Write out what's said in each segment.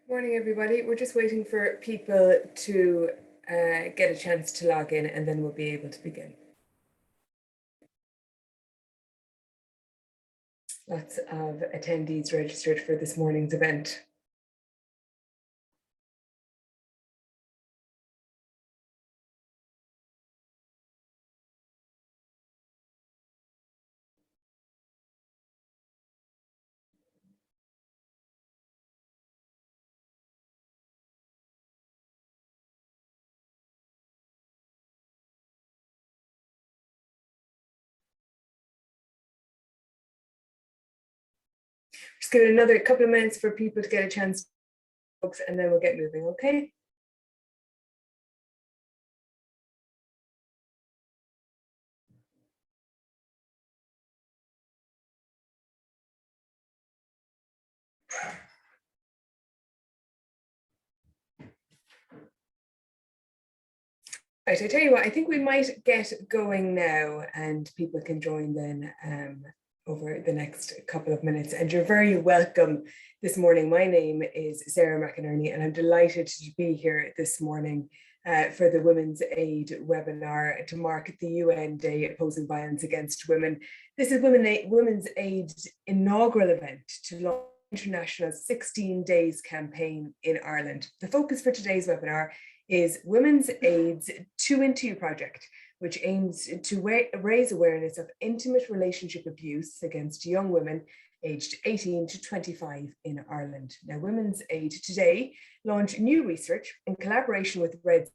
Morning, everybody. We're just waiting for people to get a chance to log in, and then we'll be able to begin. Lots of attendees registered for this morning's event. Just give it another couple of minutes for people to get a chance, folks, and then we'll get moving, okay? Right, I tell you what, I think we might get going now and people can join then over the next couple of minutes. And you're very welcome this morning. My name is Sarah McInerney and I'm delighted to be here this morning for the Women's Aid webinar to mark the UN Day Opposing Violence Against Women. This is Women's Aid's inaugural event to launch international 16 days campaign in Ireland. The focus for today's webinar is Women's Aid's TooIntoYou project, which aims to raise awareness of intimate relationship abuse against young women aged 18 to 25 in Ireland. Now, Women's Aid today launched new research in collaboration with Red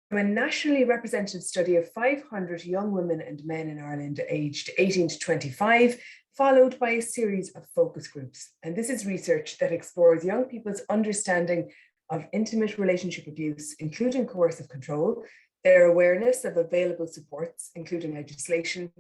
from a nationally representative study of 500 young women and men in Ireland aged 18 to 25, followed by a series of focus groups. And this is research that explores young people's understanding of intimate relationship abuse, including coercive control, their awareness of available supports, including legislation,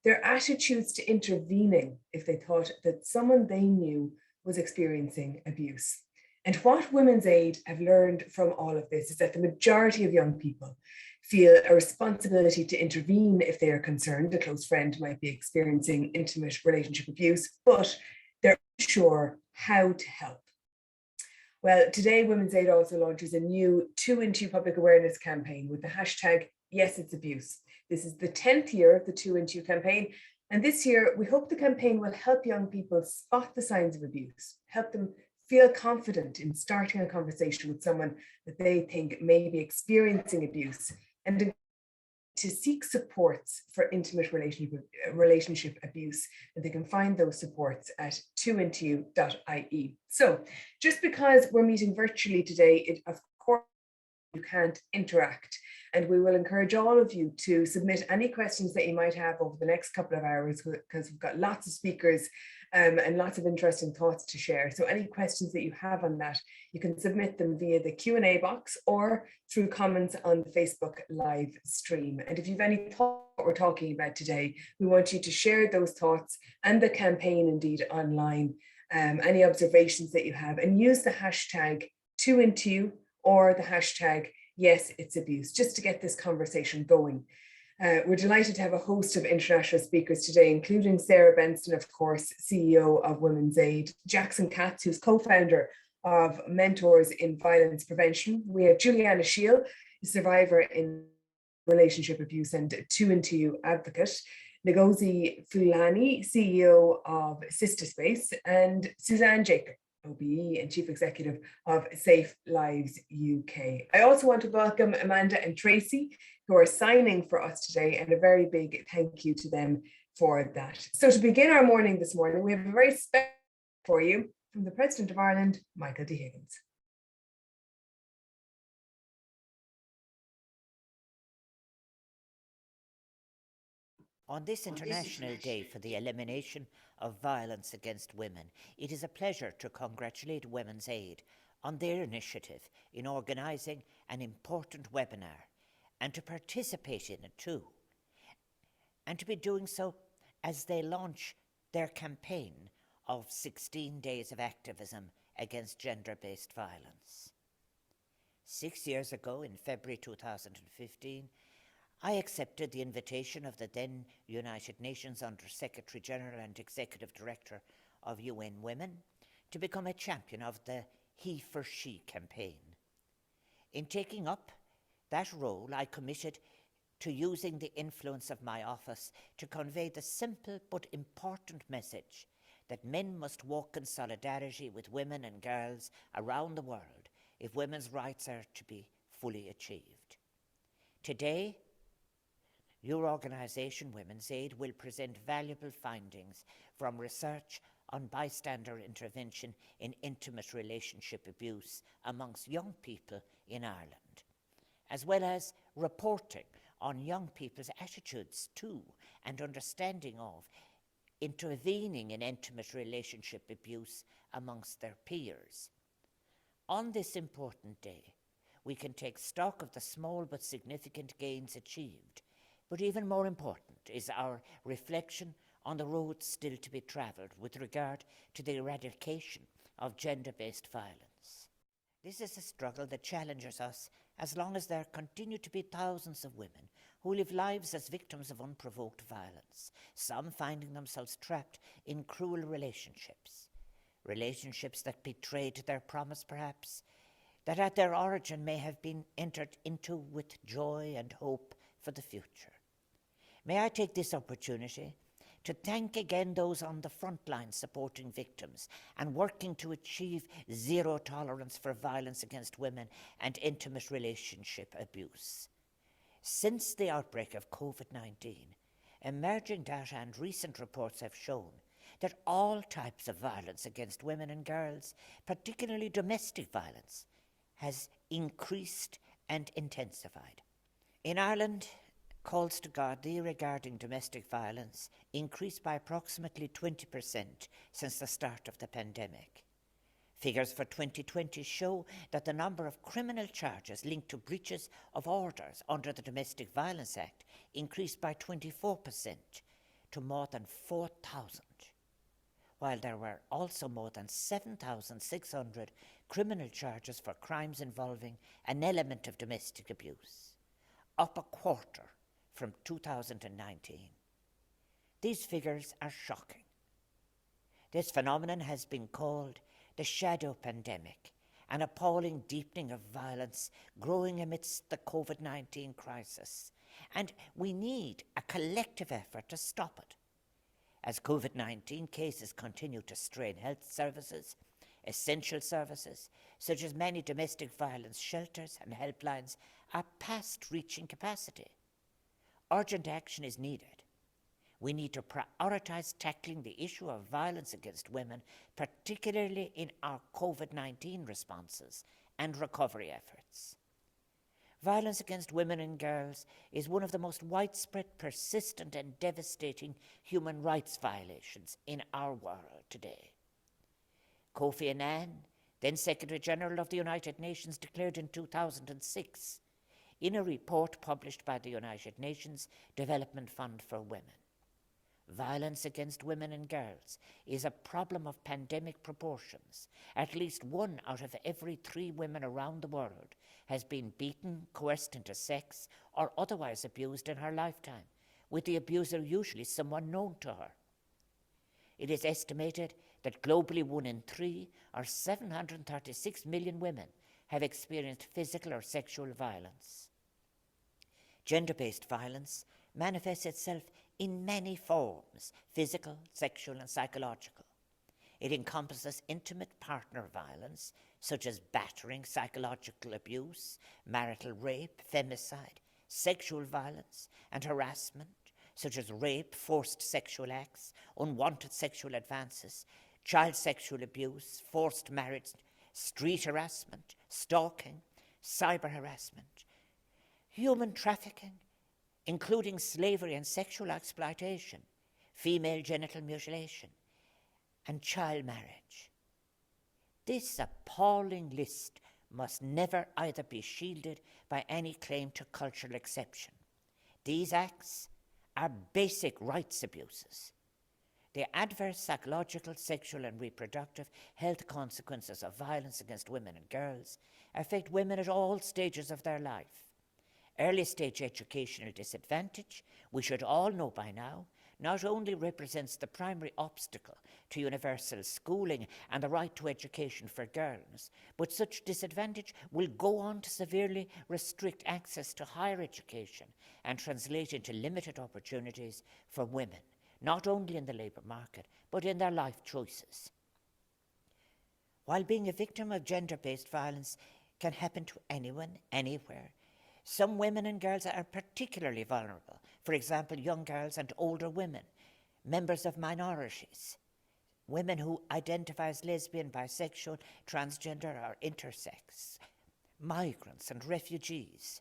their attitudes to intervening if they thought that someone they knew was experiencing abuse. And what Women's Aid have learned from all of this is that the majority of young people feel a responsibility to intervene if they are concerned a close friend might be experiencing intimate relationship abuse, but they're unsure how to help. Well, today Women's Aid also launches a new TooIntoYou public awareness campaign with the hashtag #YesIt'sAbuse. This is the 10th year of the TooIntoYou campaign. And this year, we hope the campaign will help young people spot the signs of abuse, help them feel confident in starting a conversation with someone that they think may be experiencing abuse, and to seek supports for intimate relationship abuse. And they can find those supports at TooIntoYou.ie. So just because we're meeting virtually today, of course, you can't interact. And we will encourage all of you to submit any questions that you might have over the next couple of hours, because we've got lots of speakers and lots of interesting thoughts to share. So any questions that you have on that, you can submit them via the Q&A box or through comments on the Facebook live stream. And if you've any thoughts what we're talking about today, we want you to share those thoughts and the campaign indeed online, any observations that you have, and use the hashtag TooIntoYou or the hashtag #YesIt'sAbuse, just to get this conversation going. We're delighted to have a host of international speakers today, including Sarah Benson, of course, CEO of Women's Aid, Jackson Katz, who's co-founder of Mentors in Violence Prevention. We have Juliana Shiel, a survivor in relationship abuse and TooIntoYou advocate, Ngozi Fulani, CEO of Sistah, and Suzanne Jacob, OBE and Chief Executive of Safe Lives UK. I also want to welcome Amanda and Tracy, who are signing for us today, and a very big thank you to them for that. So to begin our morning this morning, we have a very special for you from the President of Ireland, Michael D. Higgins. On this International Day for the Elimination of Violence Against Women, it is a pleasure to congratulate Women's Aid on their initiative in organising an important webinar, and to participate in it too, and to be doing so as they launch their campaign of 16 days of activism against gender-based violence. 6 years ago, in February 2015, I accepted the invitation of the then United Nations Under-Secretary General and Executive Director of UN Women to become a champion of the He for She campaign. In taking up that role, I committed to using the influence of my office to convey the simple but important message that men must walk in solidarity with women and girls around the world if women's rights are to be fully achieved. Today, your organisation, Women's Aid, will present valuable findings from research on bystander intervention in intimate relationship abuse amongst young people in Ireland, as well as reporting on young people's attitudes to and understanding of intervening in intimate relationship abuse amongst their peers. On this important day, we can take stock of the small but significant gains achieved, but even more important is our reflection on the road still to be travelled with regard to the eradication of gender-based violence. This is a struggle that challenges us as long as there continue to be thousands of women who live lives as victims of unprovoked violence, some finding themselves trapped in cruel relationships that betrayed their promise perhaps, that at their origin may have been entered into with joy and hope for the future. May I take this opportunity to thank again those on the front line supporting victims and working to achieve zero tolerance for violence against women and intimate relationship abuse. Since the outbreak of COVID-19, emerging data and recent reports have shown that all types of violence against women and girls, particularly domestic violence, has increased and intensified. In Ireland, calls to Gardaí regarding domestic violence increased by approximately 20% since the start of the pandemic. Figures for 2020 show that the number of criminal charges linked to breaches of orders under the Domestic Violence Act increased by 24% to more than 4,000, while there were also more than 7,600 criminal charges for crimes involving an element of domestic abuse, up a quarter from 2019. These figures are shocking. This phenomenon has been called the shadow pandemic, an appalling deepening of violence growing amidst the COVID-19 crisis, and we need a collective effort to stop it. As COVID-19 cases continue to strain health services, essential services, such as many domestic violence shelters and helplines, are past reaching capacity. Urgent action is needed. We need to prioritise tackling the issue of violence against women, particularly in our COVID-19 responses and recovery efforts. Violence against women and girls is one of the most widespread, persistent and devastating human rights violations in our world today. Kofi Annan, then Secretary General of the United Nations, declared in 2006 in a report published by the United Nations Development Fund for Women. Violence against women and girls is a problem of pandemic proportions. At least 1 out of every 3 women around the world has been beaten, coerced into sex, or otherwise abused in her lifetime, with the abuser usually someone known to her. It is estimated that globally 1 in 3, or 736 million women, have experienced physical or sexual violence. Gender-based violence manifests itself in many forms: physical, sexual, and psychological. It encompasses intimate partner violence, such as battering, psychological abuse, marital rape, femicide, sexual violence, and harassment, such as rape, forced sexual acts, unwanted sexual advances, child sexual abuse, forced marriage, street harassment, stalking, cyber harassment, human trafficking, including slavery and sexual exploitation, female genital mutilation, and child marriage. This appalling list must never either be shielded by any claim to cultural exception. These acts are basic rights abuses. The adverse psychological, sexual, and reproductive health consequences of violence against women and girls affect women at all stages of their life. Early stage educational disadvantage, we should all know by now, not only represents the primary obstacle to universal schooling and the right to education for girls, but such disadvantage will go on to severely restrict access to higher education and translate into limited opportunities for women, not only in the labour market, but in their life choices. While being a victim of gender-based violence can happen to anyone, anywhere, some women and girls are particularly vulnerable. For example, young girls and older women, members of minorities, women who identify as lesbian, bisexual, transgender or intersex, migrants and refugees,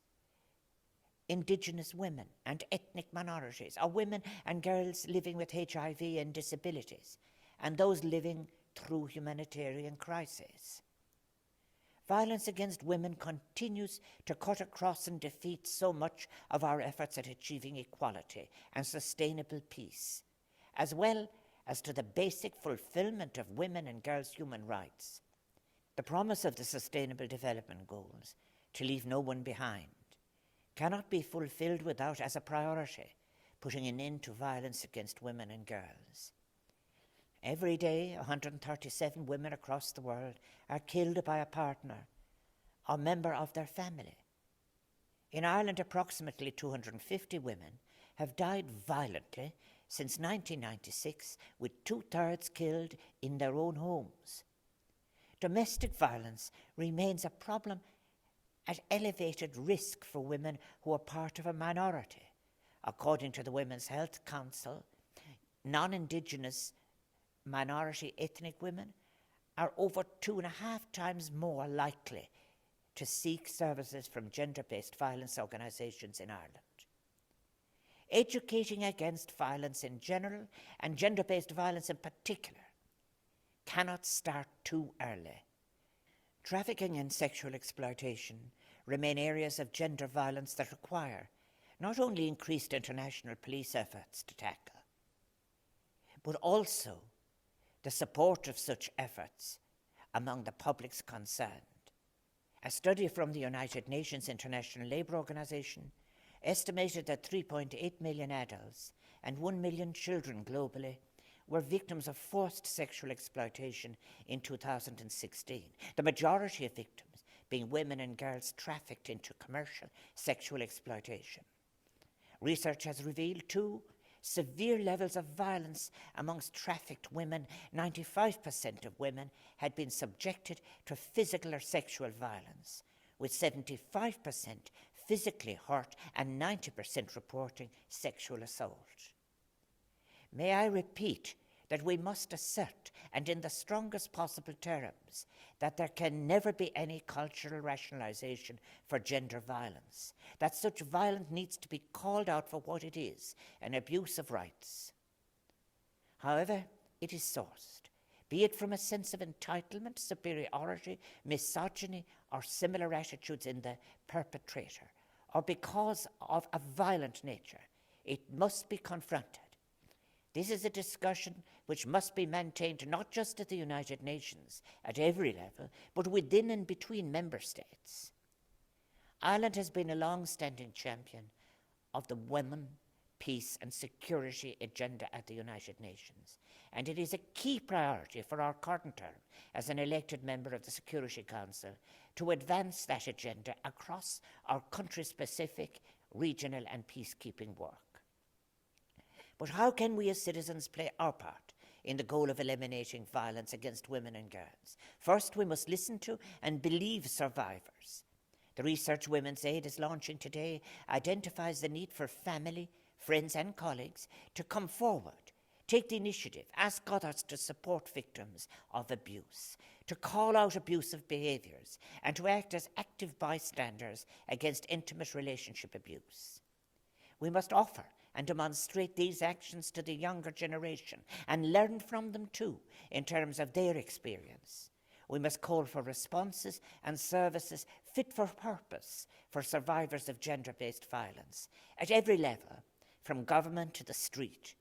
Indigenous women and ethnic minorities, or women and girls living with HIV and disabilities, and those living through humanitarian crises. Violence against women continues to cut across and defeat so much of our efforts at achieving equality and sustainable peace, as well as to the basic fulfillment of women and girls' human rights. The promise of the Sustainable Development Goals, to leave no one behind, cannot be fulfilled without, as a priority, putting an end to violence against women and girls. Every day, 137 women across the world are killed by a partner or member of their family. In Ireland, approximately 250 women have died violently since 1996, with 2/3 killed in their own homes. Domestic violence remains a problem at elevated risk for women who are part of a minority. According to the Women's Health Council, non-Indigenous minority ethnic women are over 2.5 times more likely to seek services from gender-based violence organisations in Ireland. Educating against violence in general and gender-based violence in particular cannot start too early. Trafficking and sexual exploitation remain areas of gender violence that require not only increased international police efforts to tackle, but also the support of such efforts among the publics concerned. A study from the United Nations International Labour Organization estimated that 3.8 million adults and 1 million children globally were victims of forced sexual exploitation in 2016, the majority of victims being women and girls trafficked into commercial sexual exploitation. Research has revealed, too, severe levels of violence amongst trafficked women. 95% of women had been subjected to physical or sexual violence, with 75% physically hurt and 90% reporting sexual assault. May I repeat that we must assert, and in the strongest possible terms, that there can never be any cultural rationalisation for gender violence, that such violence needs to be called out for what it is, an abuse of rights. However it is sourced, be it from a sense of entitlement, superiority, misogyny, or similar attitudes in the perpetrator, or because of a violent nature, it must be confronted. This is a discussion which must be maintained not just at the United Nations, at every level, but within and between member states. Ireland has been a long-standing champion of the women, peace and security agenda at the United Nations, and it is a key priority for our current term as an elected member of the Security Council to advance that agenda across our country-specific, regional and peacekeeping work. But how can we as citizens play our part in the goal of eliminating violence against women and girls? First, we must listen to and believe survivors. The research Women's Aid is launching today identifies the need for family, friends and colleagues to come forward, take the initiative, ask others to support victims of abuse, to call out abusive behaviours, and to act as active bystanders against intimate relationship abuse. We must offer and demonstrate these actions to the younger generation and learn from them too in terms of their experience. We must call for responses and services fit for purpose for survivors of gender-based violence at every level, from government to the street.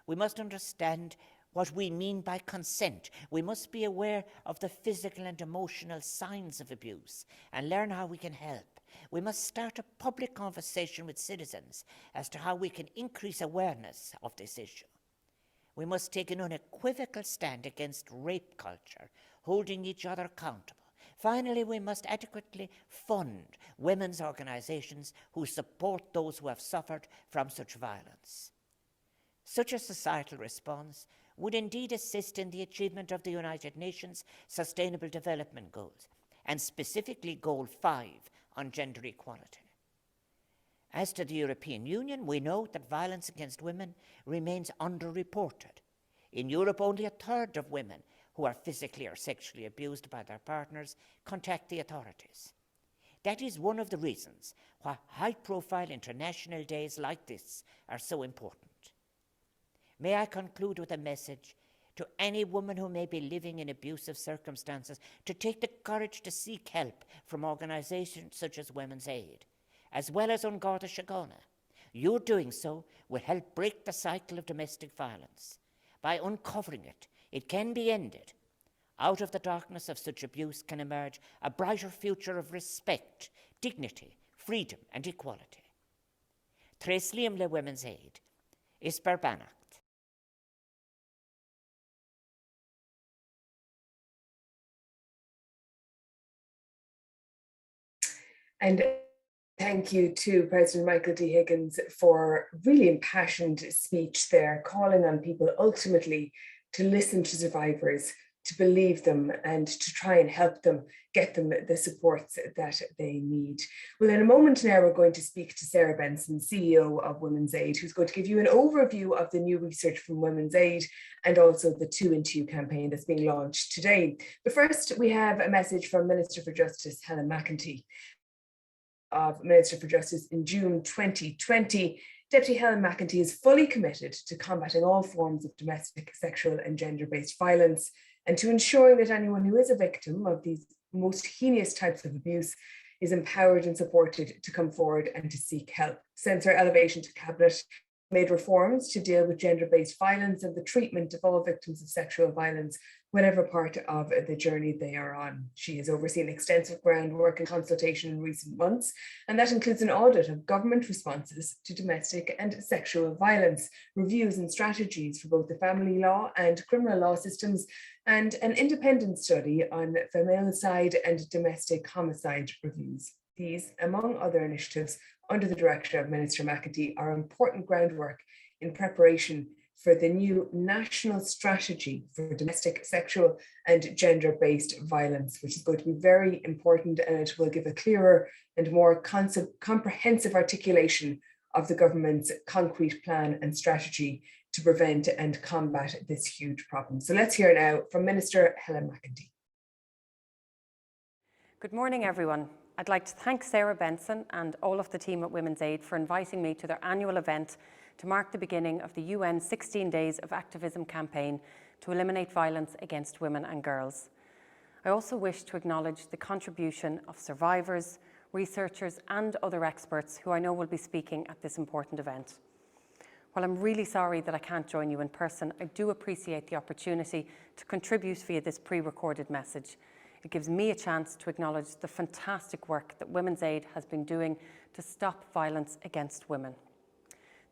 We must understand what we mean by consent. We must be aware of the physical and emotional signs of abuse and learn how we can help. We must start a public conversation with citizens as to how we can increase awareness of this issue. We must take an unequivocal stand against rape culture, holding each other accountable. Finally, we must adequately fund women's organisations who support those who have suffered from such violence. Such a societal response would indeed assist in the achievement of the United Nations Sustainable Development Goals, and specifically Goal 5 on gender equality. As to the European Union, we know that violence against women remains underreported. In Europe, only a third of women who are physically or sexually abused by their partners contact the authorities. That is one of the reasons why high-profile international days like this are so important. May I conclude with a message to any woman who may be living in abusive circumstances to take the courage to seek help from organisations such as Women's Aid, as well as Ngozi Shigona. Your doing so will help break the cycle of domestic violence. By uncovering it, it can be ended. Out of the darkness of such abuse can emerge a brighter future of respect, dignity, freedom and equality. Tres Liam le Women's Aid, Isper Banach. And thank you to President Michael D. Higgins for a really impassioned speech there, calling on people ultimately to listen to survivors, to believe them, and to try and help them get them the supports that they need. Well, in a moment now, we're going to speak to Sarah Benson, CEO of Women's Aid, who's going to give you an overview of the new research from Women's Aid and also the TooIntoYou campaign that's being launched today. But first, we have a message from Minister for Justice, Helen McEntee. Of Minister for Justice in June 2020, Deputy Helen McEntee is fully committed to combating all forms of domestic, sexual and gender-based violence and to ensuring that anyone who is a victim of these most heinous types of abuse is empowered and supported to come forward and to seek help. Since her elevation to Cabinet, made reforms to deal with gender-based violence and the treatment of all victims of sexual violence, whatever part of the journey they are on. She has overseen extensive groundwork and consultation in recent months, and that includes an audit of government responses to domestic and sexual violence, reviews and strategies for both the family law and criminal law systems, and an independent study on feminicide and domestic homicide reviews. These, among other initiatives under the direction of Minister McEntee, are important groundwork in preparation for the new National Strategy for Domestic, Sexual and Gender-Based Violence, which is going to be very important, and it will give a clearer and more comprehensive articulation of the government's concrete plan and strategy to prevent and combat this huge problem. So let's hear now from Minister Helen McEntee. Good morning, everyone. I'd like to thank Sarah Benson and all of the team at Women's Aid for inviting me to their annual event to mark the beginning of the UN 16 Days of Activism campaign to eliminate violence against women and girls. I also wish to acknowledge the contribution of survivors, researchers and other experts who I know will be speaking at this important event. While I'm really sorry that I can't join you in person, I do appreciate the opportunity to contribute via this pre-recorded message. It gives me a chance to acknowledge the fantastic work that Women's Aid has been doing to stop violence against women.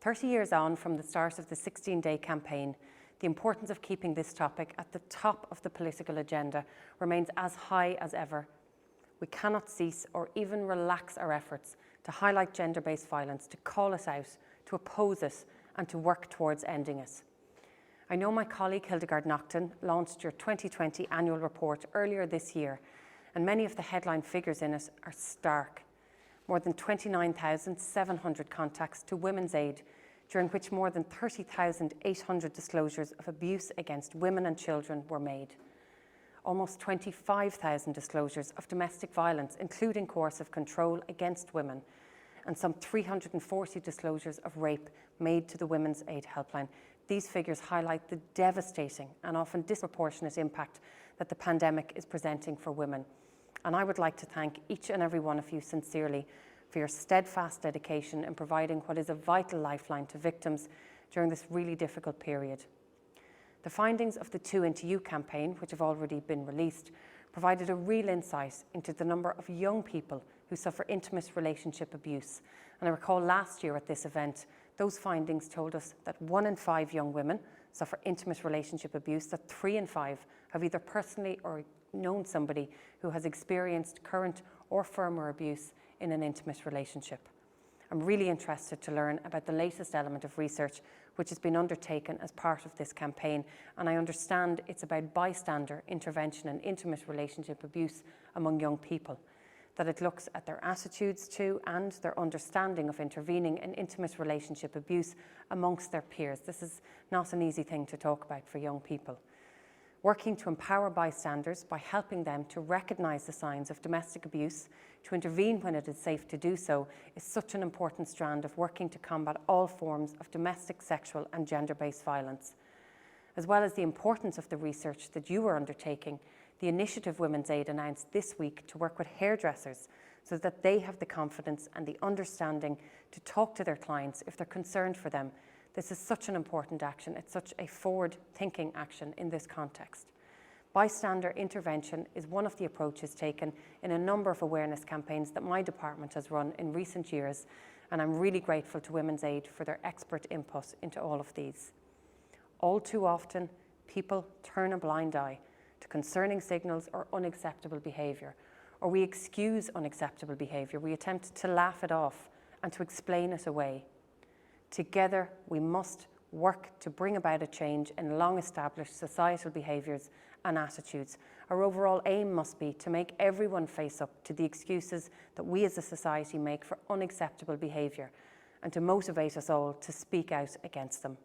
30 years on from the start of the 16-day campaign, the importance of keeping this topic at the top of the political agenda remains as high as ever. We cannot cease or even relax our efforts to highlight gender-based violence, to call it out, to oppose it, and to work towards ending it. I know my colleague Hildegard Naughton launched your 2020 annual report earlier this year, and many of the headline figures in it are stark. More than 29,700 contacts to Women's Aid, during which more than 30,800 disclosures of abuse against women and children were made. Almost 25,000 disclosures of domestic violence, including coercive control against women, and some 340 disclosures of rape made to the Women's Aid helpline. These figures highlight the devastating and often disproportionate impact that the pandemic is presenting for women. And I would like to thank each and every one of you sincerely for your steadfast dedication in providing what is a vital lifeline to victims during this really difficult period. The findings of the TooIntoYou campaign, which have already been released, provided a real insight into the number of young people who suffer intimate relationship abuse. And I recall last year at this event, those findings told us that 1 in 5 young women suffer intimate relationship abuse, that 3 in 5 have either personally or known somebody who has experienced current or former abuse in an intimate relationship. I'm really interested to learn about the latest element of research which has been undertaken as part of this campaign, and I understand it's about bystander intervention and intimate relationship abuse among young people, that it looks at their attitudes to and their understanding of intervening in intimate relationship abuse amongst their peers. This is not an easy thing to talk about for young people. Working to empower bystanders by helping them to recognise the signs of domestic abuse, to intervene when it is safe to do so, is such an important strand of working to combat all forms of domestic, sexual and gender-based violence. As well as the importance of the research that you are undertaking, the initiative Women's Aid announced this week to work with hairdressers so that they have the confidence and the understanding to talk to their clients if they're concerned for them. This is such an important action. It's such a forward-thinking action in this context. Bystander intervention is one of the approaches taken in a number of awareness campaigns that my department has run in recent years, and I'm really grateful to Women's Aid for their expert input into all of these. All too often, people turn a blind eye to concerning signals or unacceptable behaviour, or we excuse unacceptable behaviour. We attempt to laugh it off and to explain it away. Together, we must work to bring about a change in long-established societal behaviours and attitudes. Our overall aim must be to make everyone face up to the excuses that we as a society make for unacceptable behaviour and to motivate us all to speak out against them.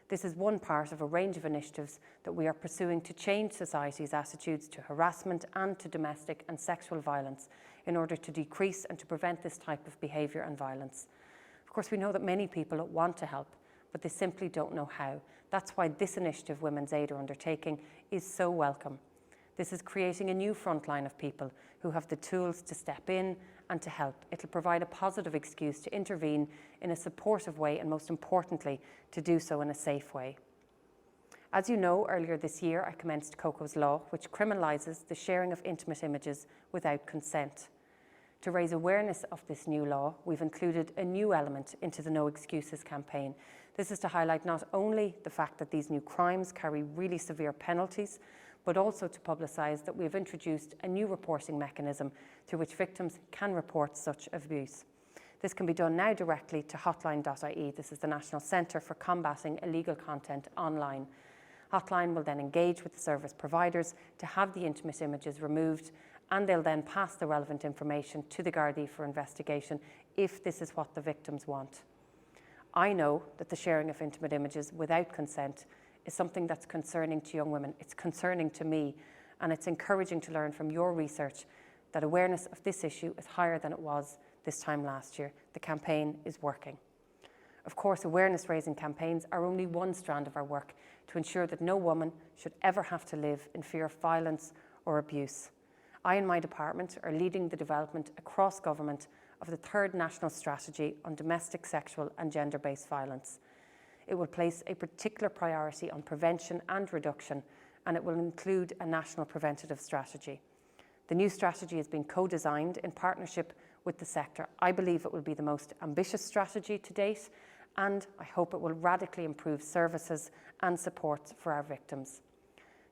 This is one part of a range of initiatives that we are pursuing to change society's attitudes to harassment and to domestic and sexual violence in order to decrease and to prevent this type of behaviour and violence. Of course, we know that many people want to help, but they simply don't know how. That's why this initiative Women's Aid are undertaking is so welcome. This is creating a new frontline of people who have the tools to step in and to help. It'll provide a positive excuse to intervene in a supportive way and, most importantly, to do so in a safe way. As you know, earlier this year I commenced Coco's Law, which criminalises the sharing of intimate images without consent. To raise awareness of this new law, we've included a new element into the No Excuses campaign. This is to highlight not only the fact that these new crimes carry really severe penalties, but also to publicise that we have introduced a new reporting mechanism through which victims can report such abuse. This can be done now directly to Hotline.ie. This is the National Centre for Combating Illegal Content Online. Hotline will then engage with the service providers to have the intimate images removed, and they'll then pass the relevant information to the Gardaí for investigation if this is what the victims want. I know that the sharing of intimate images without consent is something that's concerning to young women. It's concerning to me, and it's encouraging to learn from your research that awareness of this issue is higher than it was this time last year. The campaign is working. Of course, awareness-raising campaigns are only one strand of our work to ensure that no woman should ever have to live in fear of violence or abuse. I and my department are leading the development across government of the 3rd National Strategy on Domestic, Sexual and Gender-Based Violence. It will place a particular priority on prevention and reduction, and it will include a national preventative strategy. The new strategy has been co-designed in partnership with the sector. I believe it will be the most ambitious strategy to date, and I hope it will radically improve services and support for our victims.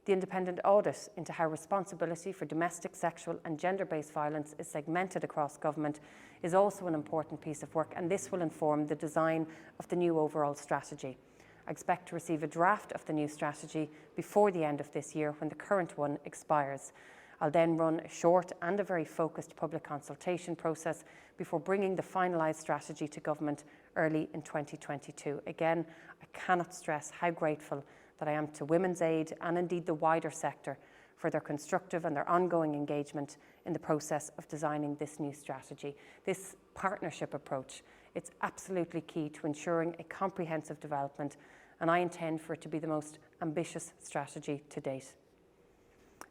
The independent audit into how responsibility for domestic, sexual and gender-based violence is segmented across government is also an important piece of work, and this will inform the design of the new overall strategy. I expect to receive a draft of the new strategy before the end of this year when the current one expires. I'll then run a short and a very focused public consultation process before bringing the finalised strategy to government early in 2022. Again, I cannot stress how grateful that I am to Women's Aid and indeed the wider sector for their constructive and their ongoing engagement in the process of designing this new strategy. This partnership approach, it's absolutely key to ensuring a comprehensive development, and I intend for it to be the most ambitious strategy to date.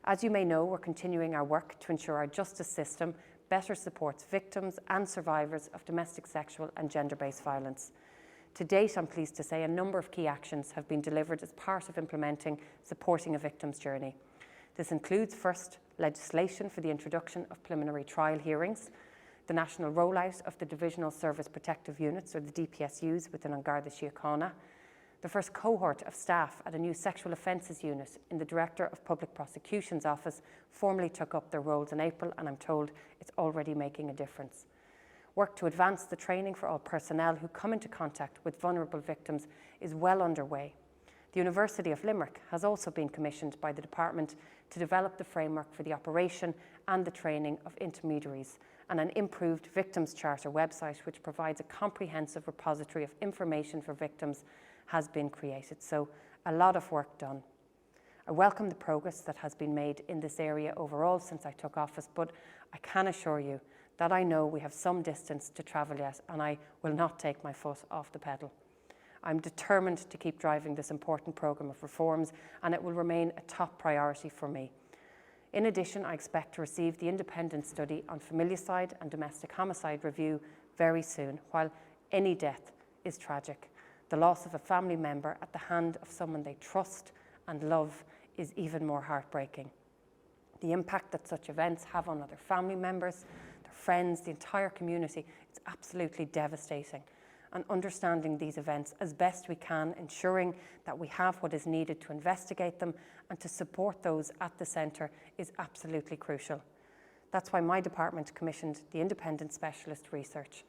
As you may know, we're continuing our work to ensure our justice system better supports victims and survivors of domestic, sexual and gender-based violence. To date, I'm pleased to say a number of key actions have been delivered as part of implementing Supporting a Victim's Journey. This includes, first, legislation for the introduction of preliminary trial hearings. the national rollout of the Divisional Service Protective Units, or the DPSUs, within An Garda Síochána, the first cohort of staff at a new sexual offences unit in the Director of Public Prosecution's office formally took up their roles in April, and I'm told it's already making a difference. Work to advance the training for all personnel who come into contact with vulnerable victims is well underway. The University of Limerick has also been commissioned by the department to develop the framework for the operation and the training of intermediaries, and an improved Victims Charter website, which provides a comprehensive repository of information for victims, has been created. So a lot of work done. I welcome the progress that has been made in this area overall since I took office, but I can assure you that I know we have some distance to travel yet, and I will not take my foot off the pedal. I'm determined to keep driving this important programme of reforms, and it will remain a top priority for me. In addition, I expect to receive the independent study on familicide and domestic homicide review very soon. While any death is tragic, the loss of a family member at the hand of someone they trust and love is even more heartbreaking. The impact that such events have on other family members, their friends, the entire community, it's absolutely devastating. And understanding these events as best we can, ensuring that we have what is needed to investigate them and to support those at the centre, is absolutely crucial. That's why my department commissioned the independent specialist research.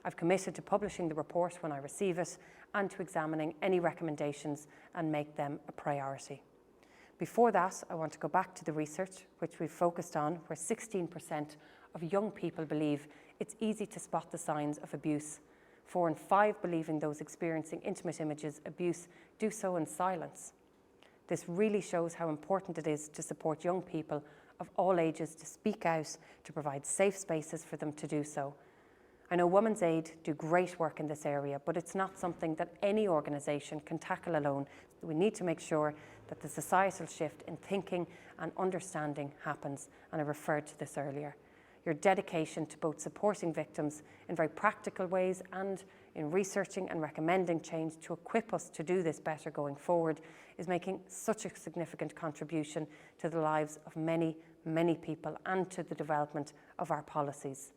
I've committed to publishing the report when I receive it and to examining any recommendations and make them a priority. Before that, I want to go back to the research which we've focused on, where 16% of young people believe it's easy to spot the signs of abuse. 4 in 5 believing those experiencing intimate images abuse do so in silence. This really shows how important it is to support young people of all ages to speak out, to provide safe spaces for them to do so. I know Women's Aid do great work in this area, but it's not something that any organisation can tackle alone. We need to make sure that the societal shift in thinking and understanding happens, and I referred to this earlier. Your dedication to both supporting victims in very practical ways and in researching and recommending change to equip us to do this better going forward is making such a significant contribution to the lives of many, many people and to the development of our policies.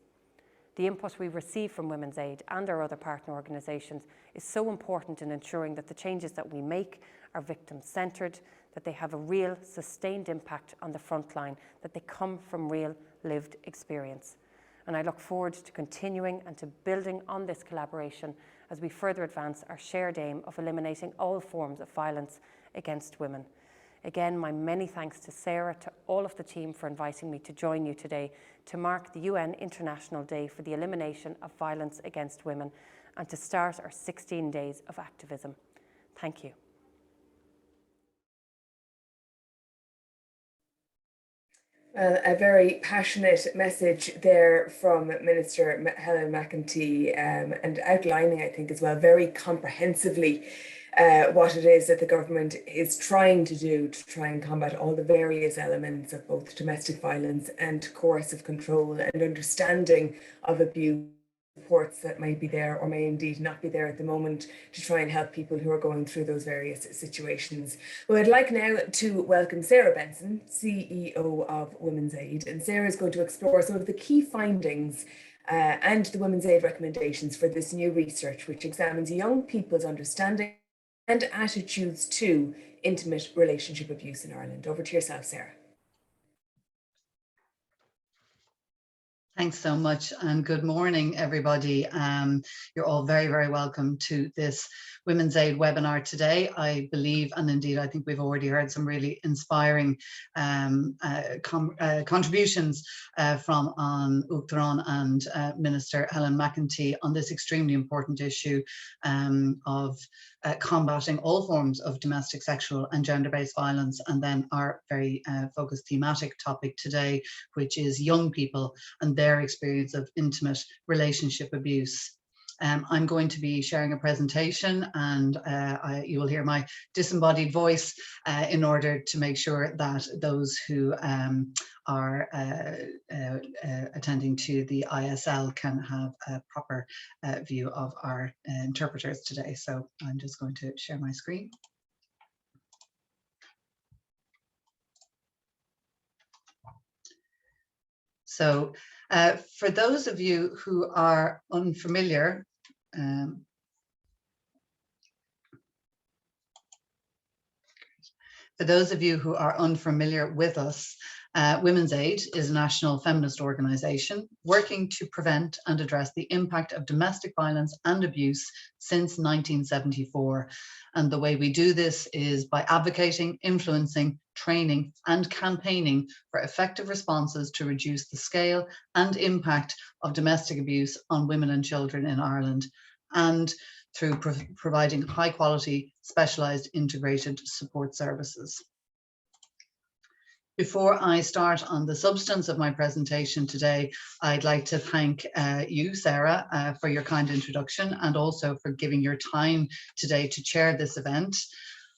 The input we receive from Women's Aid and our other partner organisations is so important in ensuring that the changes that we make are victim-centred, that they have a real sustained impact on the front line, that they come from real lived experience. And I look forward to continuing and to building on this collaboration as we further advance our shared aim of eliminating all forms of violence against women. Again, my many thanks to Sarah, to all of the team for inviting me to join you today to mark the UN International Day for the Elimination of Violence Against Women and to start our 16 days of activism. Thank you. A very passionate message there from Minister Helen McEntee, and outlining, I think, as well, very comprehensively what it is that the government is trying to do to try and combat all the various elements of both domestic violence and coercive control and understanding of abuse. Supports that might be there or may indeed not be there at the moment to try and help people who are going through those various situations. Well, I'd like now to welcome Sarah Benson, CEO of Women's Aid, and Sarah is going to explore some of the key findings and the Women's Aid recommendations for this new research, which examines young people's understanding and attitudes to intimate relationship abuse in Ireland. Over to yourself, Sarah. Thanks so much, and good morning, everybody. You're all very, very welcome to this Women's Aid webinar today. I believe, and indeed I think we've already heard some really inspiring contributions from An Uachtaráin and Minister Helen McEntee on this extremely important issue of combating all forms of domestic, sexual and gender-based violence, and then our very focused thematic topic today, which is young people and their experience of intimate relationship abuse. I'm going to be sharing a presentation, and you will hear my disembodied voice in order to make sure that those who are attending to the ISL can have a proper view of our interpreters today. So I'm just going to share my screen. So For those of you who are unfamiliar, with us, Women's Aid is a national feminist organisation working to prevent and address the impact of domestic violence and abuse since 1974. And the way we do this is by advocating, influencing, training and campaigning for effective responses to reduce the scale and impact of domestic abuse on women and children in Ireland, and through providing high quality, specialised integrated support services. Before I start on the substance of my presentation today, I'd like to thank you, Sarah, for your kind introduction and also for giving your time today to chair this event.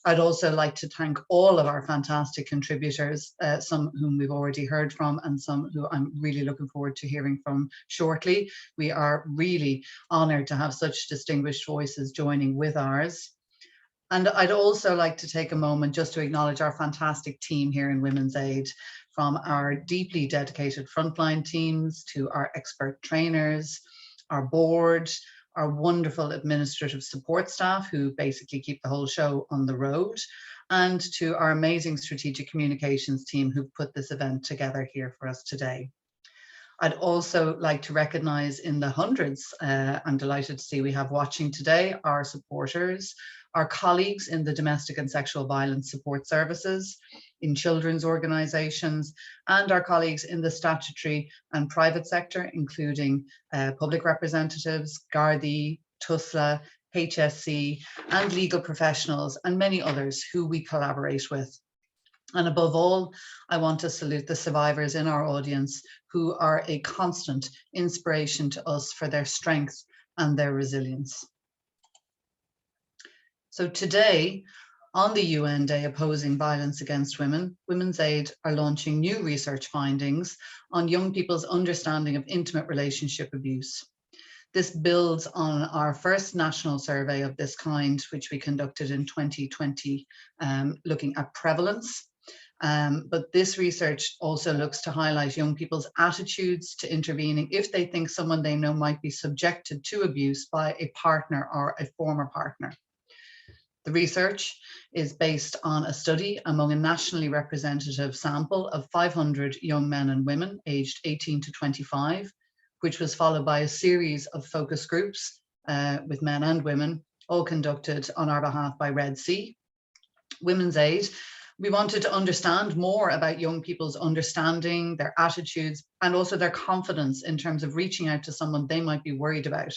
I'd also like to thank all of our fantastic contributors, some whom we've already heard from and some who I'm really looking forward to hearing from shortly. We are really honoured to have such distinguished voices joining with ours. And I'd also like to take a moment just to acknowledge our fantastic team here in Women's Aid, from our deeply dedicated frontline teams to our expert trainers, our board, our wonderful administrative support staff who basically keep the whole show on the road, and to our amazing strategic communications team who put this event together here for us today. I'd also like to recognise in the hundreds, I'm delighted to see we have watching today, our supporters, our colleagues in the domestic and sexual violence support services, in children's organisations, and our colleagues in the statutory and private sector, including public representatives, Gardaí, TUSLA, HSC, and legal professionals, and many others who we collaborate with. And above all, I want to salute the survivors in our audience who are a constant inspiration to us for their strength and their resilience. So today, on the UN Day Opposing Violence Against Women, Women's Aid are launching new research findings on young people's understanding of intimate relationship abuse. This builds on our first national survey of this kind, which we conducted in 2020, looking at prevalence. But this research also looks to highlight young people's attitudes to intervening if they think someone they know might be subjected to abuse by a partner or a former partner. The research is based on a study among a nationally representative sample of 500 young men and women aged 18 to 25, which was followed by a series of focus groups with men and women, all conducted on our behalf by Red Sea. Women's Aid, we wanted to understand more about young people's understanding, their attitudes, and also their confidence in terms of reaching out to someone they might be worried about.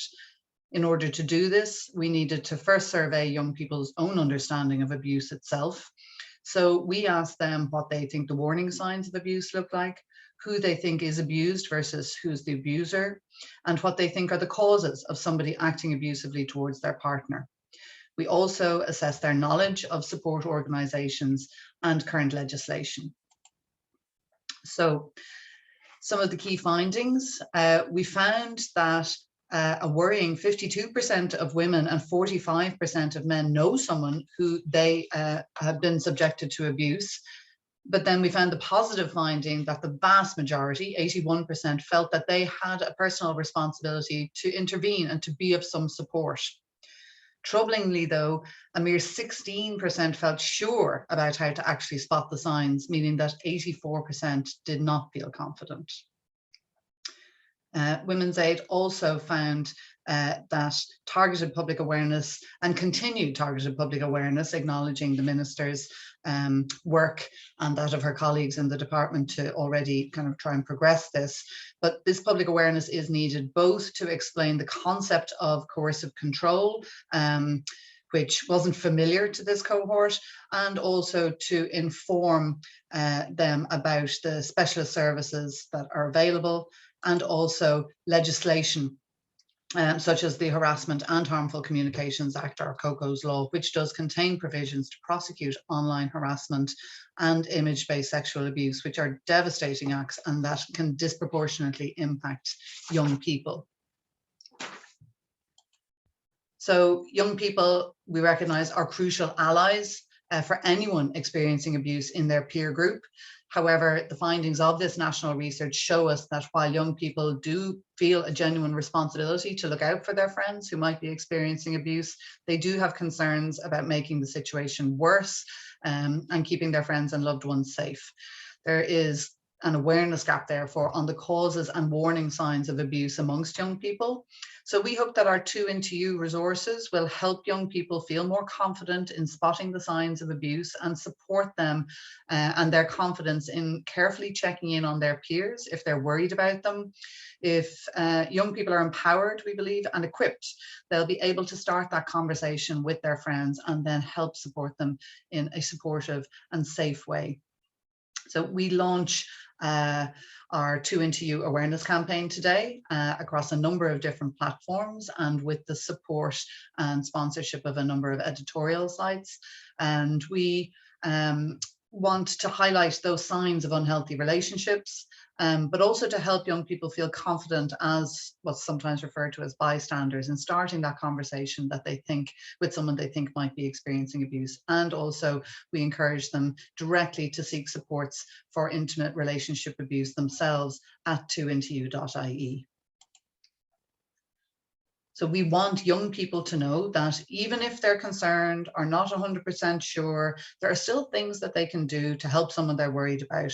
In order to do this, we needed to first survey young people's own understanding of abuse itself. So we asked them what they think the warning signs of abuse look like, who they think is abused versus who's the abuser, and what they think are the causes of somebody acting abusively towards their partner. We also assessed their knowledge of support organisations and current legislation. So some of the key findings, we found that a worrying 52% of women and 45% of men know someone who they have been subjected to abuse. But then we found the positive finding that the vast majority, 81%, felt that they had a personal responsibility to intervene and to be of some support. Troublingly though, a mere 16% felt sure about how to actually spot the signs, meaning that 84% did not feel confident. Women's Aid also found that targeted public awareness and continued targeted public awareness, acknowledging the Minister's work and that of her colleagues in the department to already kind of try and progress this. But this public awareness is needed both to explain the concept of coercive control, which wasn't familiar to this cohort, and also to inform them about the specialist services that are available, and also legislation such as the Harassment and Harmful Communications Act, or COCO's law, which does contain provisions to prosecute online harassment and image-based sexual abuse, which are devastating acts and that can disproportionately impact young people. So young people, we recognise, are crucial allies for anyone experiencing abuse in their peer group. However, the findings of this national research show us that while young people do feel a genuine responsibility to look out for their friends who might be experiencing abuse, they do have concerns about making the situation worse and keeping their friends and loved ones safe. There is an awareness gap, therefore, on the causes and warning signs of abuse amongst young people. So we hope that our TooIntoYou resources will help young people feel more confident in spotting the signs of abuse and support them and their confidence in carefully checking in on their peers if they're worried about them. If young people are empowered, we believe, and equipped, they'll be able to start that conversation with their friends and then help support them in a supportive and safe way. So we launch our TooIntoYou awareness campaign today across a number of different platforms and with the support and sponsorship of a number of editorial sites. And we want to highlight those signs of unhealthy relationships, but also to help young people feel confident as what's sometimes referred to as bystanders in starting that conversation that they think with someone they think might be experiencing abuse. And also we encourage them directly to seek supports for intimate relationship abuse themselves at TooIntoYou.ie. So we want young people to know that even if they're concerned or not 100% sure, there are still things that they can do to help someone they're worried about,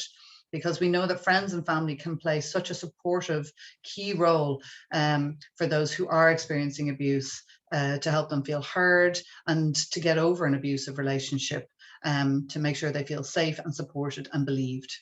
because we know that friends and family can play such a supportive key role for those who are experiencing abuse to help them feel heard and to get over an abusive relationship, to make sure they feel safe and supported and believed.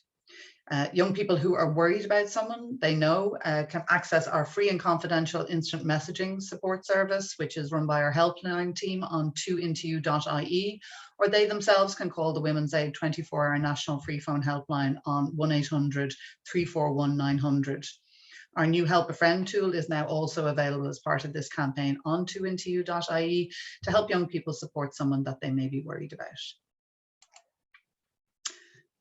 Young people who are worried about someone they know can access our free and confidential instant messaging support service, which is run by our helpline team on TooIntoYou.ie, or they themselves can call the Women's Aid 24-hour national free phone helpline on 1-800-341-900. Our new Help a Friend tool is now also available as part of this campaign on TooIntoYou.ie to help young people support someone that they may be worried about.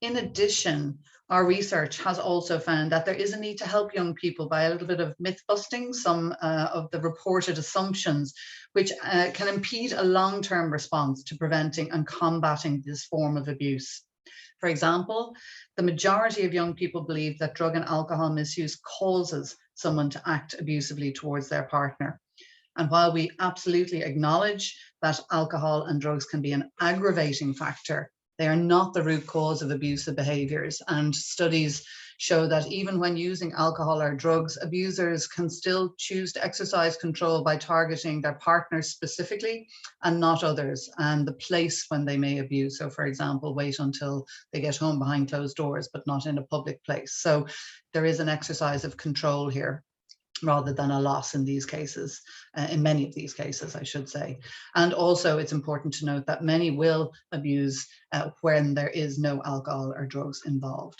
In addition, our research has also found that there is a need to help young people by a little bit of myth busting some of the reported assumptions which can impede a long-term response to preventing and combating this form of abuse. For example, the majority of young people believe that drug and alcohol misuse causes someone to act abusively towards their partner. And while we absolutely acknowledge that alcohol and drugs can be an aggravating factor, they are not the root cause of abusive behaviors, and studies show that even when using alcohol or drugs, abusers can still choose to exercise control by targeting their partners specifically and not others, and the place when they may abuse. So for example, wait until they get home behind closed doors, but not in a public place. So there is an exercise of control here, rather than a loss in these cases, in many of these cases, I should say. And also it's important to note that many will abuse when there is no alcohol or drugs involved.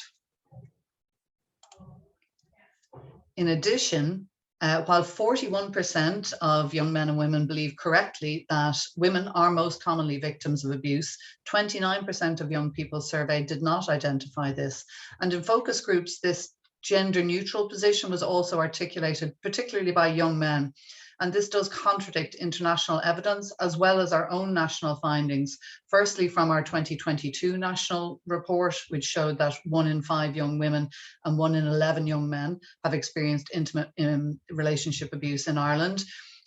In addition, while 41% of young men and women believe correctly that women are most commonly victims of abuse, 29% of young people surveyed did not identify this. And in focus groups, this gender neutral position was also articulated, particularly by young men. And this does contradict international evidence as well as our own national findings. Firstly, from our 2022 national report, which showed that 1 in 5 young women and 1 in 11 young men have experienced intimate relationship abuse in Ireland.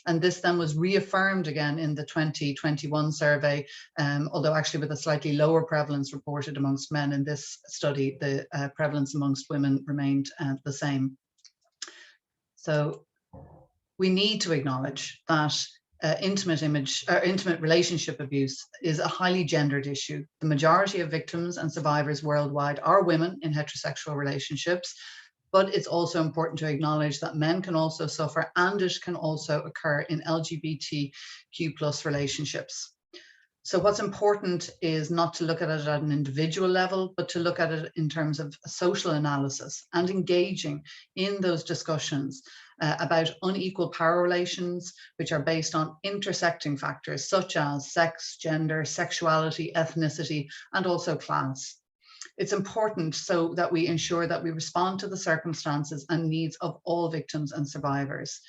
And this then was reaffirmed again in the 2021 survey, although actually with a slightly lower prevalence reported amongst men in this study, the prevalence amongst women remained the same. So we need to acknowledge that intimate relationship abuse is a highly gendered issue. The majority of victims and survivors worldwide are women in heterosexual relationships. But it's also important to acknowledge that men can also suffer, and it can also occur in LGBTQ+ relationships. So what's important is not to look at it at an individual level, but to look at it in terms of social analysis and engaging in those discussions about unequal power relations, which are based on intersecting factors such as sex, gender, sexuality, ethnicity, and also class. It's important so that we ensure that we respond to the circumstances and needs of all victims and survivors.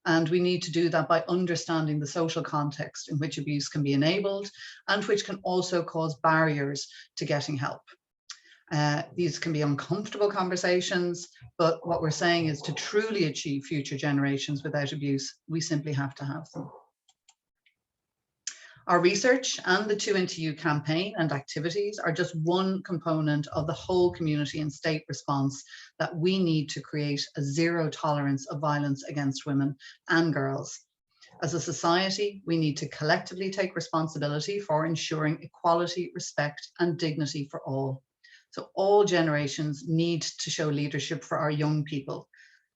And we need to do that by understanding the social context in which abuse can be enabled and which can also cause barriers to getting help. These can be uncomfortable conversations, but what we're saying is to truly achieve future generations without abuse, we simply have to have them. Our research and the TooIntoYou campaign and activities are just one component of the whole community and state response that we need to create a zero tolerance of violence against women and girls. As a society, we need to collectively take responsibility for ensuring equality, respect, and dignity for all. So all generations need to show leadership for our young people.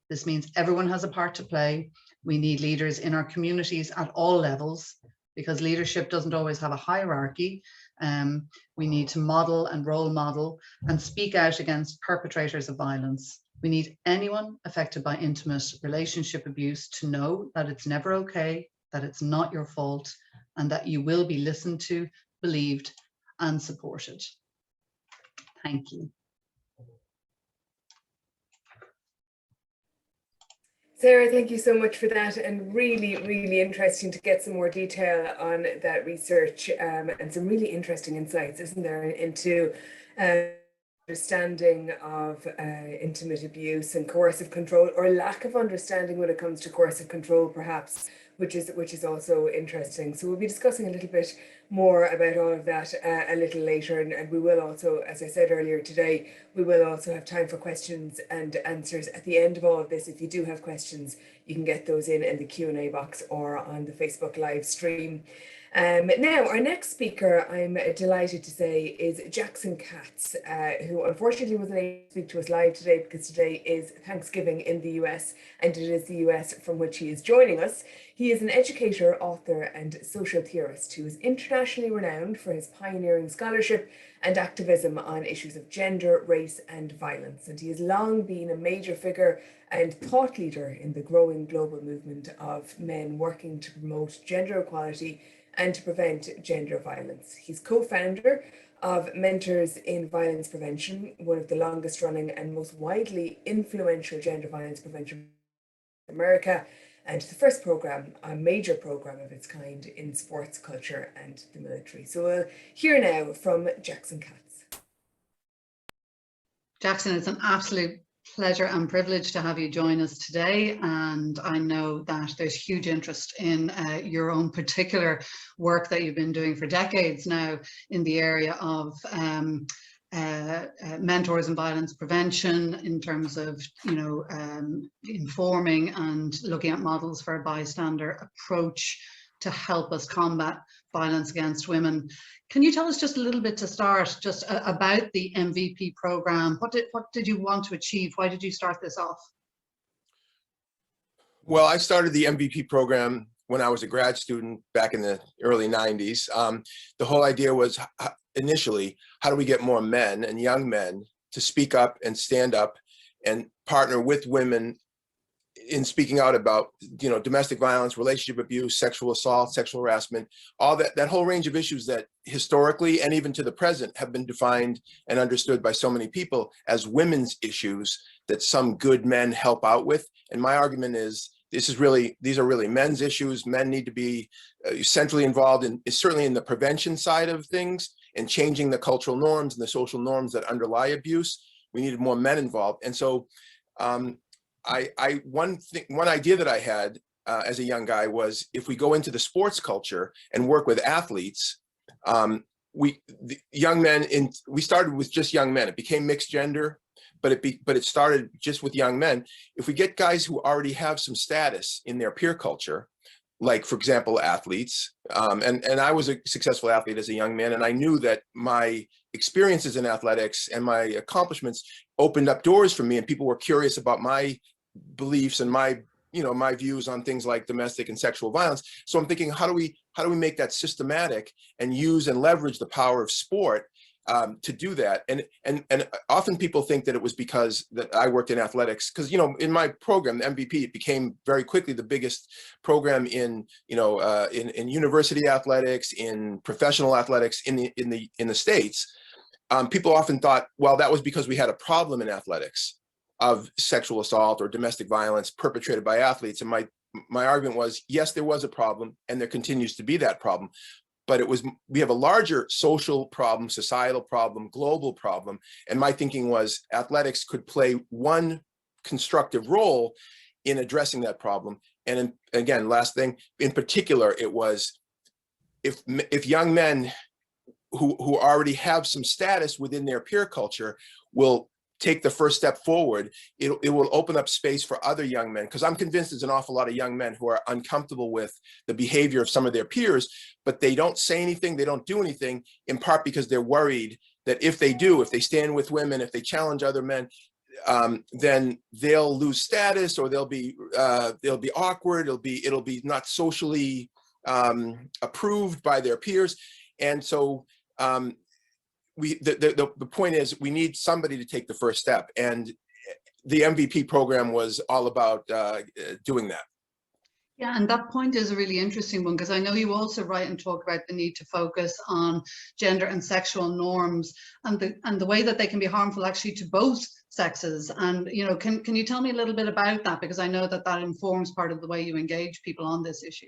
This means everyone has a part to play. We need leaders in our communities at all levels, because leadership doesn't always have a hierarchy. We need to model and role model and speak out against perpetrators of violence. We need anyone affected by intimate relationship abuse to know that it's never okay, that it's not your fault, and that you will be listened to, believed, and supported. Thank you. Sarah, thank you so much for that, and really, really interesting to get some more detail on that research and some really interesting insights, isn't there, into understanding of intimate abuse and coercive control, or lack of understanding when it comes to coercive control, perhaps, which is also interesting. So we'll be discussing a little bit more about all of that a little later, and we will also, as I said earlier today, we will also have time for questions and answers at the end of all of this. If you do have questions, you can get those in the Q&A box or on the Facebook live stream. Now, our next speaker, I'm delighted to say, is Jackson Katz, who unfortunately wasn't able to speak to us live today because today is Thanksgiving in the US, and it is the US from which he is joining us. He is an educator, author, and social theorist who is internationally renowned for his pioneering scholarship and activism on issues of gender, race, and violence. And he has long been a major figure and thought leader in the growing global movement of men working to promote gender equality and to prevent gender violence. He's co-founder of Mentors in Violence Prevention, one of the longest running and most widely influential gender violence prevention in America, and the first program, a major program of its kind in sports, culture, and the military. So we'll hear now from Jackson Katz. Jackson, it's an absolute pleasure and privilege to have you join us today, and I know that there's huge interest in your own particular work that you've been doing for decades now in the area of mentors in violence prevention, in terms of informing and looking at models for a bystander approach to help us combat violence against women. Can you tell us just a little bit to start just about the MVP program? What did you want to achieve? Why did you start this off? Well, I started the MVP program when I was a grad student back in the early 90s. The whole idea was initially, how do we get more men and young men to speak up and stand up and partner with women in speaking out about, domestic violence, relationship abuse, sexual assault, sexual harassment, all that whole range of issues that historically and even to the present have been defined and understood by so many people as women's issues that some good men help out with. And my argument is, these are really men's issues. Men need to be centrally involved in, certainly in the prevention side of things and changing the cultural norms and the social norms that underlie abuse. We needed more men involved. And so one idea that I had as a young guy was, if we go into the sports culture and work with athletes, we started with just young men. It became mixed gender, but it started just with young men. If we get guys who already have some status in their peer culture, like, for example, athletes, and I was a successful athlete as a young man, and I knew that my experiences in athletics and my accomplishments opened up doors for me, and people were curious about my beliefs and my views on things like domestic and sexual violence. So I'm thinking, how do we make that systematic and use and leverage the power of sport to do that? And often people think that it was because that I worked in athletics, because in my program, the MVP, it became very quickly the biggest program in university athletics, in professional athletics in the States. People often thought, well, that was because we had a problem in athletics of sexual assault or domestic violence perpetrated by athletes. And my argument was, yes, there was a problem, and there continues to be that problem. But we have a larger social problem, societal problem, global problem. And my thinking was athletics could play one constructive role in addressing that problem. And again, last thing, in particular, it was if young men who already have some status within their peer culture will take the first step forward, it will open up space for other young men, because I'm convinced there's an awful lot of young men who are uncomfortable with the behavior of some of their peers, but they don't say anything, they don't do anything, in part because they're worried that if they stand with women, if they challenge other men, then they'll lose status, or they'll be awkward, it'll be not socially approved by their peers. And so the point is, we need somebody to take the first step, and the MVP program was all about doing that. Yeah, and that point is a really interesting one, because I know you also write and talk about the need to focus on gender and sexual norms and the way that they can be harmful actually to both sexes. And can you tell me a little bit about that, because I know that informs part of the way you engage people on this issue.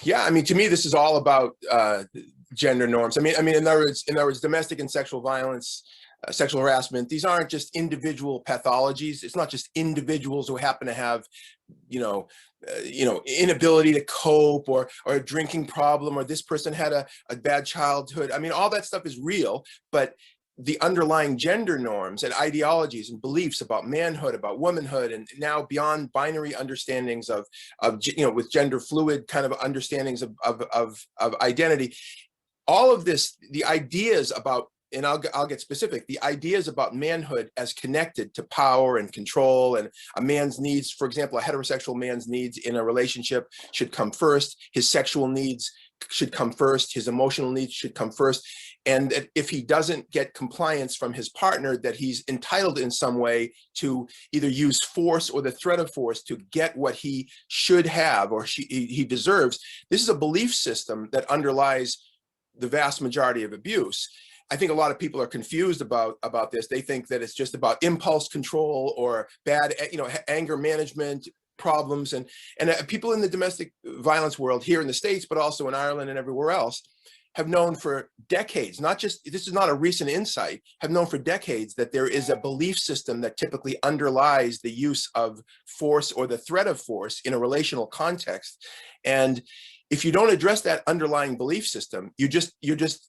Yeah, I mean, to me, this is all about gender norms. I mean, in other words, domestic and sexual violence, sexual harassment, these aren't just individual pathologies. It's not just individuals who happen to have, inability to cope, or a drinking problem, or this person had a bad childhood. I mean, all that stuff is real, but the underlying gender norms and ideologies and beliefs about manhood, about womanhood, and now beyond binary understandings of with gender fluid kind of understandings of identity, all of this, the ideas about, and I'll get specific, the ideas about manhood as connected to power and control, and a man's needs, for example, a heterosexual man's needs in a relationship should come first, his sexual needs should come first, his emotional needs should come first. And if he doesn't get compliance from his partner, that he's entitled in some way to either use force or the threat of force to get what he should have or he deserves. This is a belief system that underlies the vast majority of abuse. I think a lot of people are confused about this. They think that it's just about impulse control or bad, anger management problems. And people in the domestic violence world here in the States, but also in Ireland and everywhere else, have known for decades, this is not a recent insight, have known for decades that there is a belief system that typically underlies the use of force or the threat of force in a relational context. And if you don't address that underlying belief system, you're just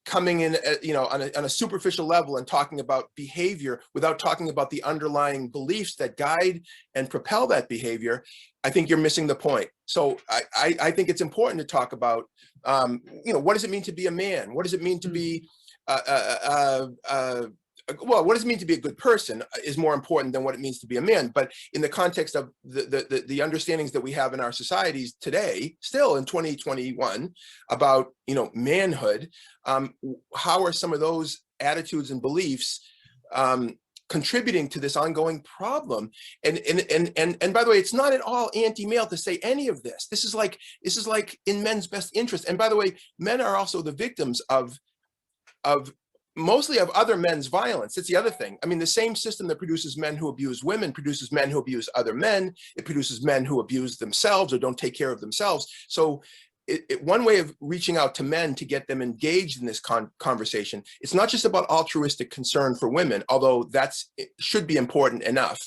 coming in, on a superficial level and talking about behavior without talking about the underlying beliefs that guide and propel that behavior. I think you're missing the point. So I think it's important to talk about, what does it mean to be a man? What does it mean to be, what does it mean to be a good person is more important than what it means to be a man. But in the context of the understandings that we have in our societies today, still in 2021, about, manhood, how are some of those attitudes and beliefs contributing to this ongoing problem? And by the way, it's not at all anti-male to say any of this. This is like in men's best interest. And by the way, men are also the victims of mostly of other men's violence. It's the other thing. I mean, the same system that produces men who abuse women produces men who abuse other men. It produces men who abuse themselves or don't take care of themselves. So one way of reaching out to men to get them engaged in this conversation, it's not just about altruistic concern for women, although it should be important enough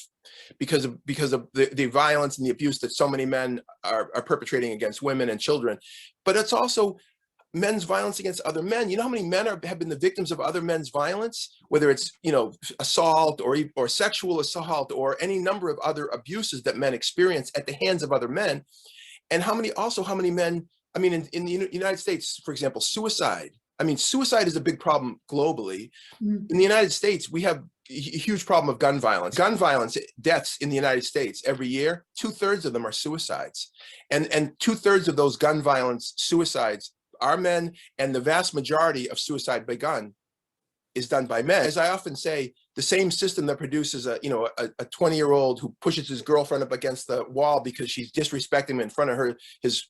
because of the violence and the abuse that so many men are perpetrating against women and children. But it's also men's violence against other men. You know how many men have been the victims of other men's violence, whether it's assault or sexual assault or any number of other abuses that men experience at the hands of other men. And how many men, I mean, in the United States, for example, suicide. I mean, suicide is a big problem globally. In the United States, we have a huge problem of gun violence. Gun violence deaths in the United States every year, 2/3 of them are suicides. And 2/3 of those gun violence suicides are men, and the vast majority of suicide by gun is done by men. As I often say, the same system that produces a 20-year-old who pushes his girlfriend up against the wall because she's disrespecting him in front of his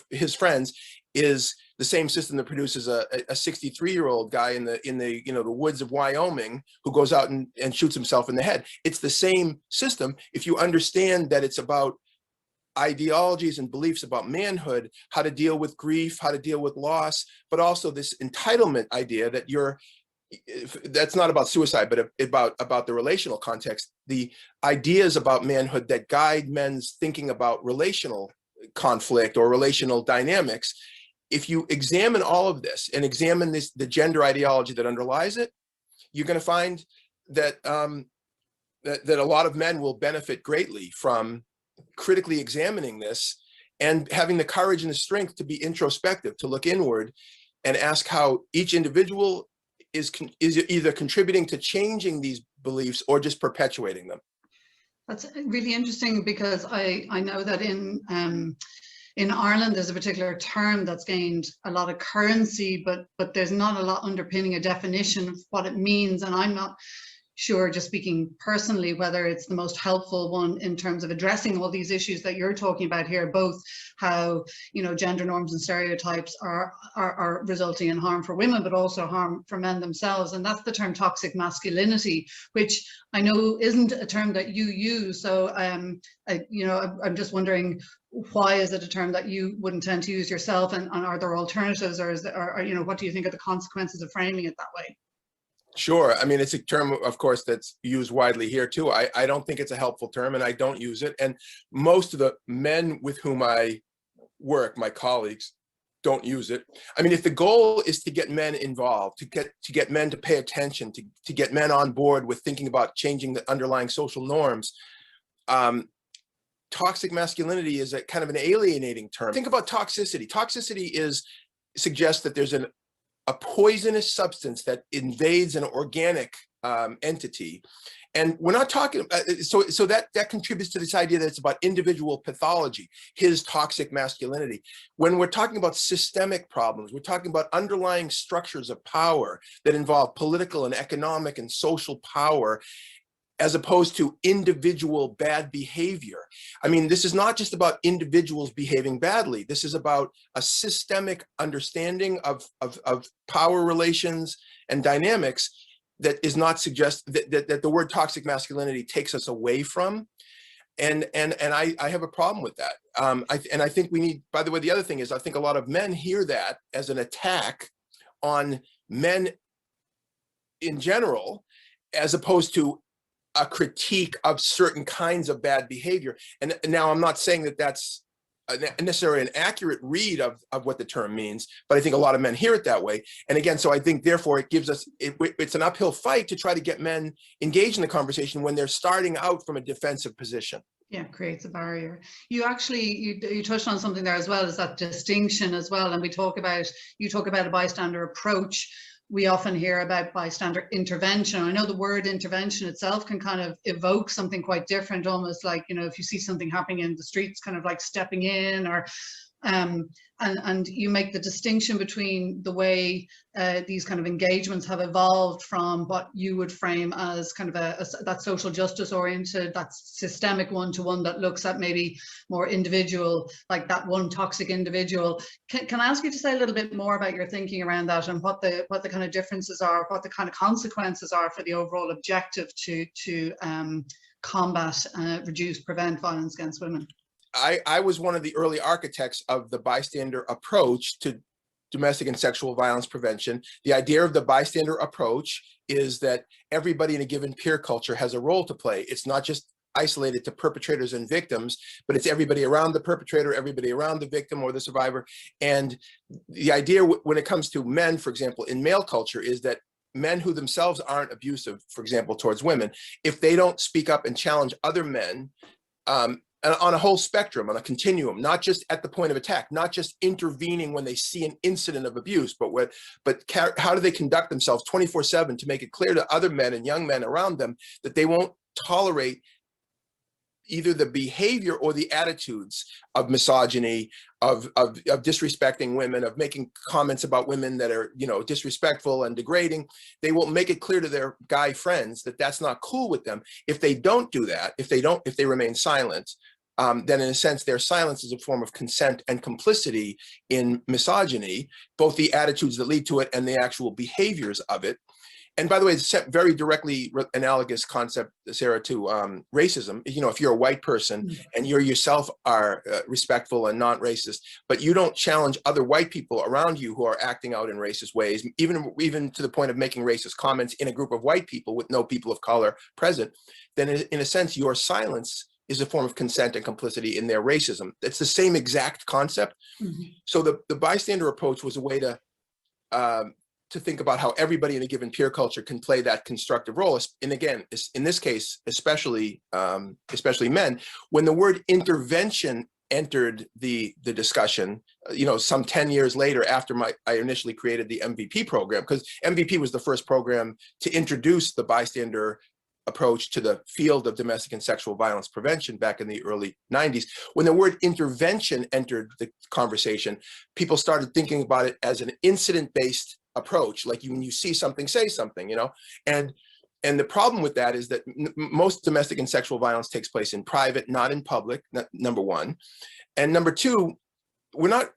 his friends is the same system that produces a 63-year-old guy in the the woods of Wyoming who goes out and shoots himself in the head. It's the same system if you understand that it's about ideologies and beliefs about manhood, how to deal with grief, how to deal with loss, but also this entitlement idea that that's not about suicide, but about the relational context, the ideas about manhood that guide men's thinking about relational conflict or relational dynamics. If you examine all of this and examine the gender ideology that underlies it, you're going to find that that a lot of men will benefit greatly from critically examining this and having the courage and the strength to be introspective, to look inward and ask how each individual is either contributing to changing these beliefs or just perpetuating them. That's really interesting, because I know that in Ireland there's a particular term that's gained a lot of currency, but there's not a lot underpinning a definition of what it means, and I'm not sure, just speaking personally, whether it's the most helpful one in terms of addressing all these issues that you're talking about here, both how gender norms and stereotypes are resulting in harm for women, but also harm for men themselves. And that's the term toxic masculinity, which I know isn't a term that you use. So I'm just wondering, why is it a term that you wouldn't tend to use yourself, and are there alternatives, or what do you think are the consequences of framing it that way? Sure. I mean, it's a term, of course, that's used widely here too. I don't think it's a helpful term, and I don't use it. And most of the men with whom I work, my colleagues, don't use it. I mean, if the goal is to get men involved, to get men to pay attention, to get men on board with thinking about changing the underlying social norms, toxic masculinity is a kind of an alienating term. Think about toxicity. Toxicity suggests that there's a poisonous substance that invades an organic entity. And we're not talking, so that contributes to this idea that it's about individual pathology, his toxic masculinity. When we're talking about systemic problems, we're talking about underlying structures of power that involve political and economic and social power, as opposed to individual bad behavior. I mean, this is not just about individuals behaving badly. This is about a systemic understanding of power relations and dynamics that is not that the word toxic masculinity takes us away from. And I have a problem with that. I think we need, by the way, the other thing is, I think a lot of men hear that as an attack on men in general, as opposed to a critique of certain kinds of bad behavior. And now I'm not saying that that's necessarily an accurate read of what the term means, but I think a lot of men hear it that way. And again, so I think therefore it gives us, it's an uphill fight to try to get men engaged in the conversation when they're starting out from a defensive position. Yeah, creates a barrier. You actually, you touched on something there as well, is that distinction as well. And you talk about a bystander approach. We often hear about bystander intervention. I know the word intervention itself can kind of evoke something quite different, almost like, if you see something happening in the streets, kind of like stepping in, or and you make the distinction between the way these kind of engagements have evolved from what you would frame as kind of that social justice oriented, that systemic one, to one that looks at maybe more individual, like that one toxic individual. Can I ask you to say a little bit more about your thinking around that, and what the kind of differences are, what the kind of consequences are for the overall objective to combat, reduce, prevent violence against women? I was one of the early architects of the bystander approach to domestic and sexual violence prevention. The idea of the bystander approach is that everybody in a given peer culture has a role to play. It's not just isolated to perpetrators and victims, but it's everybody around the perpetrator, everybody around the victim or the survivor. And the idea when it comes to men, for example, in male culture, is that men who themselves aren't abusive, for example, towards women, if they don't speak up and challenge other men, on a whole spectrum, on a continuum, not just at the point of attack, not just intervening when they see an incident of abuse, but how do they conduct themselves 24/7 to make it clear to other men and young men around them that they won't tolerate either the behavior or the attitudes of misogyny, of disrespecting women, of making comments about women that are, disrespectful and degrading. They will make it clear to their guy friends that that's not cool with them. If they don't do that, if they remain silent, then in a sense, their silence is a form of consent and complicity in misogyny, both the attitudes that lead to it and the actual behaviors of it. And by the way, it's a very directly analogous concept, Sarah, to racism. You know, if you're a white person and you yourself are respectful and not-racist, but you don't challenge other white people around you who are acting out in racist ways, even to the point of making racist comments in a group of white people with no people of color present, then in a sense, your silence is a form of consent and complicity in their racism. It's the same exact concept. So the bystander approach was a way to think about how everybody in a given peer culture can play that constructive role. And again, in this case, especially men, when the word intervention entered the discussion, you know, some 10 years later after I initially created the MVP program, because MVP was the first program to introduce the bystander approach to the field of domestic and sexual violence prevention back in the early 90s. When the word intervention entered the conversation, people started thinking about it as an incident-based approach, like when you see something, say something, you know. And the problem with that is that most domestic and sexual violence takes place in private, not in public, number one. And number two, what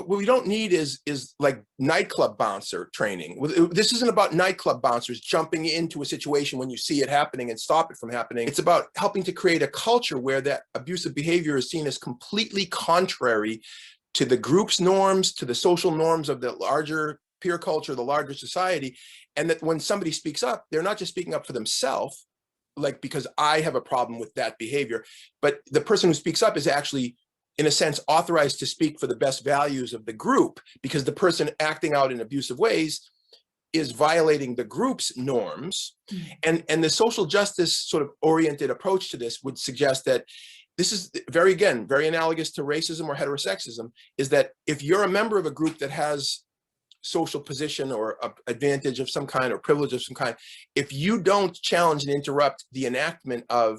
we don't need is like nightclub bouncer training. This isn't about nightclub bouncers jumping into a situation when you see it happening and stop it from happening. It's about helping to create a culture where that abusive behavior is seen as completely contrary to the group's norms, to the social norms of the larger peer culture, the larger society, and that when somebody speaks up, they're not just speaking up for themselves, like because I have a problem with that behavior, but the person who speaks up is actually, in a sense, authorized to speak for the best values of the group, because the person acting out in abusive ways is violating the group's norms. And the social justice sort of oriented approach to this would suggest that this is very analogous to racism or heterosexism, is that if you're a member of a group that has social position or advantage of some kind or privilege of some kind, if you don't challenge and interrupt the enactment of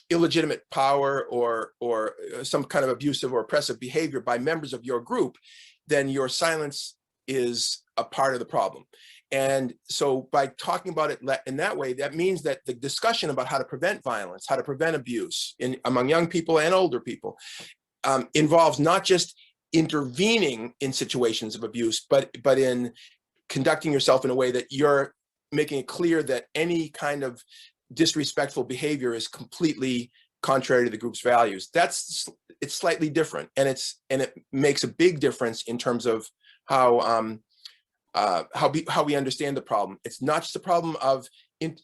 illegitimate power or some kind of abusive or oppressive behavior by members of your group, then your silence is a part of the problem. And so by talking about it in that way, that means that the discussion about how to prevent violence, how to prevent abuse among young people and older people involves not just intervening in situations of abuse, but in conducting yourself in a way that you're making it clear that any kind of disrespectful behavior is completely contrary to the group's values. It's slightly different, and it makes a big difference in terms of how we understand the problem. It's not just a problem of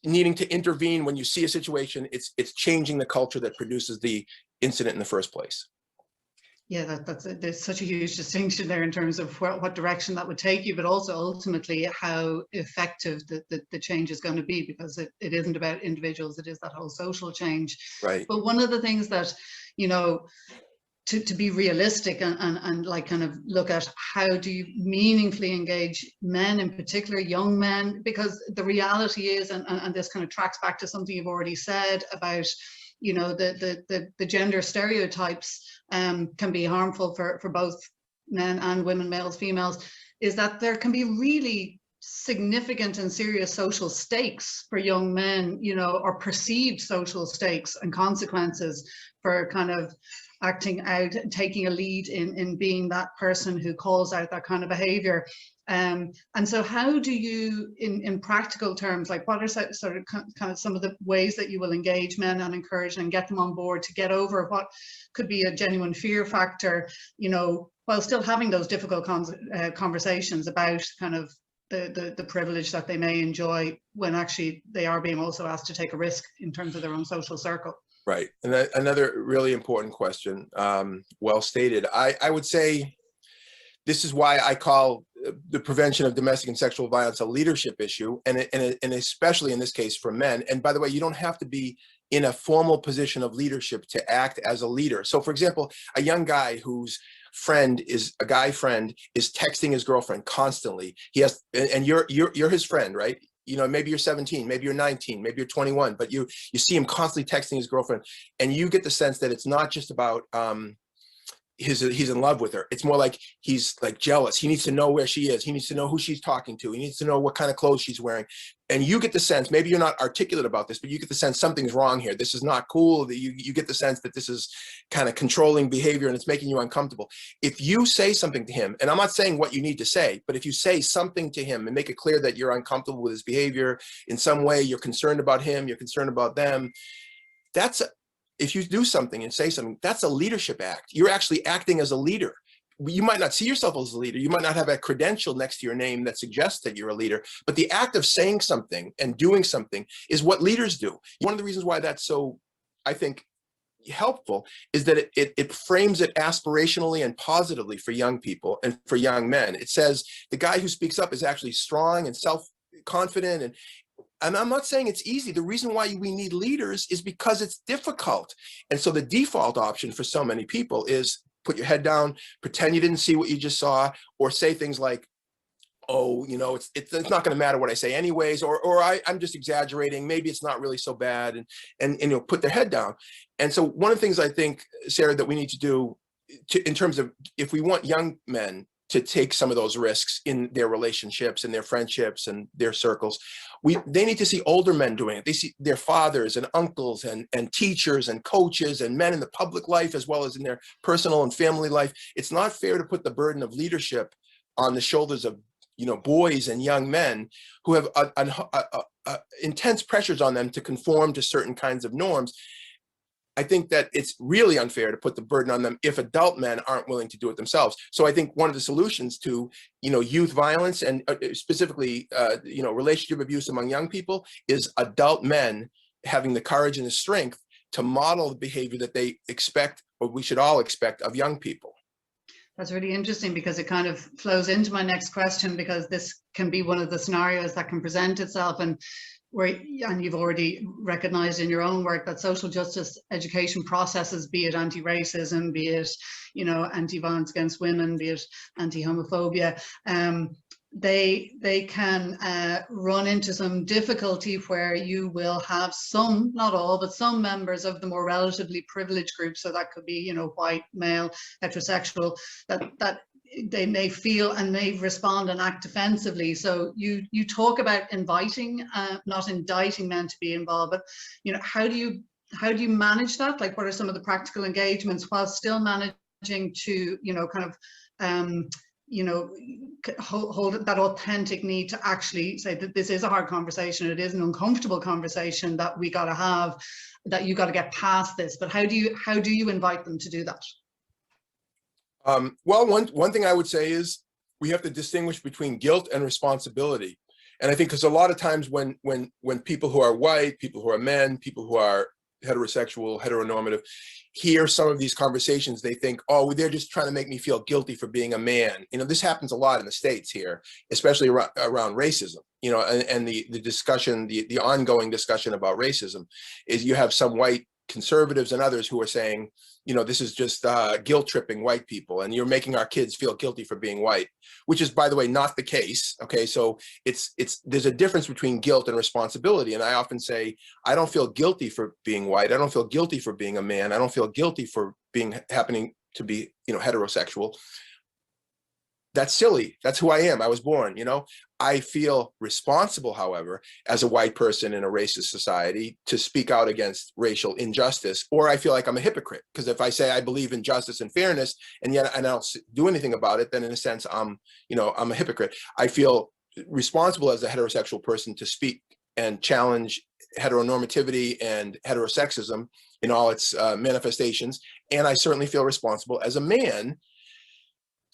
needing to intervene when you see a situation. It's changing the culture that produces the incident in the first place. Yeah, there's such a huge distinction there in terms of what direction that would take you, but also ultimately how effective the change is going to be, because it isn't about individuals, it is that whole social change. Right. But one of the things that, you know, to be realistic and like kind of look at how do you meaningfully engage men, in particular young men, because the reality is, and this kind of tracks back to something you've already said about, you know, the gender stereotypes can be harmful for both men and women, males, females, is that there can be really significant and serious social stakes for young men, you know, or perceived social stakes and consequences for kind of acting out, taking a lead in being that person who calls out that kind of behavior. And so how do you, in practical terms, like what are sort of kind of some of the ways that you will engage men and encourage and get them on board to get over what could be a genuine fear factor, you know, while still having those difficult conversations about kind of the privilege that they may enjoy when actually they are being also asked to take a risk in terms of their own social circle? Right. And another really important question, well stated. I would say this is why I call the prevention of domestic and sexual violence a leadership issue, and especially in this case for men. And by the way, you don't have to be in a formal position of leadership to act as a leader. So for example, a young guy whose friend is a guy friend is texting his girlfriend constantly. He has, and you're his friend, right? You know, maybe you're 17, maybe you're 19, maybe you're 21, but you see him constantly texting his girlfriend, and you get the sense that it's not just about he's in love with her. It's more like he's like jealous. He needs to know where she is. He needs to know who she's talking to. He needs to know what kind of clothes she's wearing. And you get the sense, maybe you're not articulate about this, but you get the sense something's wrong here. This is not cool. That you get the sense that this is kind of controlling behavior and it's making you uncomfortable. If you say something to him, and I'm not saying what you need to say, but if you say something to him and make it clear that you're uncomfortable with his behavior in some way, you're concerned about him, you're concerned about them, if you do something and say something, that's a leadership act. You're actually acting as a leader. You might not see yourself as a leader. You might not have a credential next to your name that suggests that you're a leader, but the act of saying something and doing something is what leaders do. One of the reasons why that's so, I think, helpful is that it frames it aspirationally and positively for young people and for young men. It says the guy who speaks up is actually strong and self-confident, and I'm not saying it's easy. The reason why we need leaders is because it's difficult. And so the default option for so many people is put your head down, pretend you didn't see what you just saw, or say things like, oh, you know, it's not going to matter what I say anyways, or I'm just exaggerating. Maybe it's not really so bad, and you know, put their head down. And so one of the things I think, Sarah, that we need to do in terms of if we want young men to take some of those risks in their relationships and their friendships and their circles, they need to see older men doing it. They see their fathers and uncles and teachers and coaches and men in the public life as well as in their personal and family life. It's not fair to put the burden of leadership on the shoulders of, you know, boys and young men who have intense pressures on them to conform to certain kinds of norms. I think that it's really unfair to put the burden on them if adult men aren't willing to do it themselves. So I think one of the solutions to, you know, youth violence and specifically, you know, relationship abuse among young people is adult men having the courage and the strength to model the behavior that they expect, or we should all expect, of young people. That's really interesting because it kind of flows into my next question, because this can be one of the scenarios that can present itself, and you've already recognized in your own work that social justice education processes, be it anti-racism, be it, you know, anti-violence against women, be it anti-homophobia, they can run into some difficulty where you will have some, not all, but some members of the more relatively privileged groups, so that could be, you know, white, male, heterosexual, that they may feel and may respond and act defensively. So you talk about inviting, not indicting men to be involved, but, you know, how do you manage that? Like, what are some of the practical engagements while still managing to, you know, kind of, you know, hold that authentic need to actually say that this is a hard conversation, it is an uncomfortable conversation that we got to have, that you got to get past this, but how do you invite them to do that? Well, one thing I would say is we have to distinguish between guilt and responsibility. And I think because a lot of times when people who are white, people who are men, people who are heterosexual, heteronormative, hear some of these conversations, they think, oh, they're just trying to make me feel guilty for being a man. You know, this happens a lot in the States here, especially around racism, you know, and the discussion, the ongoing discussion about racism is you have some white conservatives and others who are saying, you know, this is just guilt tripping white people, and you're making our kids feel guilty for being white, which is, by the way, not the case. Okay, so there's a difference between guilt and responsibility. And I often say, I don't feel guilty for being white. I don't feel guilty for being a man. I don't feel guilty for happening to be, you know, heterosexual. That's silly. That's who I am. I was born, you know. I feel responsible, however, as a white person in a racist society to speak out against racial injustice, or I feel like I'm a hypocrite, because if I say I believe in justice and fairness and yet I don't do anything about it, then in a sense, I'm a hypocrite. I feel responsible as a heterosexual person to speak and challenge heteronormativity and heterosexism in all its manifestations. And I certainly feel responsible as a man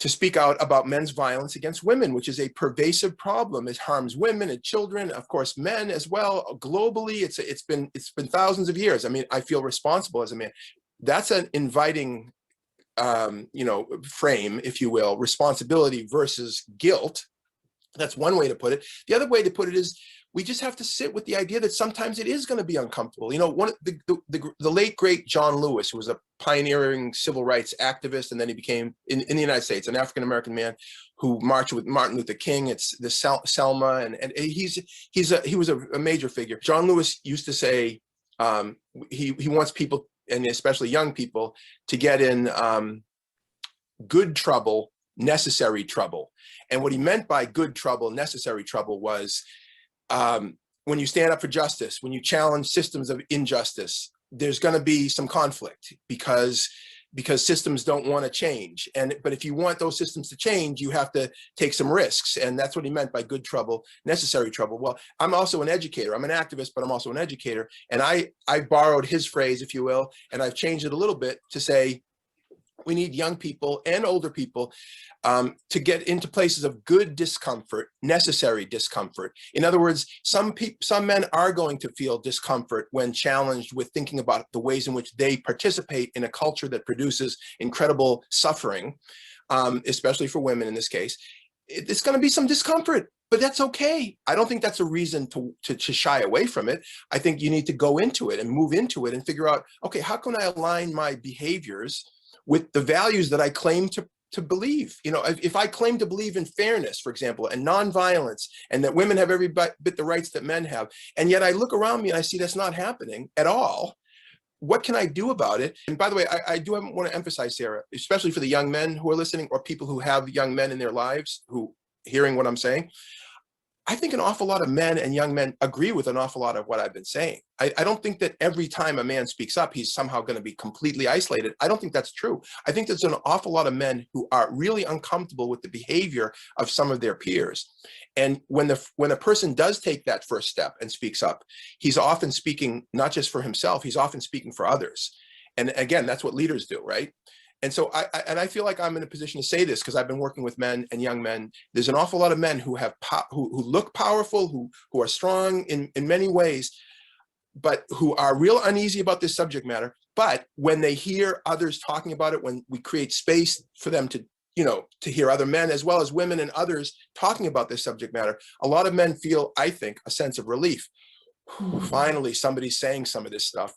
to speak out about men's violence against women, which is a pervasive problem. It harms women and children, of course, men as well. Globally, it's been thousands of years. I mean, I feel responsible as a man. That's an inviting, you know, frame, if you will, responsibility versus guilt. That's one way to put it. The other way to put it is we just have to sit with the idea that sometimes it is going to be uncomfortable. You know, the late, great John Lewis, who was a pioneering civil rights activist, and then he became, in the United States, an African-American man who marched with Martin Luther King. It's the Selma, and he was a major figure. John Lewis used to say he wants people, and especially young people, to get in good trouble, necessary trouble. And what he meant by good trouble, necessary trouble was when you stand up for justice, when you challenge systems of injustice, there's going to be some conflict because systems don't want to change. But if you want those systems to change, you have to take some risks. And that's what he meant by good trouble, necessary trouble. Well, I'm also an educator. I'm an activist, but I'm also an educator. And I borrowed his phrase, if you will, and I've changed it a little bit to say, we need young people and older people to get into places of good discomfort, necessary discomfort. In other words, some men are going to feel discomfort when challenged with thinking about the ways in which they participate in a culture that produces incredible suffering, especially for women in this case. It's going to be some discomfort, but that's okay. I don't think that's a reason to shy away from it. I think you need to go into it and move into it and figure out, okay, how can I align my behaviors with the values that I claim to believe? You know, if I claim to believe in fairness, for example, and nonviolence, and that women have every bit the rights that men have, and yet I look around me and I see that's not happening at all, what can I do about it? And by the way, I do want to emphasize, Sarah, especially for the young men who are listening, or people who have young men in their lives who hearing what I'm saying, I think an awful lot of men and young men agree with an awful lot of what I've been saying. I don't think that every time a man speaks up, he's somehow going to be completely isolated. I don't think that's true. I think there's an awful lot of men who are really uncomfortable with the behavior of some of their peers. And when a person does take that first step and speaks up, he's often speaking not just for himself, he's often speaking for others. And again, that's what leaders do, right? And so I feel like I'm in a position to say this because I've been working with men and young men. There's an awful lot of men who have who look powerful, who are strong in many ways, but who are real uneasy about this subject matter. But when they hear others talking about it, when we create space for them to, you know, to hear other men as well as women and others talking about this subject matter, a lot of men feel, I think, a sense of relief. Finally, somebody's saying some of this stuff.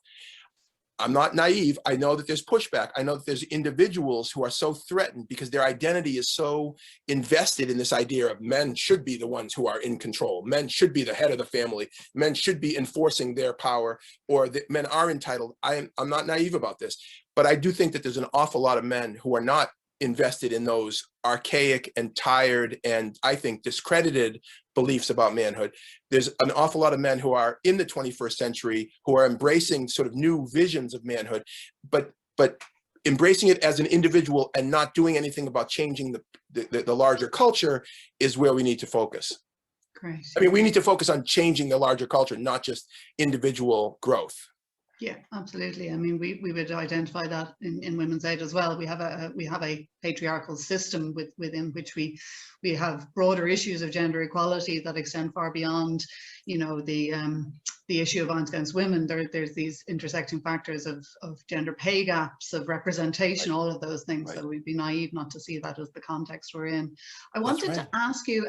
I'm not naive. I know that there's pushback. I know that there's individuals who are so threatened because their identity is so invested in this idea of men should be the ones who are in control. Men should be the head of the family. Men should be enforcing their power, or that men are entitled. I'm not naive about this, but I do think that there's an awful lot of men who are not invested in those archaic and tired and, I think, discredited beliefs about manhood. There's an awful lot of men who are in the 21st century who are embracing sort of new visions of manhood, but embracing it as an individual and not doing anything about changing the larger culture is where we need to focus. Great. I mean, we need to focus on changing the larger culture, not just individual growth. Yeah, absolutely. I mean, we would identify that in Women's Aid as well. We have a patriarchal system within which we have broader issues of gender equality that extend far beyond, you know, the issue of violence against women. There's these intersecting factors of gender pay gaps, of representation, all of those things. Right. So we'd be naive not to see that as the context we're in. I wanted right. to ask you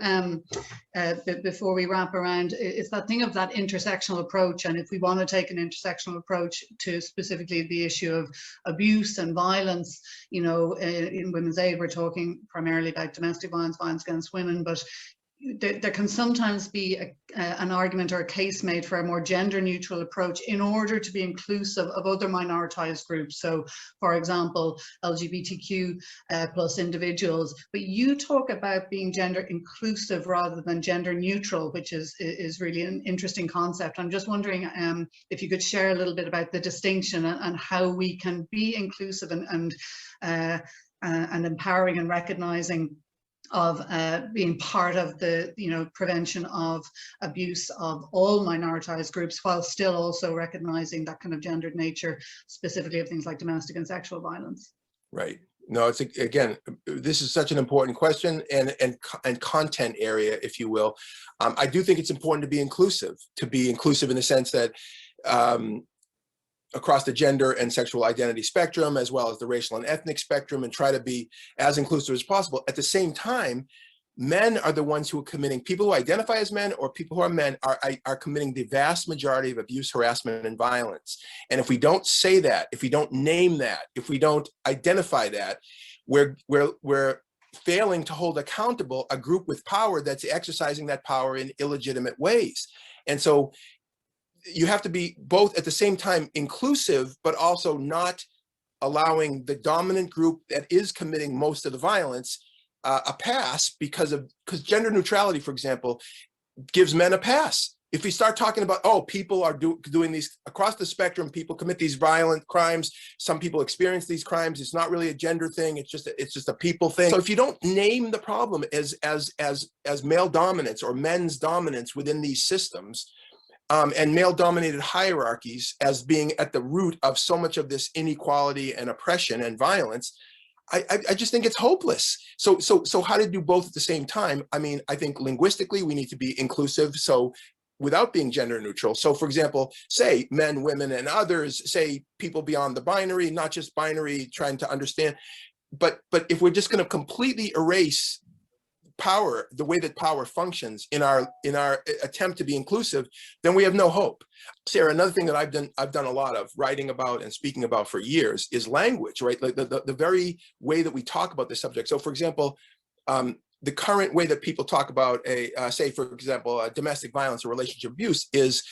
before we wrap around, is that thing of that intersectional approach, and if we want to take an intersectional approach to specifically the issue of abuse and violence, you know, in Women's Aid, we're talking primarily about domestic violence, violence against women, but there can sometimes be an argument or a case made for a more gender neutral approach in order to be inclusive of other minoritized groups. So, for example, LGBTQ plus individuals. But you talk about being gender inclusive rather than gender neutral, which is really an interesting concept. I'm just wondering if you could share a little bit about the distinction and how we can be inclusive and empowering and recognizing of being part of the, you know, prevention of abuse of all minoritized groups, while still also recognizing that kind of gendered nature, specifically of things like domestic and sexual violence. Right. No, it's, again, this is such an important question and content area, if you will. I do think it's important to be inclusive in the sense that across the gender and sexual identity spectrum, as well as the racial and ethnic spectrum, and try to be as inclusive as possible. At the same time, men are the ones who are committing, people who identify as men or people who are men are committing the vast majority of abuse, harassment, and violence. And if we don't say that, if we don't name that, if we don't identify that, we're failing to hold accountable a group with power that's exercising that power in illegitimate ways. And so you have to be both at the same time inclusive, but also not allowing the dominant group that is committing most of the violence a pass because gender neutrality, for example, gives men a pass. If we start talking about, oh, people are doing these across the spectrum, people commit these violent crimes, some people experience these crimes, it's not really a gender thing, it's just a people thing. So if you don't name the problem as male dominance or men's dominance within these systems, and male-dominated hierarchies as being at the root of so much of this inequality and oppression and violence, I just think it's hopeless. So how to do both at the same time? I mean, I think linguistically we need to be inclusive. So without being gender neutral. So for example, say men, women, and others, say people beyond the binary, not just binary, trying to understand. But if we're just going to completely erase power, the way that power functions in our attempt to be inclusive, then we have no hope. Sarah, another thing that I've done a lot of writing about and speaking about for years is language, right? Like the very way that we talk about this subject. So for example, the current way that people talk about say, for example, domestic violence or relationship abuse is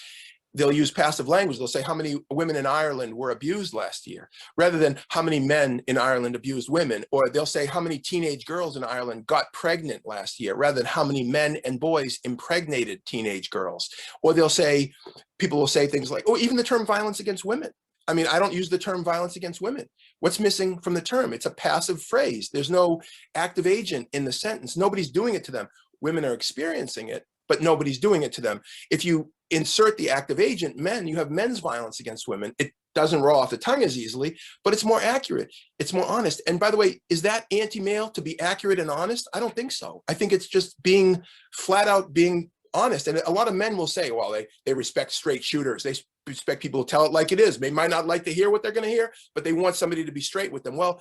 they'll use passive language. They'll say how many women in Ireland were abused last year, rather than how many men in Ireland abused women. Or they'll say how many teenage girls in Ireland got pregnant last year, rather than how many men and boys impregnated teenage girls. Or they'll say, people will say things like, oh, even the term violence against women. I mean, I don't use the term violence against women. What's missing from the term? It's a passive phrase. There's no active agent in the sentence. Nobody's doing it to them. Women are experiencing it, but nobody's doing it to them. If you insert the active agent, men, you have men's violence against women. It doesn't roll off the tongue as easily, but it's more accurate. It's more honest. And by the way, is that anti-male to be accurate and honest? I don't think so. I think it's just being flat out being honest. And a lot of men will say, well, they respect straight shooters. They respect people who tell it like it is. They might not like to hear what they're going to hear, but they want somebody to be straight with them. Well,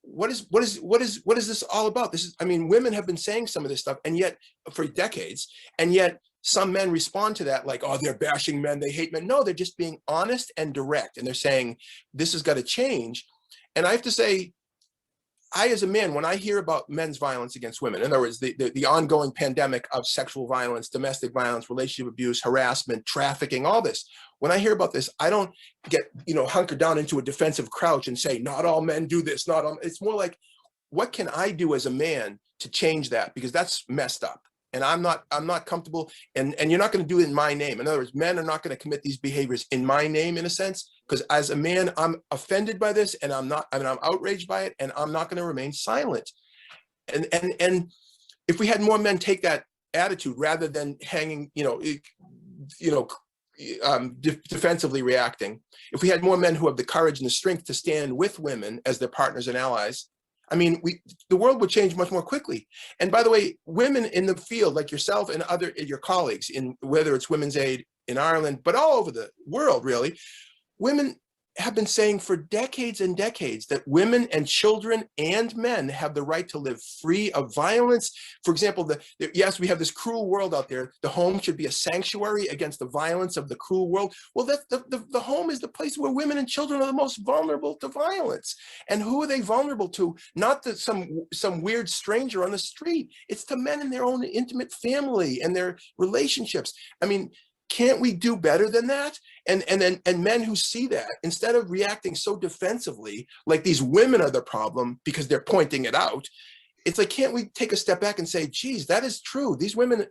what is this all about? This is, I mean, women have been saying some of this stuff, and yet for decades, and yet some men respond to that like, oh, they're bashing men, they hate men. No, they're just being honest and direct, and they're saying this has got to change. And I have to say, I, as a man, when I hear about men's violence against women, in other words, the ongoing pandemic of sexual violence, domestic violence, relationship abuse, harassment, trafficking, all this, when I hear about this, I don't get, hunker down into a defensive crouch and say, not all men do this, not all. It's more like, what can I do as a man to change that? Because that's messed up. And I'm not comfortable, and you're not going to do it in my name. In other words, men are not going to commit these behaviors in my name, in a sense, because as a man, I'm offended by this, and I'm outraged by it, and I'm not going to remain silent. And if we had more men take that attitude rather than hanging, defensively reacting, if we had more men who have the courage and the strength to stand with women as their partners and allies, I mean, the world would change much more quickly. And by the way, women in the field, like yourself and your colleagues, in whether it's Women's Aid in Ireland, but all over the world, really, women have been saying for decades and decades that women and children and men have the right to live free of violence. For example, yes, we have this cruel world out there. The home should be a sanctuary against the violence of the cruel world. Well, the home is the place where women and children are the most vulnerable to violence. And who are they vulnerable to? Not to some weird stranger on the street. It's to men in their own intimate family and their relationships. I mean, can't we do better than that? And men who see that, instead of reacting so defensively, like these women are the problem because they're pointing it out, it's like, can't we take a step back and say, geez, that is true. These women,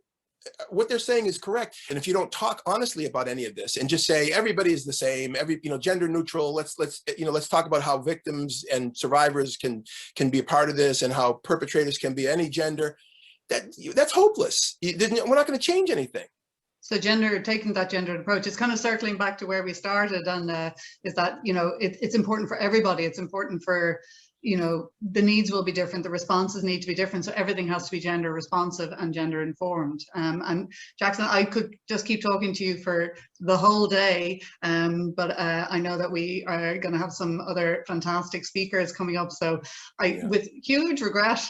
what they're saying is correct. And if you don't talk honestly about any of this and just say everybody is the same, gender neutral, let's talk about how victims and survivors can be a part of this and how perpetrators can be any gender, that's hopeless. We're not going to change anything. So taking that gendered approach, it's kind of circling back to where we started, and is that, it's important for everybody. It's important for, the needs will be different, the responses need to be different. So everything has to be gender responsive and gender informed. And Jackson, I could just keep talking to you for the whole day, but I know that we are going to have some other fantastic speakers coming up. So with huge regret,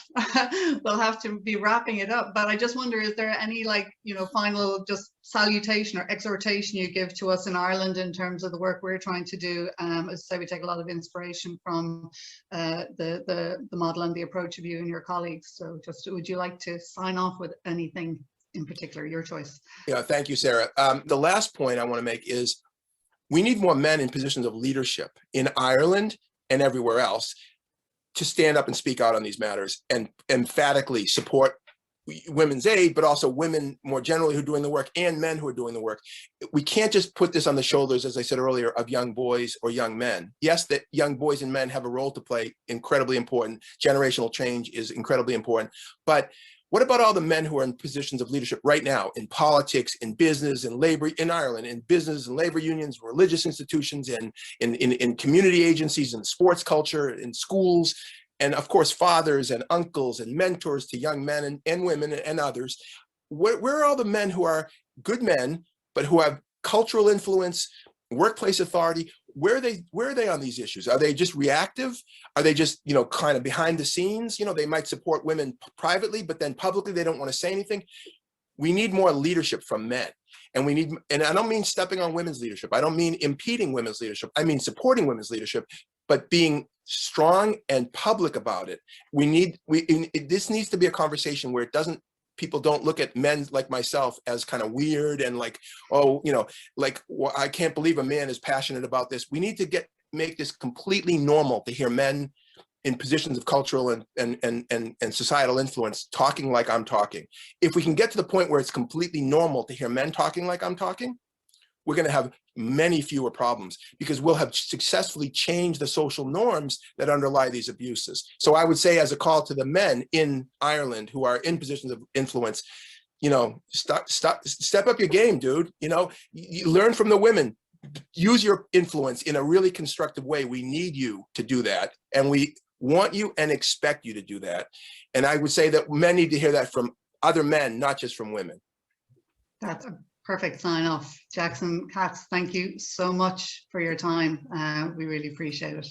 we'll have to be wrapping it up. But I just wonder, is there any final just salutation or exhortation you give to us in Ireland in terms of the work we're trying to do? As I say, we take a lot of inspiration from the model and the approach of you and your colleagues. So just, would you like to sign off with anything in particular, your choice? Yeah, thank you, Sarah. The last point I want to make is we need more men in positions of leadership in Ireland and everywhere else to stand up and speak out on these matters and emphatically support women's aid, but also women more generally who are doing the work and men who are doing the work. We can't just put this on the shoulders, as I said earlier, of young boys or young men. Yes, that young boys and men have a role to play, incredibly important. Generational change is incredibly important. But what about all the men who are in positions of leadership right now in politics, in business, in labor, in Ireland, in business and labor unions, religious institutions, in community agencies, in sports culture, in schools, and of course, fathers and uncles and mentors to young men and women and others? Where are all the men who are good men, but who have cultural influence, workplace authority? Where are they on these issues? Are they just reactive? Are they just, kind of behind the scenes? They might support women privately, but then publicly they don't want to say anything. We need more leadership from men. And I don't mean stepping on women's leadership. I don't mean impeding women's leadership. I mean supporting women's leadership, but being strong and public about it. This needs to be a conversation where people don't look at men like myself as kind of weird and like, I can't believe a man is passionate about this. We need to make this completely normal to hear men in positions of cultural and societal influence talking like I'm talking. If we can get to the point where it's completely normal to hear men talking like I'm talking, we're going to have many fewer problems because we'll have successfully changed the social norms that underlie these abuses. So I would say, as a call to the men in Ireland who are in positions of influence, step up your game, dude. You learn from the women, use your influence in a really constructive way. We need you to do that. And we want you and expect you to do that. And I would say that men need to hear that from other men, not just from women. That's a perfect sign off. Jackson, Katz, thank you so much for your time. We really appreciate it.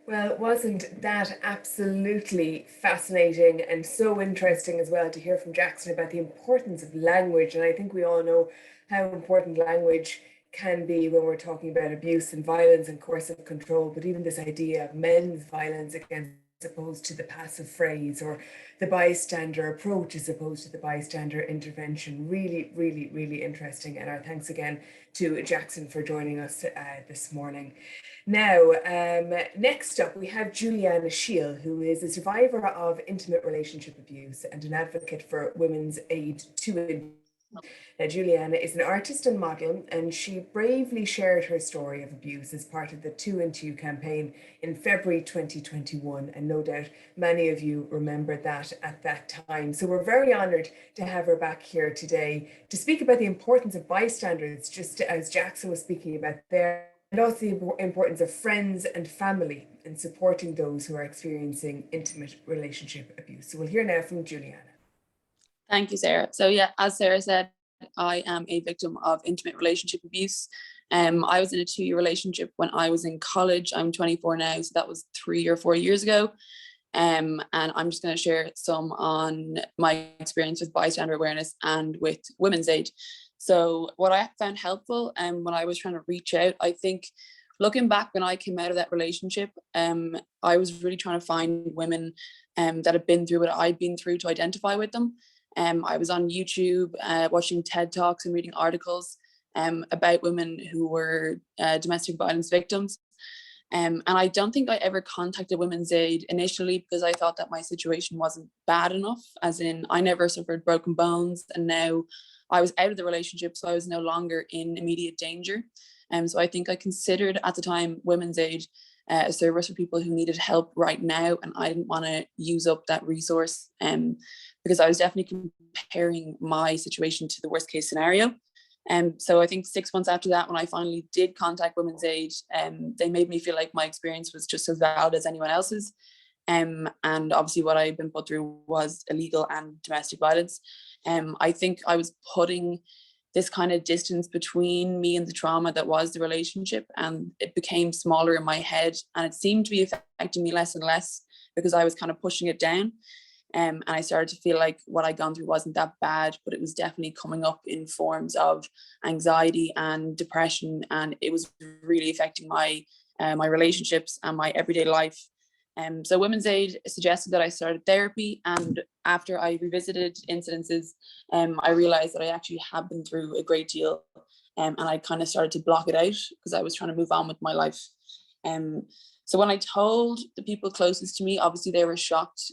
Well, wasn't that absolutely fascinating and so interesting as well to hear from Jackson about the importance of language? And I think we all know how important language can be when we're talking about abuse and violence and coercive control, but even this idea of men's violence against as opposed to the passive phrase, or the bystander approach as opposed to the bystander intervention. Really, really, really interesting. And our thanks again to Jackson for joining us this morning. Now, next up, we have Juliana Shiel, who is a survivor of intimate relationship abuse and an advocate for women's aid to. Now, Juliana is an artist and model, and she bravely shared her story of abuse as part of the TooIntoYou campaign in February 2021. And no doubt many of you remember that at that time. So we're very honoured to have her back here today to speak about the importance of bystanders, just as Jackson was speaking about there, and also the importance of friends and family in supporting those who are experiencing intimate relationship abuse. So we'll hear now from Juliana. Thank you, Sarah. So yeah, as Sarah said, I am a victim of intimate relationship abuse. I was in a 2-year relationship when I was in college. I'm 24 now, so that was 3 or 4 years ago. And I'm just going to share some on my experience with bystander awareness and with women's aid. So what I found helpful when I was trying to reach out, I think looking back when I came out of that relationship, I was really trying to find women that had been through what I'd been through to identify with them. I was on YouTube watching TED Talks and reading articles about women who were domestic violence victims. And I don't think I ever contacted Women's Aid initially because I thought that my situation wasn't bad enough, as in I never suffered broken bones, and now I was out of the relationship, so I was no longer in immediate danger. So I think I considered at the time Women's Aid a service for people who needed help right now, and I didn't want to use up that resource because I was definitely comparing my situation to the worst case scenario. So I think 6 months after that, when I finally did contact Women's Aid, they made me feel like my experience was just as valid as anyone else's. And obviously what I'd been put through was illegal and domestic violence. I think I was putting this kind of distance between me and the trauma that was the relationship, and it became smaller in my head, and it seemed to be affecting me less and less because I was kind of pushing it down. And I started to feel like what I'd gone through wasn't that bad, but it was definitely coming up in forms of anxiety and depression, and it was really affecting my my relationships and my everyday life. So Women's Aid suggested that I started therapy, and after I revisited incidences, I realized that I actually had been through a great deal, and I kind of started to block it out because I was trying to move on with my life. So when I told the people closest to me, obviously they were shocked.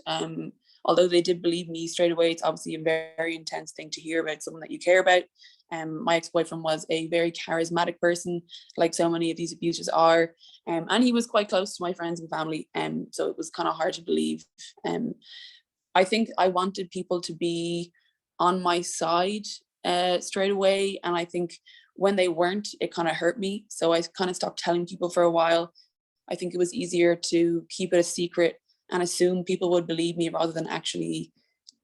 Although they did believe me straight away, it's obviously a very intense thing to hear about someone that you care about. My ex-boyfriend was a very charismatic person, like so many of these abusers are. And he was quite close to my friends and family. So it was kind of hard to believe. I think I wanted people to be on my side straight away. And I think when they weren't, it kind of hurt me. So I kind of stopped telling people for a while. I think it was easier to keep it a secret and assume people would believe me rather than actually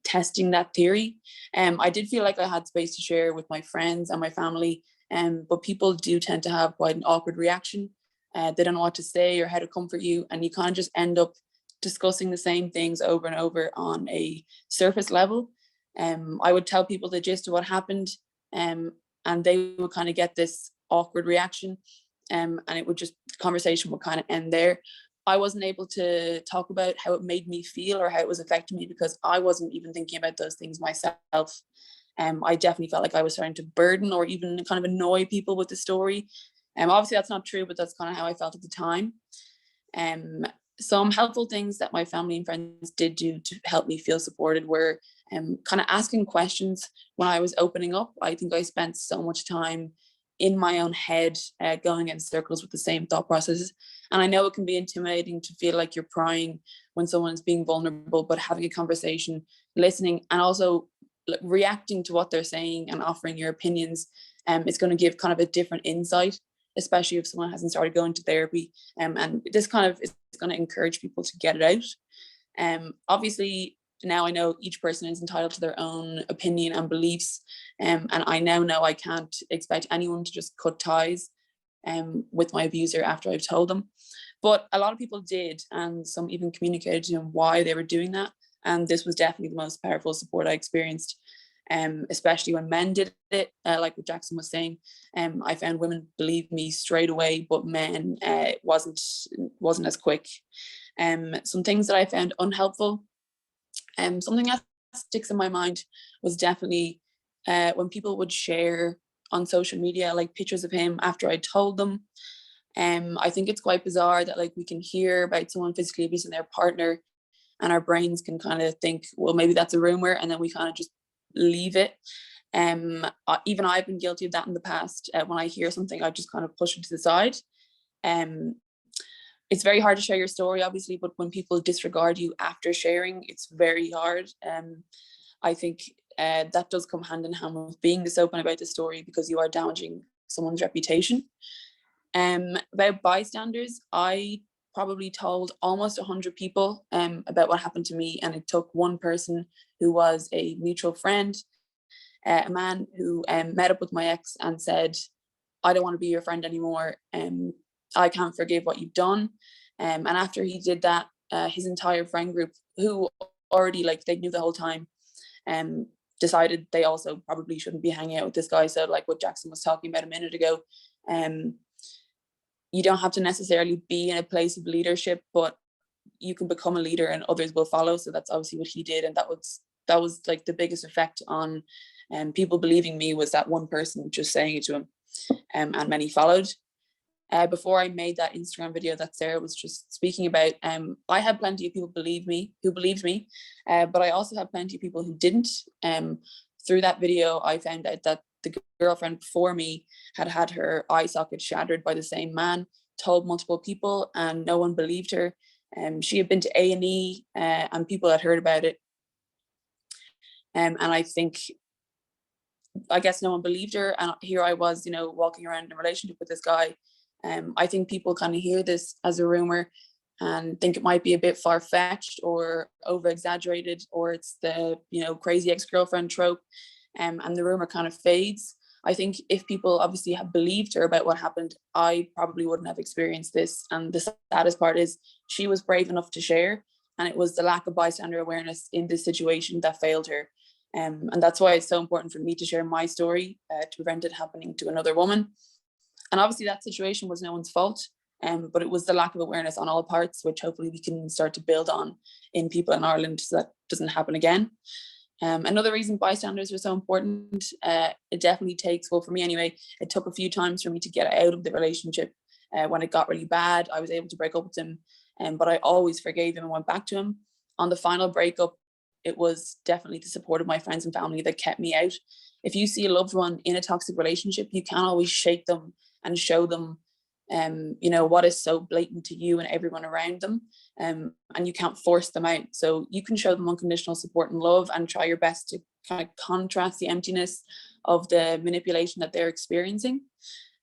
testing that theory. I did feel like I had space to share with my friends and my family, but people do tend to have quite an awkward reaction. They don't know what to say or how to comfort you, and you kind of just end up discussing the same things over and over on a surface level. I would tell people the gist of what happened, and they would kind of get this awkward reaction, and it would just, the conversation would kind of end there. I wasn't able to talk about how it made me feel or how it was affecting me because I wasn't even thinking about those things myself. I definitely felt like I was starting to burden or even kind of annoy people with the story. Obviously that's not true, but that's kind of how I felt at the time. Some helpful things that my family and friends did do to help me feel supported were kind of asking questions when I was opening up. I think I spent so much time in my own head, going in circles with the same thought processes. And I know it can be intimidating to feel like you're prying when someone's being vulnerable, but having a conversation, listening, and also reacting to what they're saying and offering your opinions, it's going to give kind of a different insight, especially if someone hasn't started going to therapy. And this kind of is going to encourage people to get it out. Obviously, now I know each person is entitled to their own opinion and beliefs. And I now know I can't expect anyone to just cut ties with my abuser after I've told them. But a lot of people did, and some even communicated to him why they were doing that. And this was definitely the most powerful support I experienced, especially when men did it, like what Jackson was saying. I found women believed me straight away, but men wasn't as quick. Some things that I found unhelpful. Something that sticks in my mind was definitely when people would share on social media like pictures of him after I told them. I think it's quite bizarre that like we can hear about someone physically abusing their partner and our brains can kind of think, well, maybe that's a rumor, and then we kind of just leave it. Even I've been guilty of that in the past. When I hear something, I just kind of push it to the side. It's very hard to share your story, obviously, but when people disregard you after sharing, it's very hard. I think that does come hand in hand with being this open about the story because you are damaging someone's reputation. About bystanders, I probably told almost 100 people about what happened to me, and it took one person who was a mutual friend, a man who met up with my ex and said, I don't want to be your friend anymore. I can't forgive what you've done. And after he did that, his entire friend group, who already like they knew the whole time, decided they also probably shouldn't be hanging out with this guy. So like what Jackson was talking about a minute ago, you don't have to necessarily be in a place of leadership, but you can become a leader and others will follow. So that's obviously what he did. And that was like the biggest effect on people believing me, was that one person just saying it to him, and many followed. Before I made that Instagram video that Sarah was just speaking about, I had plenty of people who believed me, but I also had plenty of people who didn't. Through that video, I found out that the girlfriend before me had her eye socket shattered by the same man, told multiple people, and no one believed her. She had been to A&E, and people had heard about it. And I guess no one believed her. And here I was, walking around in a relationship with this guy. I think people kind of hear this as a rumor and think it might be a bit far-fetched or over-exaggerated, or it's the, crazy ex-girlfriend trope, and the rumor kind of fades. I think if people obviously had believed her about what happened, I probably wouldn't have experienced this. And the saddest part is she was brave enough to share, and it was the lack of bystander awareness in this situation that failed her. And that's why it's so important for me to share my story to prevent it happening to another woman. And obviously that situation was no one's fault. But it was the lack of awareness on all parts, which hopefully we can start to build on in people in Ireland so that doesn't happen again. Another reason bystanders are so important, it definitely takes, well, for me anyway, it took a few times for me to get out of the relationship. When it got really bad, I was able to break up with him, but I always forgave him and went back to him. On the final breakup, it was definitely the support of my friends and family that kept me out. If you see a loved one in a toxic relationship, you can't always shake them and show them you know, what is so blatant to you and everyone around them, and you can't force them out. So you can show them unconditional support and love and try your best to kind of contrast the emptiness of the manipulation that they're experiencing.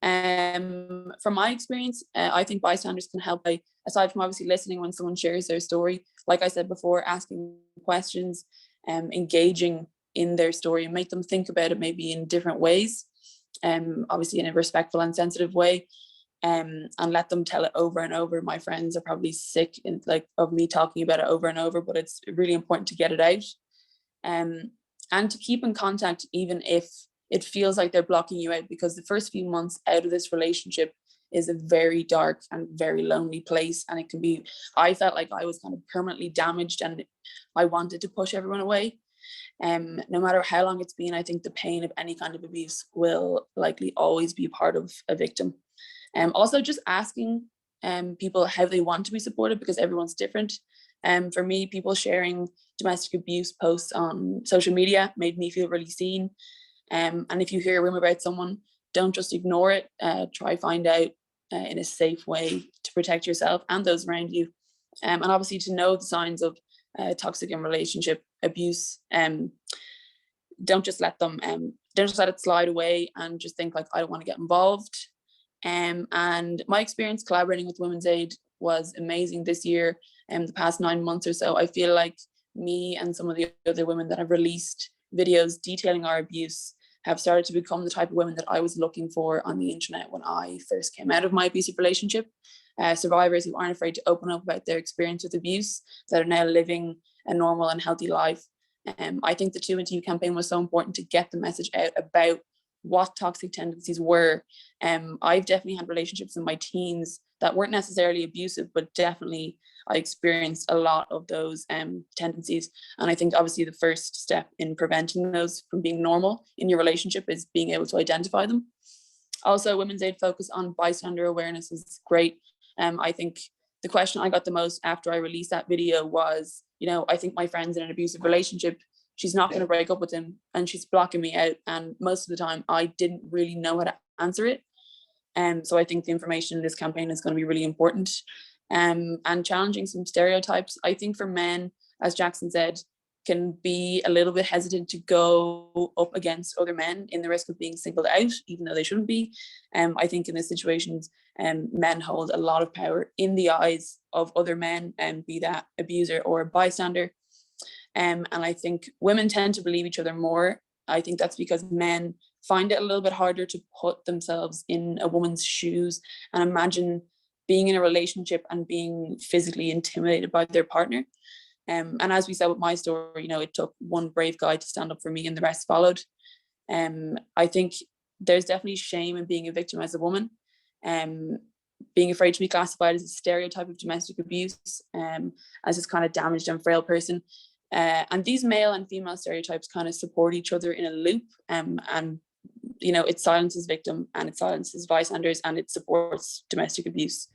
From my experience, I think bystanders can help by, aside from obviously listening when someone shares their story, like I said before, asking questions, engaging in their story and make them think about it maybe in different ways, obviously in a respectful and sensitive way. And let them tell it over and over. My friends are probably sick of me talking about it over and over, but it's really important to get it out, and to keep in contact even if it feels like they're blocking you out, because the first few months out of this relationship is a very dark and very lonely place, and it can be, I felt like I was kind of permanently damaged and I wanted to push everyone away. No matter how long it's been, I think the pain of any kind of abuse will likely always be part of a victim. Also just asking people how they want to be supported, because everyone's different. For me, people sharing domestic abuse posts on social media made me feel really seen. And if you hear a rumor about someone, don't just ignore it. Try find out in a safe way to protect yourself and those around you. And obviously to know the signs of toxic and relationship abuse. Don't just let it slide away and just think like, I don't want to get involved. And my experience collaborating with Women's Aid was amazing this year. The past 9 months or so, I feel like me and some of the other women that have released videos detailing our abuse have started to become the type of women that I was looking for on the internet when I first came out of my abusive relationship. Survivors who aren't afraid to open up about their experience with abuse, that are now living a normal and healthy life. I think the TooIntoYou campaign was so important to get the message out about what toxic tendencies were. I've definitely had relationships in my teens that weren't necessarily abusive, but definitely I experienced a lot of those tendencies. And I think obviously the first step in preventing those from being normal in your relationship is being able to identify them. Also, Women's Aid focus on bystander awareness is great. I think the question I got the most after I released that video was, you know, I think my friend's in an abusive relationship. She's not going to break up with him and she's blocking me out. And most of the time I didn't really know how to answer it. So I think the information in this campaign is going to be really important. And challenging some stereotypes. I think for men, as Jackson said, can be a little bit hesitant to go up against other men in the risk of being singled out, even though they shouldn't be. I think in these situations, men hold a lot of power in the eyes of other men, be that abuser or bystander. And I think women tend to believe each other more. I think that's because men find it a little bit harder to put themselves in a woman's shoes and imagine being in a relationship and being physically intimidated by their partner. And as we said with my story, you know, it took one brave guy to stand up for me and the rest followed. I think there's definitely shame in being a victim as a woman, being afraid to be classified as a stereotype of domestic abuse, as this kind of damaged and frail person. And these male and female stereotypes kind of support each other in a loop, and you know, it silences victim and it silences bystanders and it supports domestic abuse.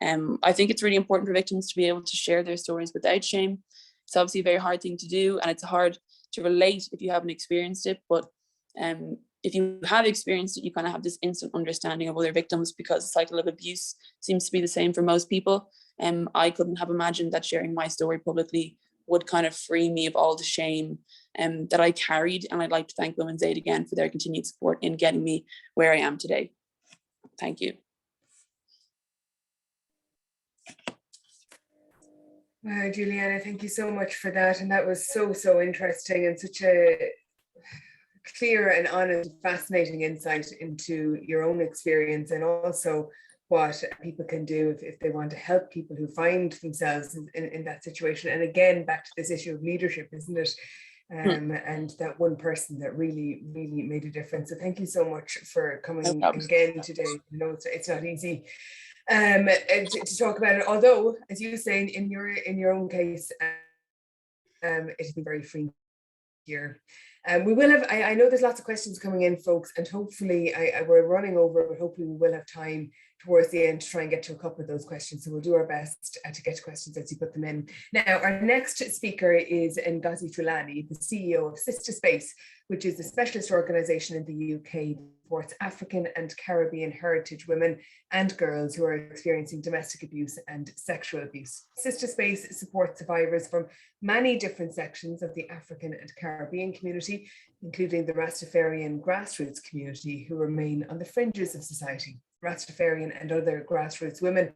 I think it's really important for victims to be able to share their stories without shame. It's obviously a very hard thing to do, and it's hard to relate if you haven't experienced it. But if you have experienced it, you kind of have this instant understanding of other victims, because the cycle of abuse seems to be the same for most people. I couldn't have imagined that sharing my story publicly would kind of free me of all the shame that I carried. And I'd like to thank Women's Aid again for their continued support in getting me where I am today. Thank you. Wow, Juliana, thank you so much for that. And that was so interesting, and such a clear and honest, fascinating insight into your own experience, and also what people can do if they want to help people who find themselves in that situation. And again, back to this issue of leadership, isn't it? And that one person that really made a difference. So thank you so much for coming again today. You know, it's not easy. to talk about it. Although, as you say, in your own case, it has been very free here. We will have, I know there's lots of questions coming in, folks, and hopefully we're running over, but hopefully we will have time towards the end to try and get to a couple of those questions. So we'll do our best to get to questions as you put them in. Now, our next speaker is Ngozi Fulani, the CEO of Sistah Space, which is a specialist organisation in the UK that supports African and Caribbean heritage women and girls who are experiencing domestic abuse and sexual abuse. Sistah Space supports survivors from many different sections of the African and Caribbean community, including the Rastafarian grassroots community who remain on the fringes of society. Rastafarian and other grassroots women,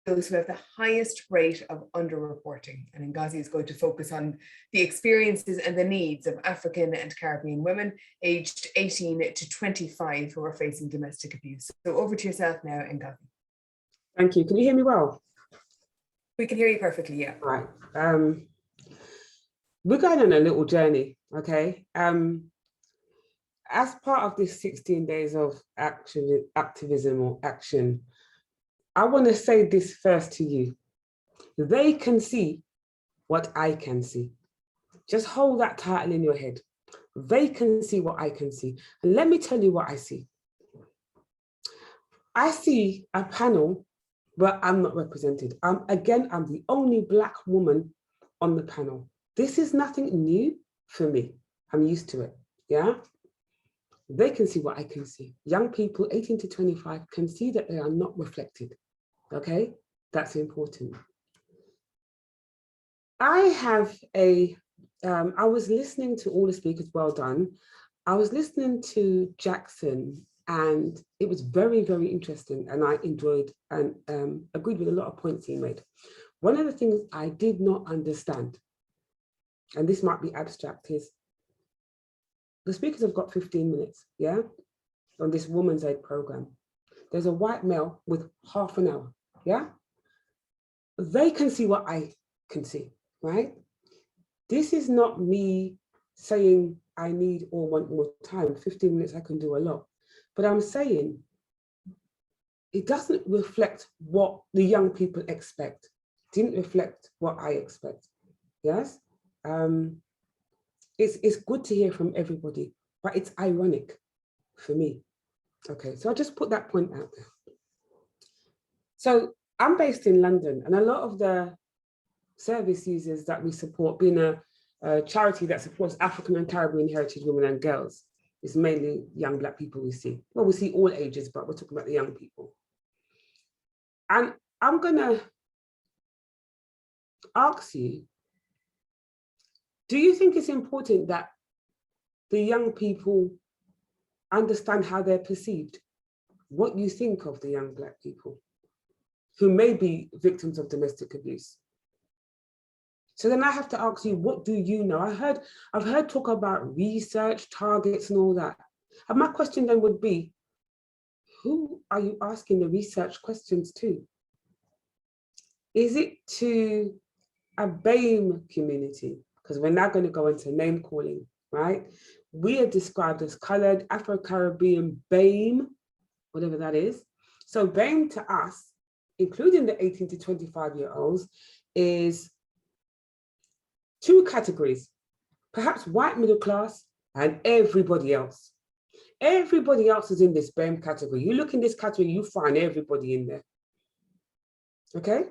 those who have the highest rate of underreporting. And Ngozi is going to focus on the experiences and the needs of African and Caribbean women aged 18 to 25 who are facing domestic abuse. So over to yourself now, Ngozi. Thank you. Can you hear me well? We can hear you perfectly, yeah. Right. We're going on a little journey, okay? As part of this 16 days of activism or action, I want to say this first to you. They can see what I can see. Just hold that title in your head. They can see what I can see. And let me tell you what I see. I see a panel where I'm not represented. Again, I'm the only Black woman on the panel. This is nothing new for me. I'm used to it, yeah? They can see what I can see. Young people 18 to 25 can see that they are not reflected, okay? That's important. I have I was listening to all the speakers, well done. I was listening to Jackson and it was very, very interesting and I enjoyed and agreed with a lot of points he made. One of the things I did not understand, and this might be abstract, is the speakers have got 15 minutes, yeah, on this Women's Aid program. There's a white male with half an hour, yeah? They can see what I can see, right? This is not me saying I need or want more time. 15 minutes, I can do a lot. But I'm saying it doesn't reflect what the young people expect. It didn't reflect what I expect, yes? It's good to hear from everybody, but it's ironic for me. Okay, so I'll just put that point out there. So I'm based in London and a lot of the service users that we support, being a charity that supports African and Caribbean heritage women and girls, is mainly young Black people we see. Well, we see all ages, but we're talking about the young people. And I'm gonna ask you, do you think it's important that the young people understand how they're perceived? What you think of the young Black people who may be victims of domestic abuse? So then I have to ask you, what do you know? I've heard talk about research, targets and all that. And my question then would be, who are you asking the research questions to? Is it to a BAME community? Because we're now going to go into name calling, right? We are described as coloured, Afro-Caribbean, BAME, whatever that is. So BAME to us, including the 18 to 25-year-olds, is two categories, perhaps white middle class and everybody else. Everybody else is in this BAME category. You look in this category, you find everybody in there, okay?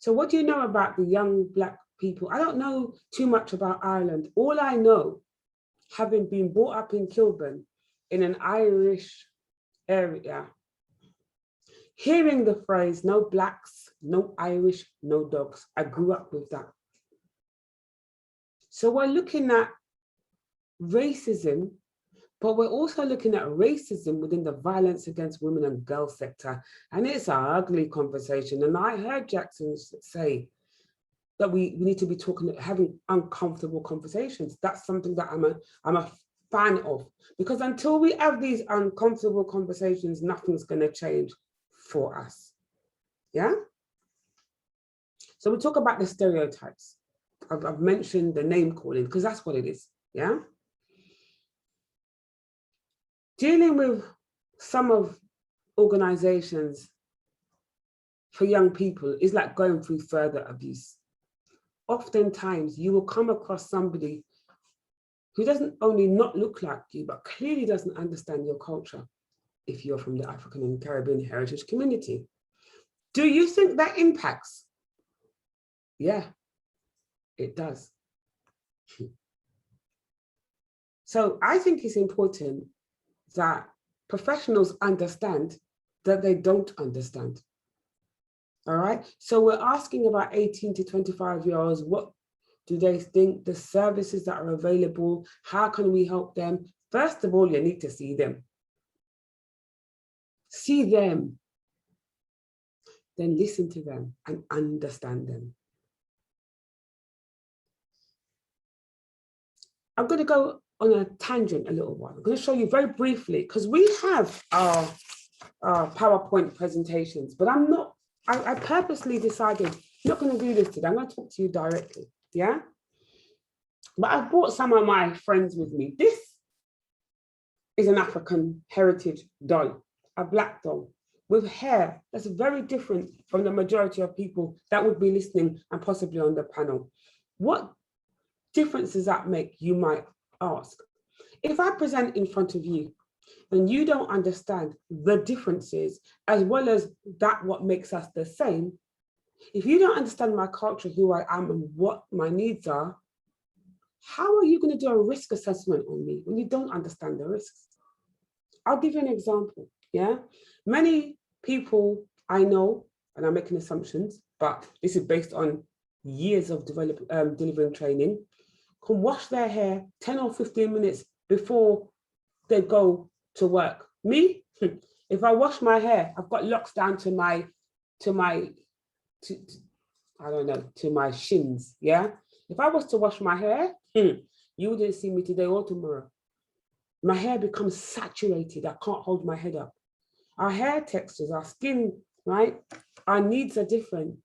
So what do you know about the young Black people? I don't know too much about Ireland. All I know, having been brought up in Kilburn in an Irish area, hearing the phrase, no Blacks, no Irish, no dogs. I grew up with that. So we're looking at racism, but we're also looking at racism within the violence against women and girls sector. And it's an ugly conversation. And I heard Jackson say that we need to be having uncomfortable conversations. That's something that I'm a fan of, because until we have these uncomfortable conversations, nothing's going to change for us. Yeah? So we talk about the stereotypes. I've mentioned the name calling, because that's what it is. Yeah? Dealing with some of organizations for young people is like going through further abuse. Oftentimes you will come across somebody who doesn't only not look like you, but clearly doesn't understand your culture if you're from the African and Caribbean heritage community. Do you think that impacts? Yeah, it does. So I think it's important that professionals understand that they don't understand. All right, so we're asking about 18 to 25-year-olds, what do they think the services that are available? How can we help them? First of all, you need to see them. See them. Then listen to them and understand them. I'm going to go on a tangent a little while. I'm going to show you very briefly, because we have our PowerPoint presentations, but I purposely decided I'm not going to do this today. I'm going to talk to you directly, yeah? But I brought some of my friends with me. This is an African heritage doll, a black doll with hair that's very different from the majority of people that would be listening and possibly on the panel. What difference does that make, you might ask? If I present in front of you and you don't understand the differences as well as that what makes us the same, if you don't understand my culture, who I am and what my needs are, how are you going to do a risk assessment on me when you don't understand the risks? I'll give you an example, yeah? Many people I know, and I'm making assumptions, but this is based on years of delivering training, can wash their hair 10 or 15 minutes before they go to work. Me, if I wash my hair, I've got locks down to my shins, yeah? If I was to wash my hair, you wouldn't see me today or tomorrow. My hair becomes saturated. I can't hold my head up. Our hair textures, our skin, right? Our needs are different.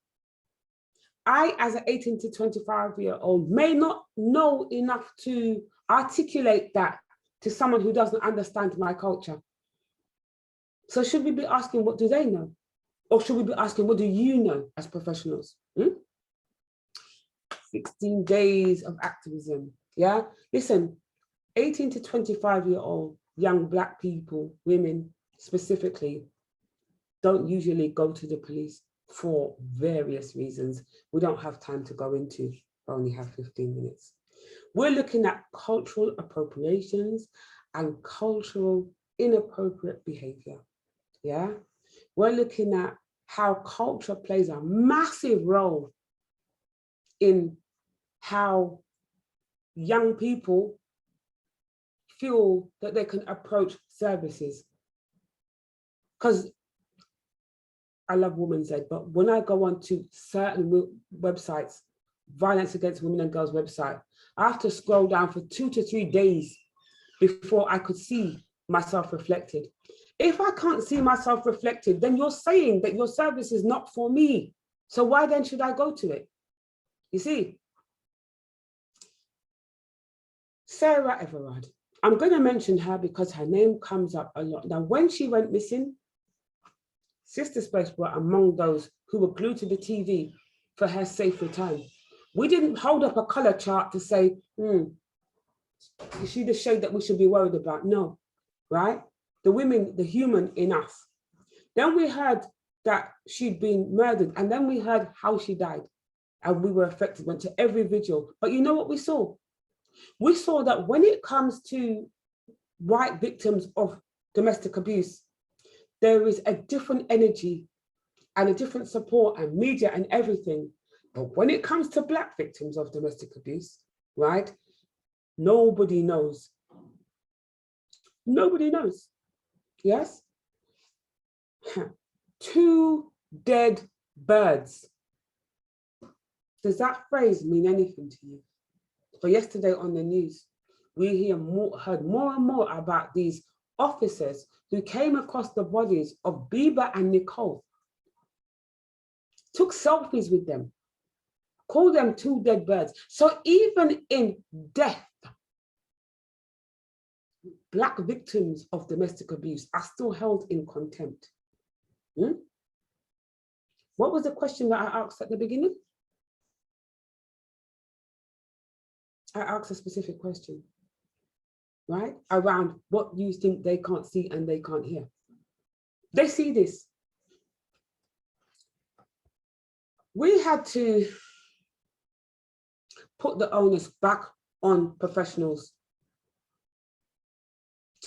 I, as an 18 to 25-year-old, may not know enough to articulate that to someone who doesn't understand my culture. So should we be asking, what do they know? Or should we be asking, what do you know as professionals? 16 days of activism, yeah? Listen, 18 to 25-year-old young Black people, women specifically, don't usually go to the police for various reasons. We don't have time to go into, I only have 15 minutes. We're looking at cultural appropriations and cultural inappropriate behavior, yeah? We're looking at how culture plays a massive role in how young people feel that they can approach services. Because I love Women's Aid, but when I go on to certain websites, Violence Against Women and Girls website, I have to scroll down for 2 to 3 days before I could see myself reflected. If I can't see myself reflected, then you're saying that your service is not for me. So why then should I go to it? You see, Sarah Everard, I'm going to mention her because her name comes up a lot. Now, when she went missing, Sistah Space were among those who were glued to the TV for her safe return. We didn't hold up a color chart to say, is she the shade that we should be worried about? No, right? The women, the human in us. Then we heard that she'd been murdered, and then we heard how she died, and we were affected, went to every vigil. But you know what we saw? We saw that when it comes to white victims of domestic abuse, there is a different energy and a different support and media and everything. But when it comes to Black victims of domestic abuse, right? Nobody knows. Nobody knows. Yes? 2 dead birds. Does that phrase mean anything to you? So yesterday on the news, we heard more and more about these officers who came across the bodies of Bieber and Nicole, took selfies with them, called them 2 dead birds. So even in death, Black victims of domestic abuse are still held in contempt. What was the question that I asked at the beginning? I asked a specific question, right? Around what you think they can't see and they can't hear. They see this. We had to put the onus back on professionals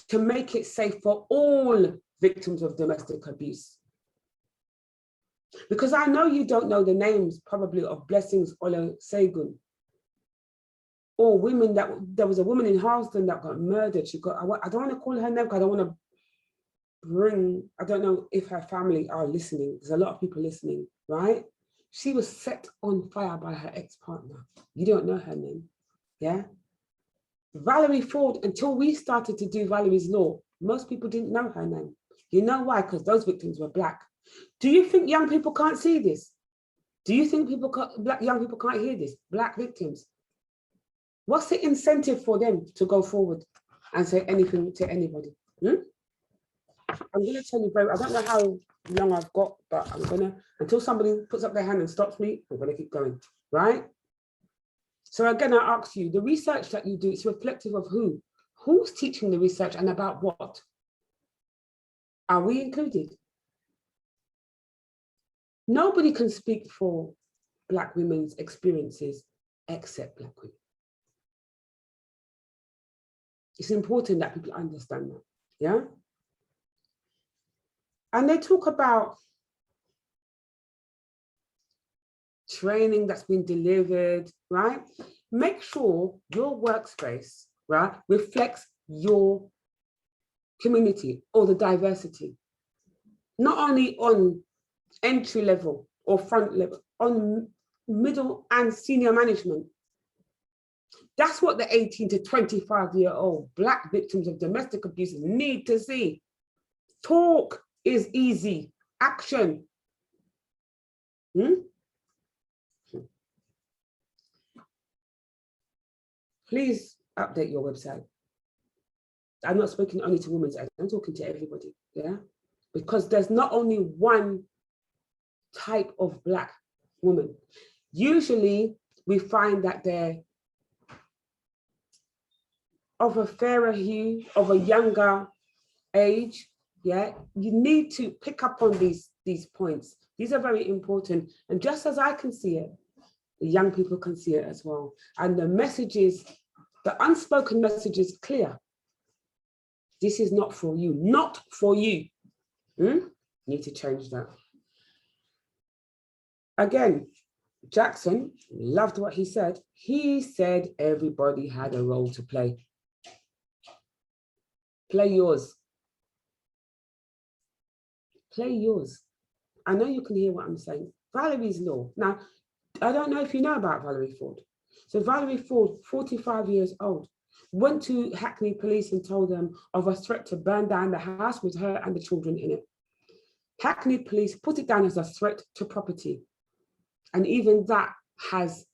to make it safe for all victims of domestic abuse. Because I know you don't know the names probably of Blessings Olusegun, or women that, there was a woman in Harlesden that got murdered. She got, I don't want to call her name because I don't want to bring, I don't know if her family are listening. There's a lot of people listening, right? She was set on fire by her ex-partner. You don't know her name, yeah? Valerie Ford, until we started to do Valerie's Law, most people didn't know her name. You know why? Because those victims were Black. Do you think young people can't see this? Do you think young people can't hear this? Black victims. What's the incentive for them to go forward and say anything to anybody? I'm going to tell you I don't know how long I've got, but I'm going to, until somebody puts up their hand and stops me, I'm going to keep going, right? So again, I ask you, the research that you do, it's reflective of who? Who's teaching the research and about what? Are we included? Nobody can speak for Black women's experiences except Black women. It's important that people understand that, yeah? And they talk about training that's been delivered, right? Make sure your workspace, right, reflects your community or the diversity, not only on entry level or front level, on middle and senior management. That's what the 18 to 25-year-old Black victims of domestic abuse need to see. Talk is easy, action. Please update your website. I'm not speaking only to women's aid, I'm talking to everybody, yeah? Because there's not only one type of Black woman. Usually we find that they're of a fairer hue, of a younger age, yeah? You need to pick up on these points. These are very important. And just as I can see it, the young people can see it as well. And the messages, the unspoken message is clear. This is not for you, not for you. Need to change that. Again, Jackson, loved what he said. He said everybody had a role to play. Play yours. Play yours. I know you can hear what I'm saying. Valerie's Law. Now, I don't know if you know about Valerie Ford. So Valerie Ford, 45 years old, went to Hackney police and told them of a threat to burn down the house with her and the children in it. Hackney police put it down as a threat to property. And even that has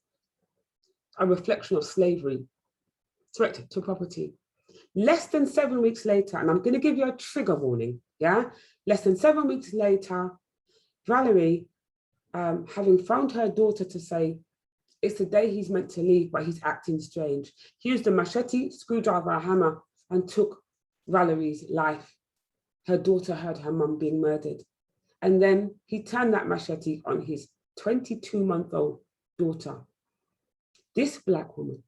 a reflection of slavery, threat to property. Less than 7 weeks later, and I'm going to give you a trigger warning, yeah? Less than 7 weeks later, Valerie, having found her daughter to say, it's the day he's meant to leave, but he's acting strange. He used a machete, screwdriver, a hammer, and took Valerie's life. Her daughter heard her mum being murdered. And then he turned that machete on his 22-month-old daughter. This Black woman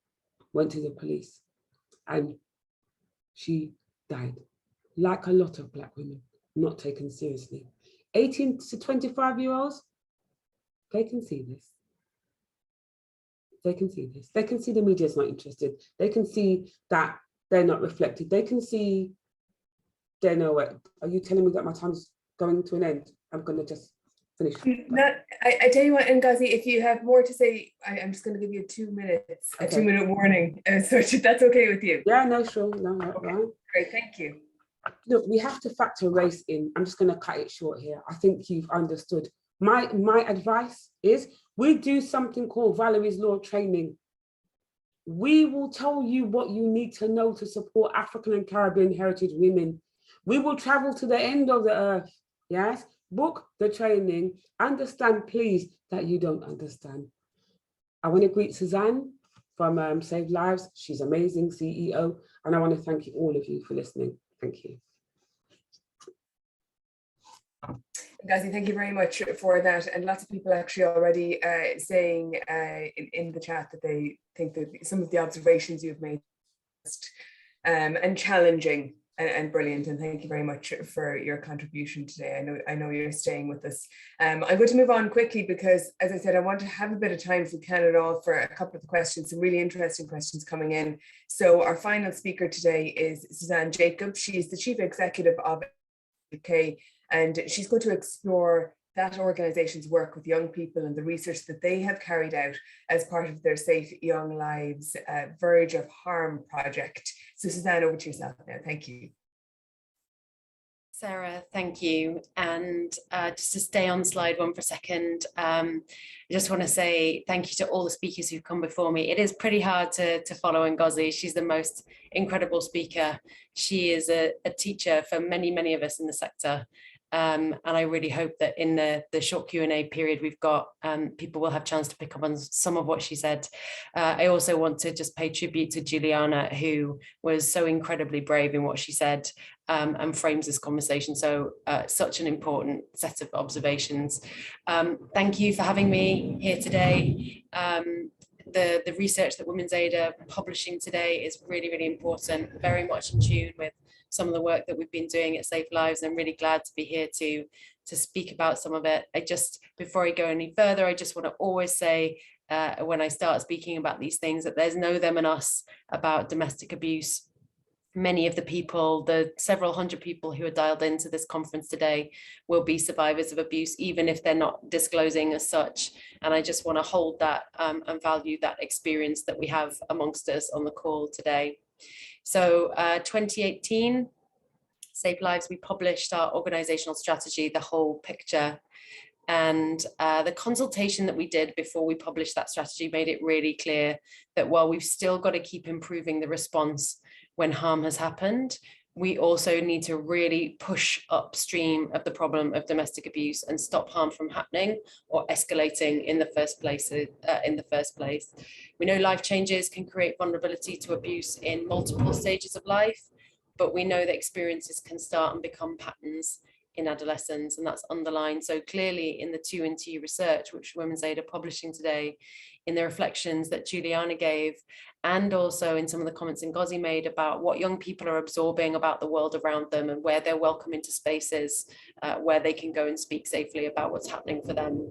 went to the police and she died. Like a lot of Black women, not taken seriously. 18 to 25-year-olds, they can see this. They can see this. They can see the media's not interested. They can see that they're not reflected. They can see they're nowhere. Are you telling me that my time's going to an end? I'm going to just finish. I tell you what, Ngozi, if you have more to say, I'm just going to give you 2 minutes, a 2-minute warning. So if that's okay with you. Yeah, no, sure. No, okay. Right. Great, thank you. Look, we have to factor race in. I'm just going to cut it short here. I think you've understood. My advice is we do something called Valerie's Law training. We will tell you what you need to know to support African and Caribbean heritage women. We will travel to the end of the earth, yes? Book the training. Understand, please, that you don't understand. I want to greet Suzanne from Save Lives. She's amazing, CEO. And I want to thank you, all of you, for listening. Thank you. Ngozi, thank you very much for that. And lots of people actually already saying in the chat that they think that some of the observations you've made and challenging and brilliant. And thank you very much for your contribution today. I know you're staying with us. I'm going to move on quickly because, as I said, I want to have a bit of time, if we can at all, for a couple of the questions, some really interesting questions coming in. So our final speaker today is Suzanne Jacobs. She is the Chief Executive of UK, and she's going to explore that organisation's work with young people and the research that they have carried out as part of their Safe Young Lives Verge of Harm project. So Suzanne, over to yourself now. Thank you. Sarah, thank you. And just to stay on slide one for a second, I just want to say thank you to all the speakers who've come before me. It is pretty hard to follow Ngozi. She's the most incredible speaker. She is a teacher for many, many of us in the sector. And I really hope that in the short Q&A period we've got, people will have a chance to pick up on some of what she said. I also want to just pay tribute to Juliana, who was so incredibly brave in what she said and frames this conversation. So such an important set of observations. Thank you for having me here today. The research that Women's Aid are publishing today is really, really important, very much in tune with some of the work that we've been doing at Safe Lives. I'm really glad to be here to speak about some of it. Before I go any further, I just want to always say when I start speaking about these things that there's no them and us about domestic abuse. Many of the people, the several hundred people who are dialed into this conference today will be survivors of abuse, even if they're not disclosing as such. And I just want to hold that and value that experience that we have amongst us on the call today. So 2018, Safe Lives, we published our organizational strategy, the whole picture. And the consultation that we did before we published that strategy made it really clear that while we've still got to keep improving the response when harm has happened, we also need to really push upstream of the problem of domestic abuse and stop harm from happening or escalating in the first place. We know life changes can create vulnerability to abuse in multiple stages of life, but we know that experiences can start and become patterns in adolescence, and that's underlined so clearly in the TooIntoYou research, which Women's Aid are publishing today, in the reflections that Juliana gave, and also in some of the comments Ngozi made about what young people are absorbing about the world around them and where they're welcome into spaces where they can go and speak safely about what's happening for them.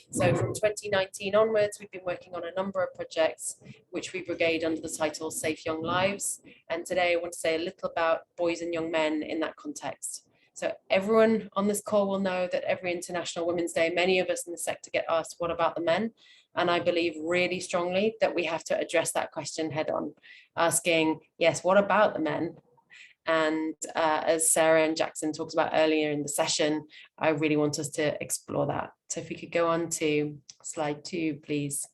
So from 2019 onwards, we've been working on a number of projects which we brigade under the title Safe Young Lives. And today I want to say a little about boys and young men in that context. So everyone on this call will know that every International Women's Day, many of us in the sector get asked, what about the men? And I believe really strongly that we have to address that question head on, asking, yes, what about the men? And as Sarah and Jackson talked about earlier in the session, I really want us to explore that. So if we could go on to slide 2, please.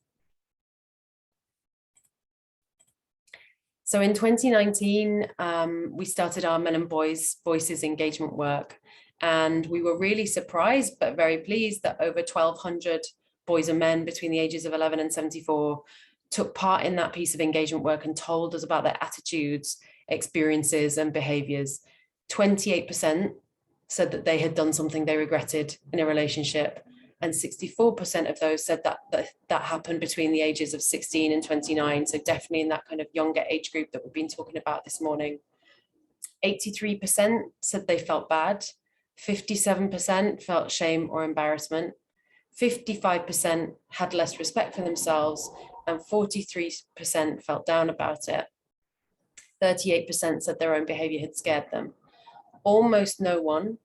So in 2019, we started our Men and Boys Voices engagement work, and we were really surprised but very pleased that over 1,200 boys and men between the ages of 11 and 74 took part in that piece of engagement work and told us about their attitudes, experiences and behaviors. 28% said that they had done something they regretted in a relationship, and 64% of those said that happened between the ages of 16 and 29, so definitely in that kind of younger age group that we've been talking about this morning. 83% said they felt bad, 57% felt shame or embarrassment, 55% had less respect for themselves, and 43% felt down about it. 38% said their own behavior had scared them. Almost no one,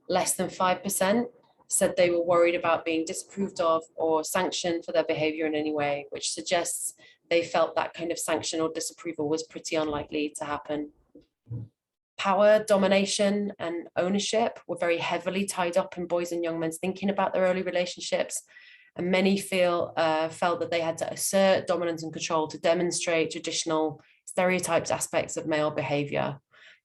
less than 5%, said they were worried about being disapproved of or sanctioned for their behavior in any way, which suggests they felt that kind of sanction or disapproval was pretty unlikely to happen. Power, domination, and ownership were very heavily tied up in boys and young men's thinking about their early relationships. And many felt that they had to assert dominance and control to demonstrate traditional stereotypes aspects of male behavior.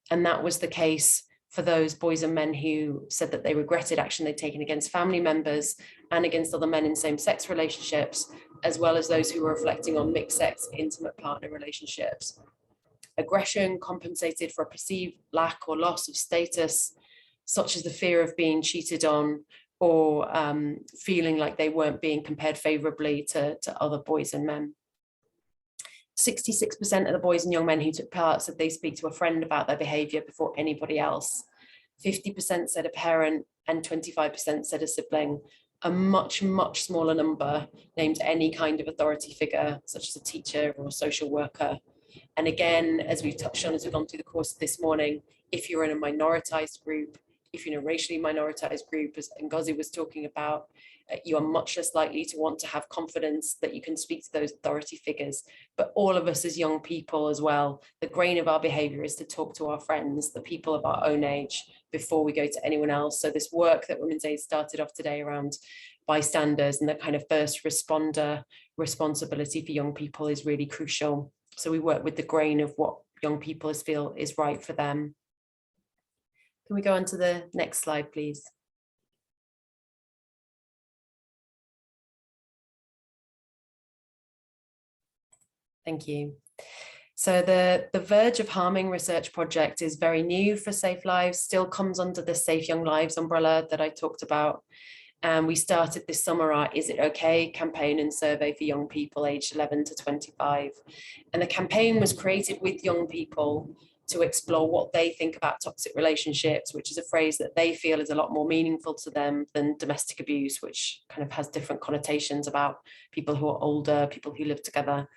And that was the case for those boys and men who said that they regretted action they'd taken against family members and against other men in same-sex relationships, as well as those who were reflecting on mixed-sex intimate partner relationships. Aggression compensated for a perceived lack or loss of status, such as the fear of being cheated on or feeling like they weren't being compared favorably to other boys and men. 66% of the boys and young men who took part said they speak to a friend about their behavior before anybody else. 50% said a parent and 25% said a sibling. A much, much smaller number named any kind of authority figure, such as a teacher or a social worker. And again, as we've touched on as we've gone through the course of this morning, if you're in a minoritized group, if you're in a racially minoritized group, as Ngozi was talking about, you are much less likely to want to have confidence that you can speak to those authority figures. But all of us as young people as well, the grain of our behavior is to talk to our friends, the people of our own age, before we go to anyone else. So this work that Women's Aid started off today around bystanders and the kind of first responder responsibility for young people is really crucial. So we work with the grain of what young people feel is right for them. Can we go on to the next slide, please? Thank you. So the Verge of Harming research project is very new for Safe Lives, still comes under the Safe Young Lives umbrella that I talked about. And we started this summer our Is It Okay campaign and survey for young people aged 11 to 25. And the campaign was created with young people to explore what they think about toxic relationships, which is a phrase that they feel is a lot more meaningful to them than domestic abuse, which kind of has different connotations about people who are older, people who live together.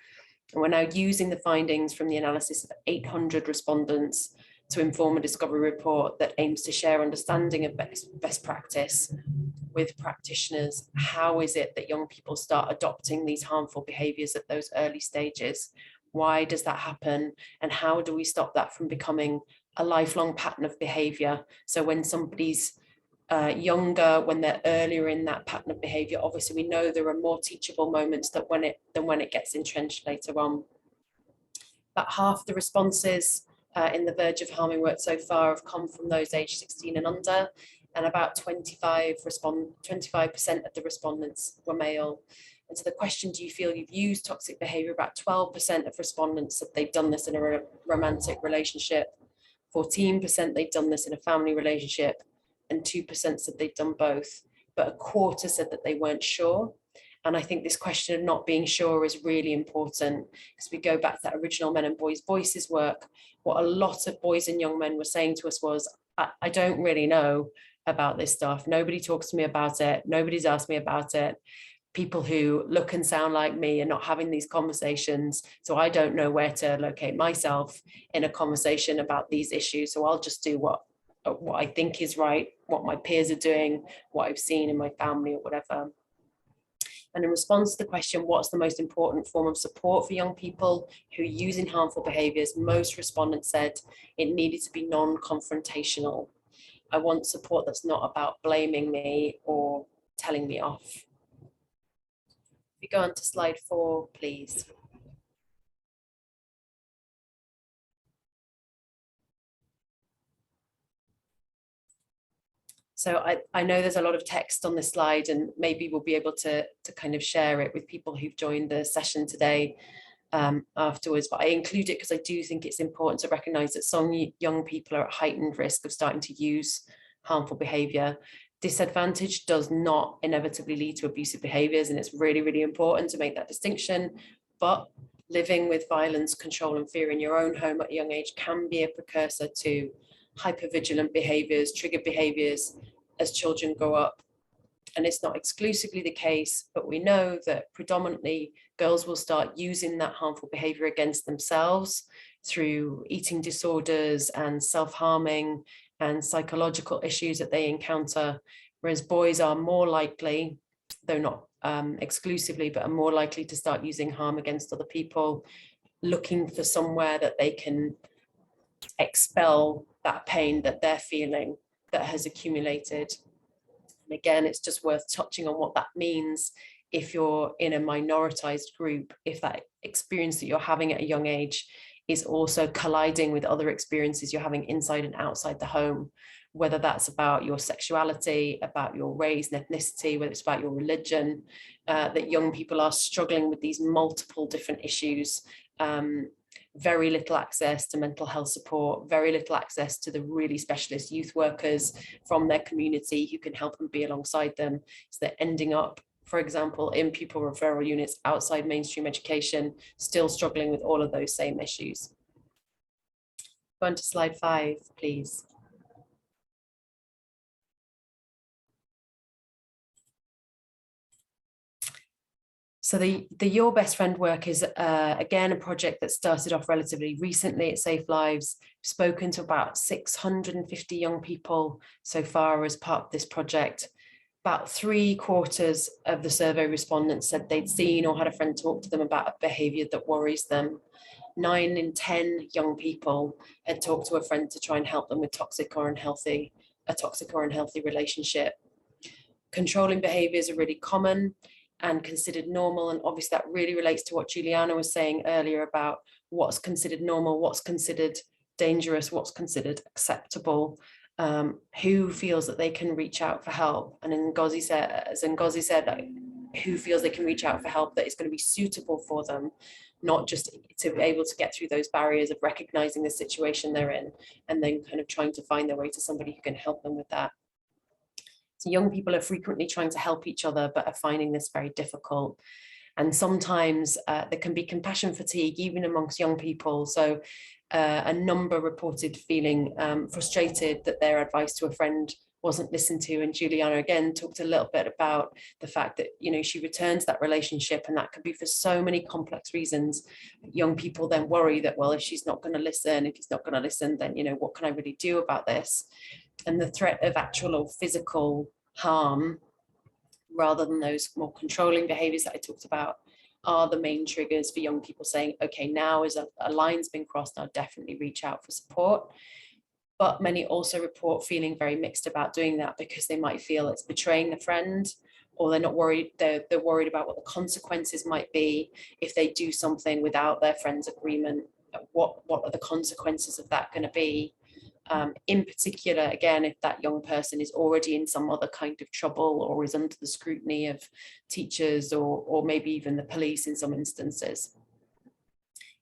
And we're now using the findings from the analysis of 800 respondents to inform a discovery report that aims to share understanding of best practice with practitioners. How is it that young people start adopting these harmful behaviours at those early stages? Why does that happen? And how do we stop that from becoming a lifelong pattern of behaviour? So when somebody's younger, when they're earlier in that pattern of behaviour, obviously we know there are more teachable moments than when it gets entrenched later on. About half the responses in the Verge of Harming work so far have come from those aged 16 and under, and about 25% of the respondents were male. And so the question, do you feel you've used toxic behaviour? About 12% of respondents said they've done this in a romantic relationship, 14% they've done this in a family relationship, and 2% said they've done both. But a quarter said that they weren't sure. And I think this question of not being sure is really important, because we go back to that original Men and Boys Voices work. What a lot of boys and young men were saying to us was, I don't really know about this stuff. Nobody talks to me about it. Nobody's asked me about it. People who look and sound like me are not having these conversations. So I don't know where to locate myself in a conversation about these issues. So I'll just do what I think is right, what my peers are doing, what I've seen in my family or whatever. And in response to the question, what's the most important form of support for young people who are using harmful behaviours, most respondents said it needed to be non-confrontational. I want support that's not about blaming me or telling me off. If we go on to slide 4, please. So I know there's a lot of text on this slide, and maybe we'll be able to kind of share it with people who've joined the session today afterwards, but I include it because I do think it's important to recognise that some young people are at heightened risk of starting to use harmful behaviour. Disadvantage does not inevitably lead to abusive behaviours, and it's really, really important to make that distinction. But living with violence, control and fear in your own home at a young age can be a precursor to hypervigilant behaviours, triggered behaviours as children grow up. And it's not exclusively the case, but we know that predominantly girls will start using that harmful behaviour against themselves through eating disorders and self-harming and psychological issues that they encounter, whereas boys are more likely, though not exclusively, but are more likely to start using harm against other people, looking for somewhere that they can expel that pain that they're feeling that has accumulated. And again, it's just worth touching on what that means if you're in a minoritized group, if that experience that you're having at a young age is also colliding with other experiences you're having inside and outside the home, whether that's about your sexuality, about your race and ethnicity, whether it's about your religion, that young people are struggling with these multiple different issues. Very little access to mental health support, very little access to the really specialist youth workers from their community who can help them be alongside them. So they're ending up, for example, in pupil referral units outside mainstream education, still struggling with all of those same issues. Go on to slide 5, please. So the Your Best Friend work is, again, a project that started off relatively recently at Safe Lives. We've spoken to about 650 young people so far as part of this project. About 3/4 of the survey respondents said they'd seen or had a friend talk to them about a behaviour that worries them. 9 in 10 young people had talked to a friend to try and help them with a toxic or unhealthy relationship. Controlling behaviours are really common and considered normal, and obviously that really relates to what Juliana was saying earlier about what's considered normal, what's considered dangerous, what's considered acceptable, who feels that they can reach out for help. And Ngozi said, who feels they can reach out for help that is going to be suitable for them, not just to be able to get through those barriers of recognizing the situation they're in and then kind of trying to find their way to somebody who can help them with that. So young people are frequently trying to help each other, but are finding this very difficult. And sometimes there can be compassion fatigue, even amongst young people. So a number reported feeling frustrated that their advice to a friend wasn't listened to. And Juliana again talked a little bit about the fact that, you know, she returned to that relationship, and that could be for so many complex reasons. Young people then worry that, well, if she's not going to listen, if he's not going to listen, then, you know, what can I really do about this? And the threat of actual or physical harm, rather than those more controlling behaviors that I talked about, are the main triggers for young people saying, okay, now is a line's been crossed, I'll definitely reach out for support. But many also report feeling very mixed about doing that, because they might feel it's betraying a friend, or they're not worried, they're worried about what the consequences might be if they do something without their friend's agreement. What are the consequences of that going to be? In particular, again, if that young person is already in some other kind of trouble or is under the scrutiny of teachers or maybe even the police in some instances.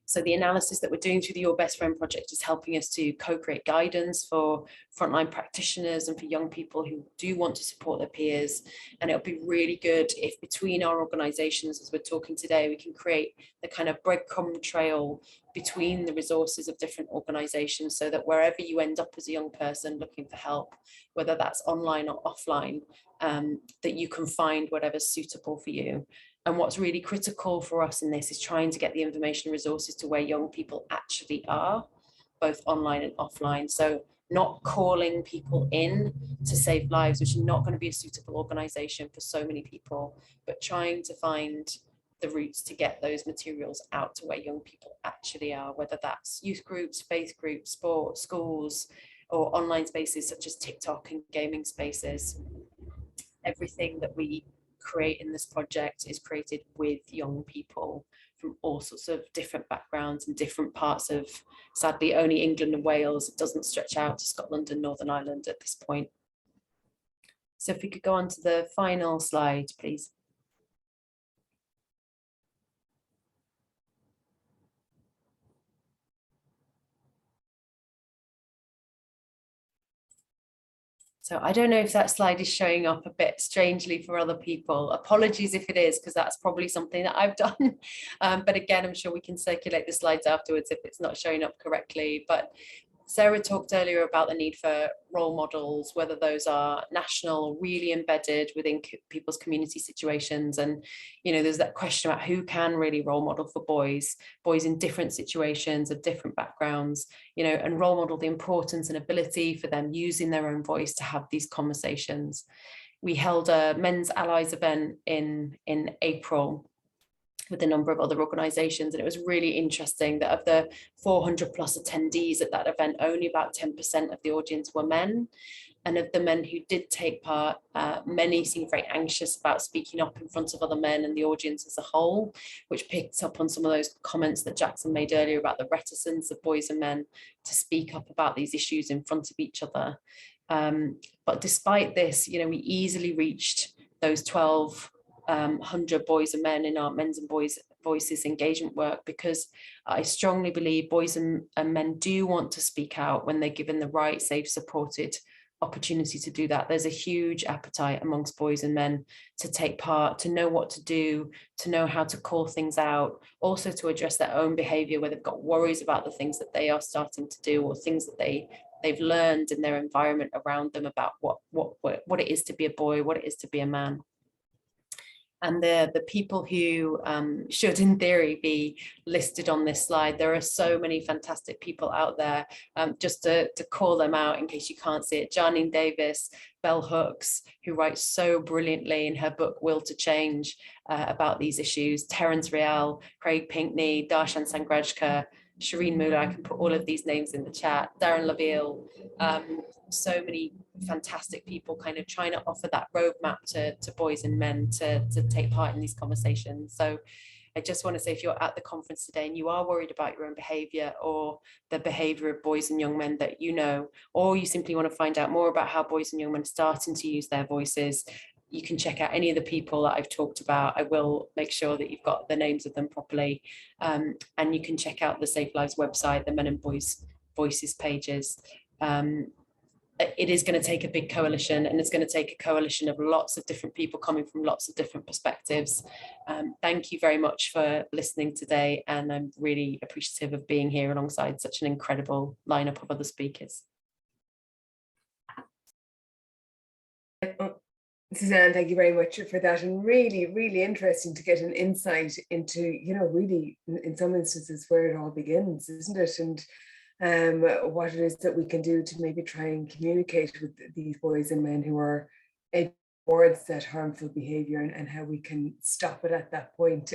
So the analysis that we're doing through the Your Best Friend project is helping us to co-create guidance for frontline practitioners and for young people who do want to support their peers. And it'll be really good if between our organisations, as we're talking today, we can create the kind of breadcrumb trail between the resources of different organisations, so that wherever you end up as a young person looking for help, whether that's online or offline, that you can find whatever's suitable for you. And what's really critical for us in this is trying to get the information resources to where young people actually are, both online and offline. So not calling people in to save lives, which is not going to be a suitable organisation for so many people, but trying to find the routes to get those materials out to where young people actually are, whether that's youth groups, faith groups, sports, schools, or online spaces such as TikTok and gaming spaces. Everything that we create in this project is created with young people from all sorts of different backgrounds and different parts of, sadly, only England and Wales. It doesn't stretch out to Scotland and Northern Ireland at this point. So if we could go on to the final slide, please. So I don't know if that slide is showing up a bit strangely for other people. Apologies if it is, because that's probably something that I've done. But again, I'm sure we can circulate the slides afterwards if it's not showing up correctly. But Sarah talked earlier about the need for role models, whether those are national or really embedded within people's community situations. And, you know, there's that question about who can really role model for boys in different situations of different backgrounds, you know, and role model the importance and ability for them using their own voice to have these conversations. We held a Men's Allies event in April. with a number of other organisations. And it was really interesting that of the 400 plus attendees at that event, only about 10% of the audience were men. And of the men who did take part, many seemed very anxious about speaking up in front of other men and the audience as a whole, which picks up on some of those comments that Jackson made earlier about the reticence of boys and men to speak up about these issues in front of each other. But despite this, we easily reached those 1,200 boys and men in our Men's and Boys Voices engagement work, because I strongly believe boys and men do want to speak out when they're given the right, safe, supported opportunity to do that. There's a huge appetite amongst boys and men to take part, to know what to do, to know how to call things out, also to address their own behavior where they've got worries about the things that they are starting to do, or things that they've learned in their environment around them about what it is to be a boy, what it is to be a man. And the people who should, in theory, be listed on this slide. There are so many fantastic people out there. Just to call them out in case you can't see it: Janine Davis, Bell Hooks, who writes so brilliantly in her book Will to Change about these issues; Terence Real, Craig Pinkney, Darshan Sangrajka, Shireen Muller. I can put all of these names in the chat. Darren Laville. So many fantastic people kind of trying to offer that roadmap to boys and men to take part in these conversations. So I just want to say, if you're at the conference today and you are worried about your own behavior or the behavior of boys and young men that you know, or you simply want to find out more about how boys and young men are starting to use their voices, you can check out any of the people that I've talked about. I will make sure that you've got the names of them properly. And you can check out the Safe Lives website, the Men and Boys Voices pages. It is going to take a big coalition, and it's going to take a coalition of lots of different people coming from lots of different perspectives. Thank you very much for listening today, and I'm really appreciative of being here alongside such an incredible lineup of other speakers. Suzanne, thank you very much for that, and really, really interesting to get an insight into, really in some instances where it all begins, isn't it? And what it is that we can do to maybe try and communicate with these boys and men who are towards that harmful behaviour, and how we can stop it at that point.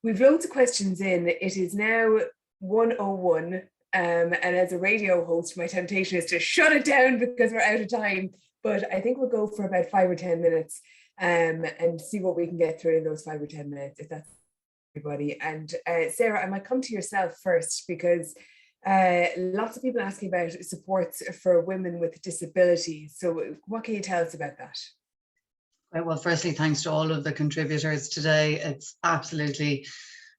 We've loads of questions in. It is now 1:01, and as a radio host, my temptation is to shut it down because we're out of time. But I think we'll go for about 5 or 10 minutes and see what we can get through in those 5 or 10 minutes, if that's everybody. And Sarah, I might come to yourself first, because lots of people asking about supports for women with disabilities. So what can you tell us about that? Well, firstly, thanks to all of the contributors today. It's absolutely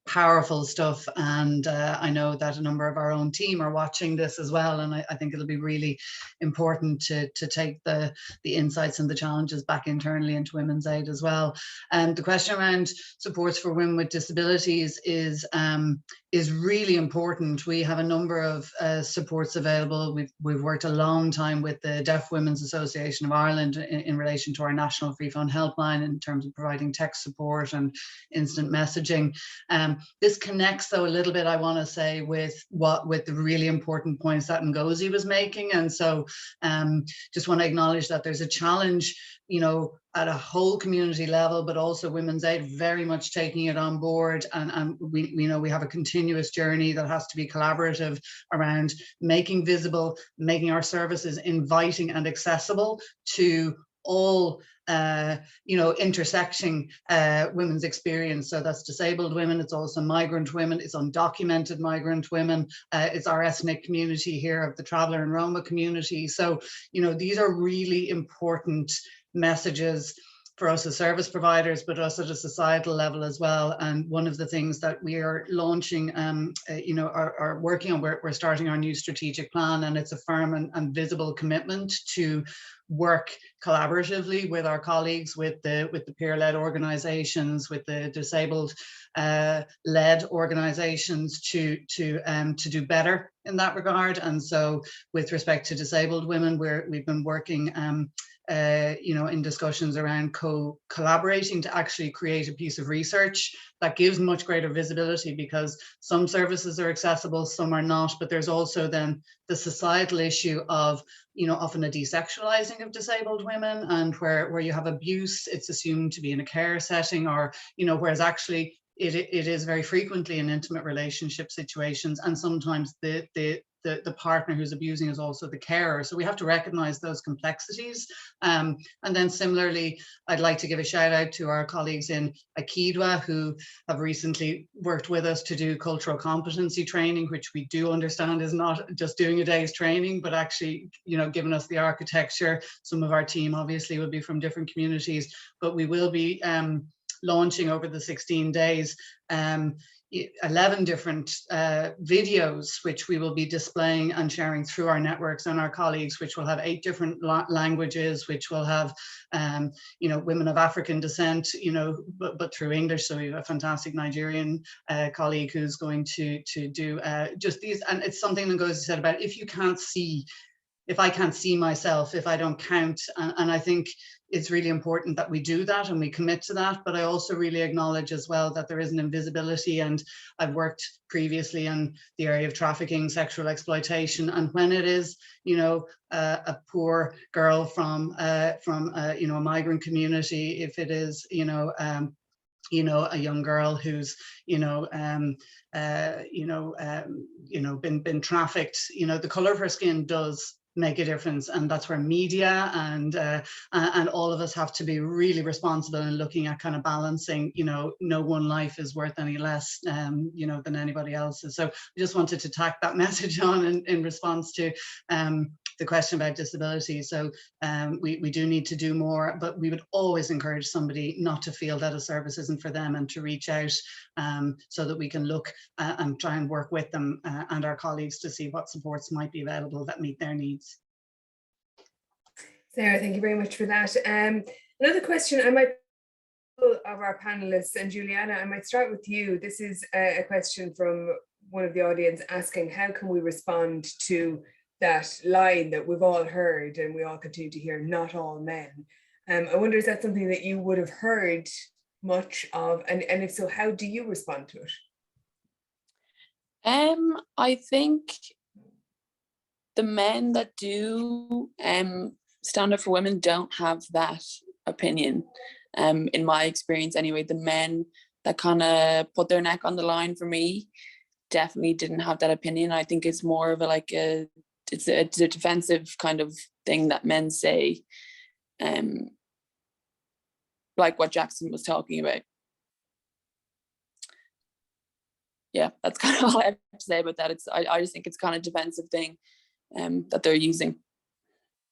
powerful stuff, and I know that a number of our own team are watching this as well, and I think it'll be really important to take the insights and the challenges back internally into Women's Aid as well. And the question around supports for women with disabilities is really important. We have a number of supports available. We've worked a long time with the Deaf Women's Association of Ireland in relation to our National Free Phone Helpline in terms of providing text support and instant messaging. This connects, though, a little bit, I want to say, with the really important points that Ngozi was making. And so just want to acknowledge that there's a challenge, at a whole community level, but also Women's Aid very much taking it on board. And we have a continuous journey that has to be collaborative around making visible, making our services inviting and accessible to all intersecting women's experience. So that's disabled women, it's also migrant women, it's undocumented migrant women, it's our ethnic community here of the traveller and Roma community. So, these are really important messages for us as service providers, but also at a societal level as well. And one of the things that we are launching, are working on, we're starting our new strategic plan, and it's a firm and visible commitment to work collaboratively with our colleagues, with the peer-led organisations, with the disabled led organisations to do better in that regard. And so, with respect to disabled women, we've been working in discussions around collaborating to actually create a piece of research that gives much greater visibility, because some services are accessible, some are not, but there's also then the societal issue of, often a desexualizing of disabled women, and where you have abuse, it's assumed to be in a care setting, or, whereas actually it is very frequently in intimate relationship situations, and sometimes the partner who's abusing is also the carer. So we have to recognize those complexities. And then similarly, I'd like to give a shout out to our colleagues in Akidwa who have recently worked with us to do cultural competency training, which we do understand is not just doing a day's training, but actually, you know, giving us the architecture. Some of our team obviously will be from different communities, but we will be launching over the 16 days 11 different videos, which we will be displaying and sharing through our networks and our colleagues, which will have 8 different languages, which will have, you know, women of African descent, you know, but through English. So we have a fantastic Nigerian colleague who's going to do just these. And it's something that Ngozi said about if I can't see myself, if I don't count, and I think it's really important that we do that and we commit to that. But I also really acknowledge as well that there is an invisibility, and I've worked previously in the area of trafficking, sexual exploitation, and when it is, you know, a poor girl from you know, a migrant community, if it is, you know, a young girl who's, been trafficked, you know, the color of her skin does make a difference, and that's where media and all of us have to be really responsible in looking at kind of balancing, you know, no one life is worth any less, you know, than anybody else's. So I just wanted to tack that message on in response to the question about disability. So we do need to do more, but we would always encourage somebody not to feel that a service isn't for them, and to reach out so that we can look and try and work with them and our colleagues to see what supports might be available that meet their needs. Sarah, thank you very much for that. Another question I might of our panelists, and Juliana, I might start with you. This is a question from one of the audience asking, how can we respond to that line that we've all heard and we all continue to hear, not all men? I wonder, is that something that you would have heard much of, and if so, how do you respond to it? I think the men that do stand up for women don't have that opinion. In my experience anyway, the men that kind of put their neck on the line for me definitely didn't have that opinion. I think it's more of it's a defensive kind of thing that men say, like what Jackson was talking about. Yeah, that's kind of all I have to say about that. I just think it's kind of defensive thing that they're using.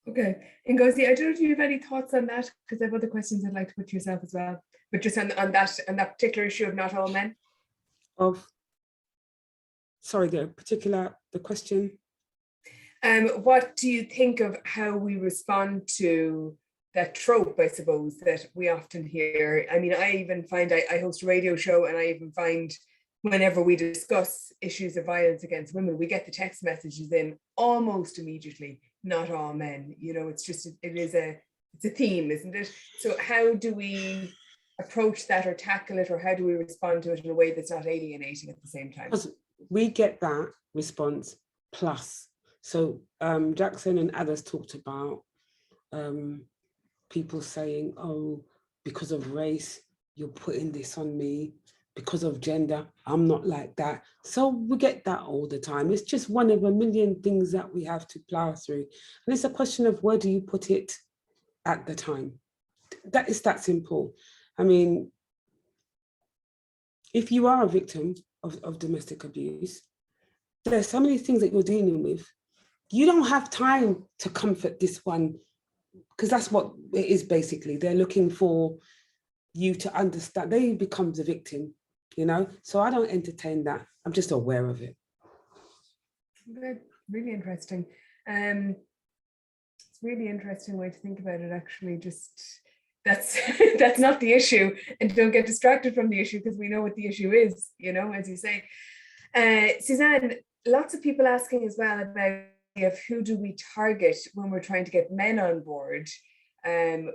Okay, Ngozi, I don't know if you have any thoughts on that, because I have other questions I'd like to put to yourself as well, but just on that particular issue of not all men. The question. What do you think of how we respond to that trope, I suppose, that we often hear? I mean, I even find, I host a radio show, and I even find whenever we discuss issues of violence against women, we get the text messages in almost immediately, not all men. You know, it's a theme, isn't it? So how do we approach that or tackle it, or how do we respond to it in a way that's not alienating at the same time? We get that response plus. So Jackson and others talked about people saying, oh, because of race, you're putting this on me. Because of gender, I'm not like that. So we get that all the time. It's just one of a million things that we have to plow through. And it's a question of where do you put it at the time? That is that simple. I mean, if you are a victim of domestic abuse, there's so many things that you're dealing with. You don't have time to comfort this one, because that's what it is basically. They're looking for you to understand. They become the victim, you know? So I don't entertain that. I'm just aware of it. Good. Really interesting. It's a really interesting way to think about it, actually. Just that's that's not the issue, and don't get distracted from the issue, because we know what the issue is, you know, as you say. Suzanne, lots of people asking as well about who do we target when we're trying to get men on board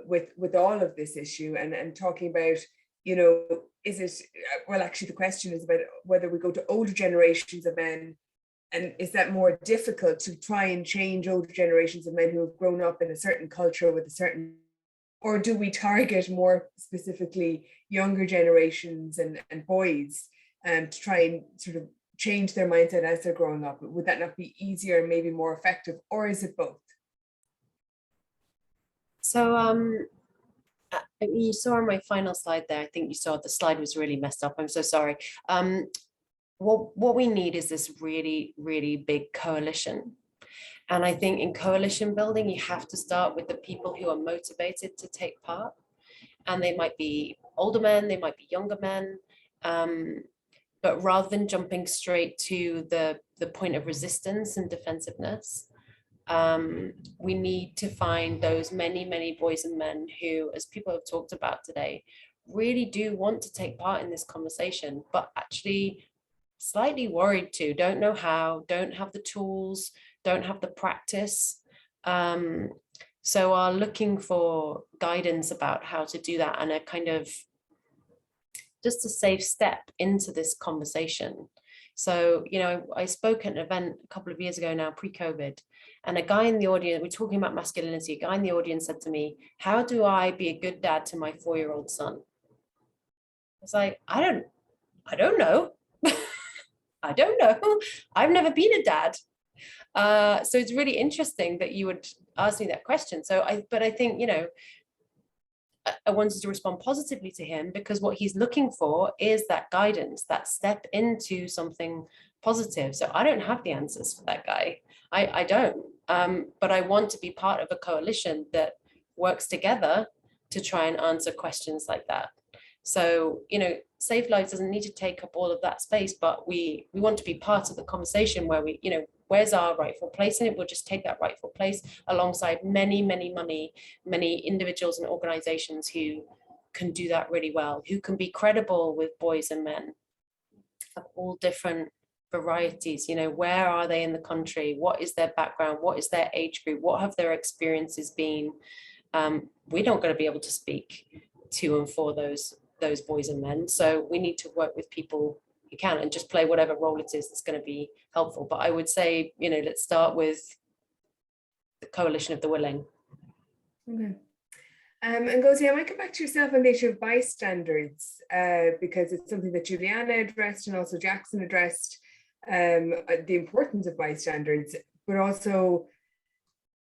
with all of this issue, and talking about, you know, is it, well, actually the question is about whether we go to older generations of men, and is that more difficult to try and change older generations of men who have grown up in a certain culture with a certain Or do we target more specifically younger generations and boys to try and sort of change their mindset as they're growing up? Would that not be easier and maybe more effective, or is it both? So you saw on my final slide there, I think you saw the slide was really messed up. I'm so sorry. What we need is this really, really big coalition. And I think in coalition building, you have to start with the people who are motivated to take part. And they might be older men, they might be younger men. But rather than jumping straight to the point of resistance and defensiveness, we need to find those many, many boys and men who, as people have talked about today, really do want to take part in this conversation, but actually slightly worried to, don't know how, don't have the tools, don't have the practice. So are looking for guidance about how to do that, and a kind of just a safe step into this conversation. So, you know, I spoke at an event a couple of years ago now, pre-COVID, and a guy in the audience, we're talking about masculinity, a guy in the audience said to me, how do I be a good dad to my 4-year-old son? I was like, I don't know. I don't know. I've never been a dad. So it's really interesting that you would ask me that question. But I think, you know, I wanted to respond positively to him, because what he's looking for is that guidance, that step into something positive. So I don't have the answers for that guy. I don't. But I want to be part of a coalition that works together to try and answer questions like that. So, you know, Save Lives doesn't need to take up all of that space, but we want to be part of the conversation where we, you know, where's our rightful place in it? We'll just take that rightful place alongside many individuals and organizations who can do that really well, who can be credible with boys and men of all different varieties. You know, where are they in the country? What is their background? What is their age group? What have their experiences been? We're not going to be able to speak to and for those boys and men. So we need to work with people who can, and just play whatever role it is that's going to be helpful. But I would say, you know, let's start with the coalition of the willing. Okay. And Ngozi, I might come back to yourself on the issue of bystanders, because it's something that Juliana addressed and also Jackson addressed, the importance of bystanders, but also,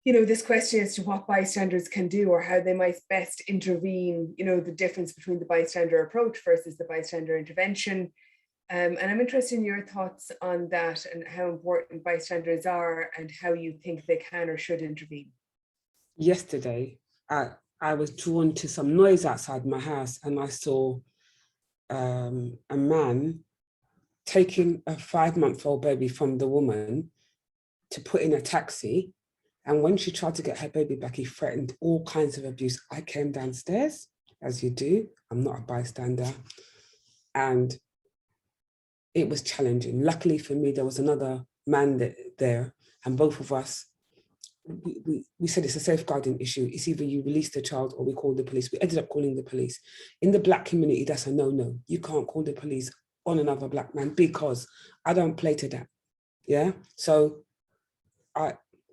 you know, this question as to what bystanders can do or how they might best intervene, you know, the difference between the bystander approach versus the bystander intervention. And I'm interested in your thoughts on that and how important bystanders are and how you think they can or should intervene. Yesterday, I was drawn to some noise outside my house, and I saw a man taking a 5-month-old baby from the woman to put in a taxi. And when she tried to get her baby back, he threatened all kinds of abuse. I came downstairs, as you do. I'm not a bystander. And it was challenging. Luckily for me, there was another man there, and both of us, we said it's a safeguarding issue. It's either you release the child or we call the police. We ended up calling the police. In the Black community, that's a no-no. You can't call the police on another Black man, because I don't play to that. Yeah. So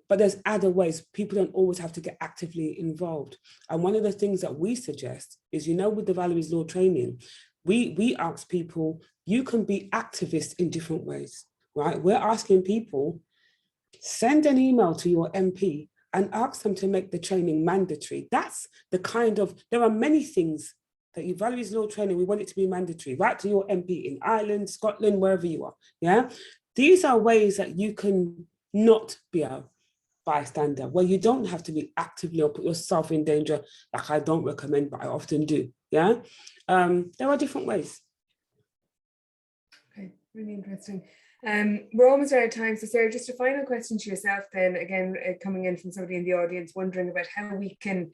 but there's other ways. People don't always have to get actively involved. And one of the things that we suggest is, you know, with the Valerie's Law training, we ask people, you can be activists in different ways, right? We're asking people, send an email to your MP and ask them to make the training mandatory. That's the kind of, there are many things that you Valerie's Law training, we want it to be mandatory, right to your MP in Ireland, Scotland, wherever you are, yeah? These are ways that you can not be a bystander, where you don't have to be actively or put yourself in danger, like I don't recommend, but I often do, yeah? There are different ways. Okay, really interesting. We're almost out of time. So Sarah, just a final question to yourself then, again, coming in from somebody in the audience, wondering about how we can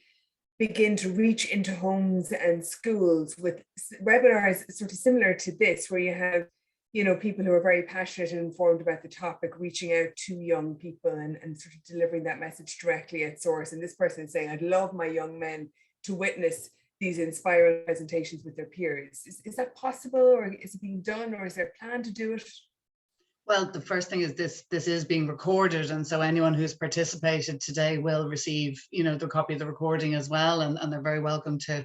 begin to reach into homes and schools with webinars sort of similar to this, where you have, you know, people who are very passionate and informed about the topic reaching out to young people and sort of delivering that message directly at source. And this person is saying, I'd love my young men to witness these inspiring presentations with their peers. Is that possible, or is it being done, or is there a plan to do it? Well, the first thing is this is being recorded, and so anyone who's participated today will receive, the copy of the recording as well, and they're very welcome to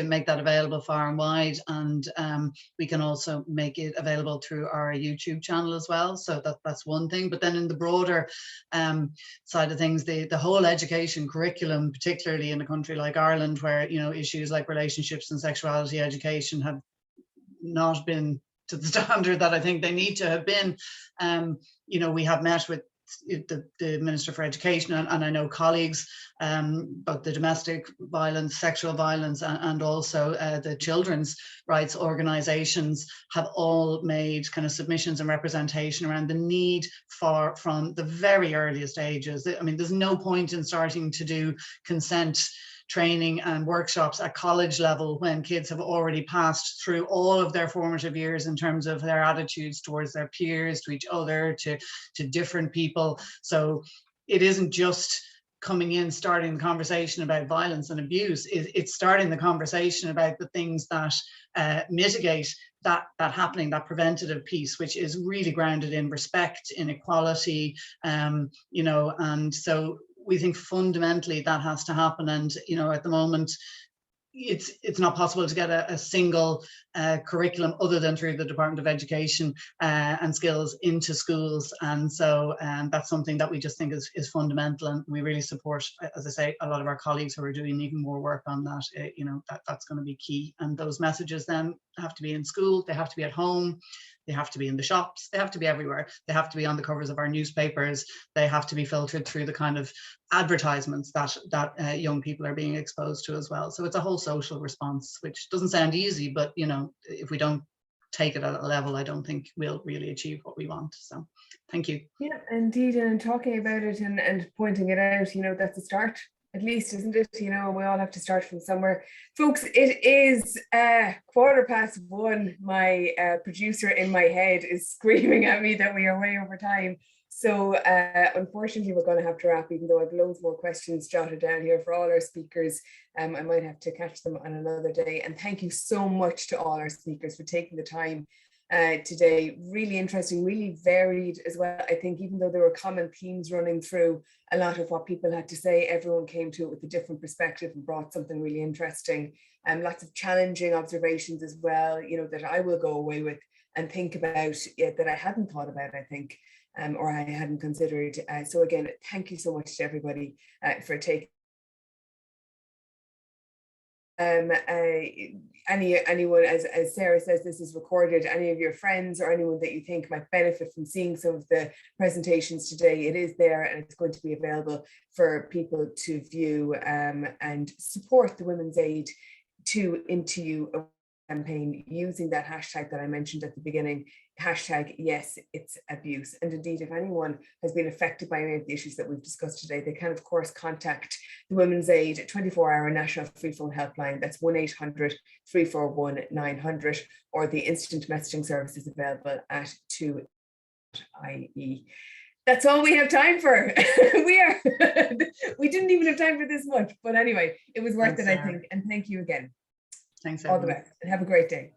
make that available far and wide. And we can also make it available through our YouTube channel as well. So that's one thing. But then in the broader side of things, the whole education curriculum, particularly in a country like Ireland, where issues like relationships and sexuality education have not been to the standard that I think they need to have been. We have met with the Minister for Education, and I know colleagues, both the domestic violence, sexual violence, and also the children's rights organisations have all made kind of submissions and representation around the need for, from the very earliest ages. I mean, there's no point in starting to do consent training and workshops at college level when kids have already passed through all of their formative years in terms of their attitudes towards their peers, to each other, to different people. So it isn't just coming in, starting the conversation about violence and abuse. It's starting the conversation about the things that mitigate that happening, that preventative piece, which is really grounded in respect, in equality, and so we think fundamentally that has to happen. And at the moment it's not possible to get a single curriculum other than through the Department of Education and Skills into schools. And so that's something that we just think is fundamental, and we really support, as I say, a lot of our colleagues who are doing even more work on that. That's going to be key. And those messages then have to be in school, they have to be at home, they have to be in the shops, they have to be everywhere, they have to be on the covers of our newspapers, they have to be filtered through the kind of advertisements that young people are being exposed to as well. So it's a whole social response, which doesn't sound easy, but if we don't take it at a level, I don't think we'll really achieve what we want. So thank you. Yeah, indeed. And talking about it and pointing it out, that's a start, at least, isn't it? We all have to start from somewhere. Folks, it is 1:15. My producer in my head is screaming at me that we are way over time. So unfortunately, we're going to have to wrap, even though I've loads more questions jotted down here for all our speakers. I might have to catch them on another day. And thank you so much to all our speakers for taking the time today. Really interesting, really varied as well. I think even though there were common themes running through a lot of what people had to say, everyone came to it with a different perspective and brought something really interesting. Lots of challenging observations as well, that I will go away with and think about that I hadn't thought about, I think. Or I hadn't considered. So again, thank you so much to everybody for taking. Anyone, as Sarah says, this is recorded. Any of your friends or anyone that you think might benefit from seeing some of the presentations today, it is there and it's going to be available for people to view and support the Women's Aid TooIntoYou campaign using that hashtag that I mentioned at the beginning, hashtag yes, it's abuse. And indeed, if anyone has been affected by any of the issues that we've discussed today, they can of course contact the Women's Aid 24-hour national free phone helpline. That's 1-800-341-900, or the instant messaging service is available at TooIntoYou.ie. That's all we have time for. We didn't even have time for this much, but anyway, it was worth it, I think. And thank you again. Thanks, all the best, and have a great day.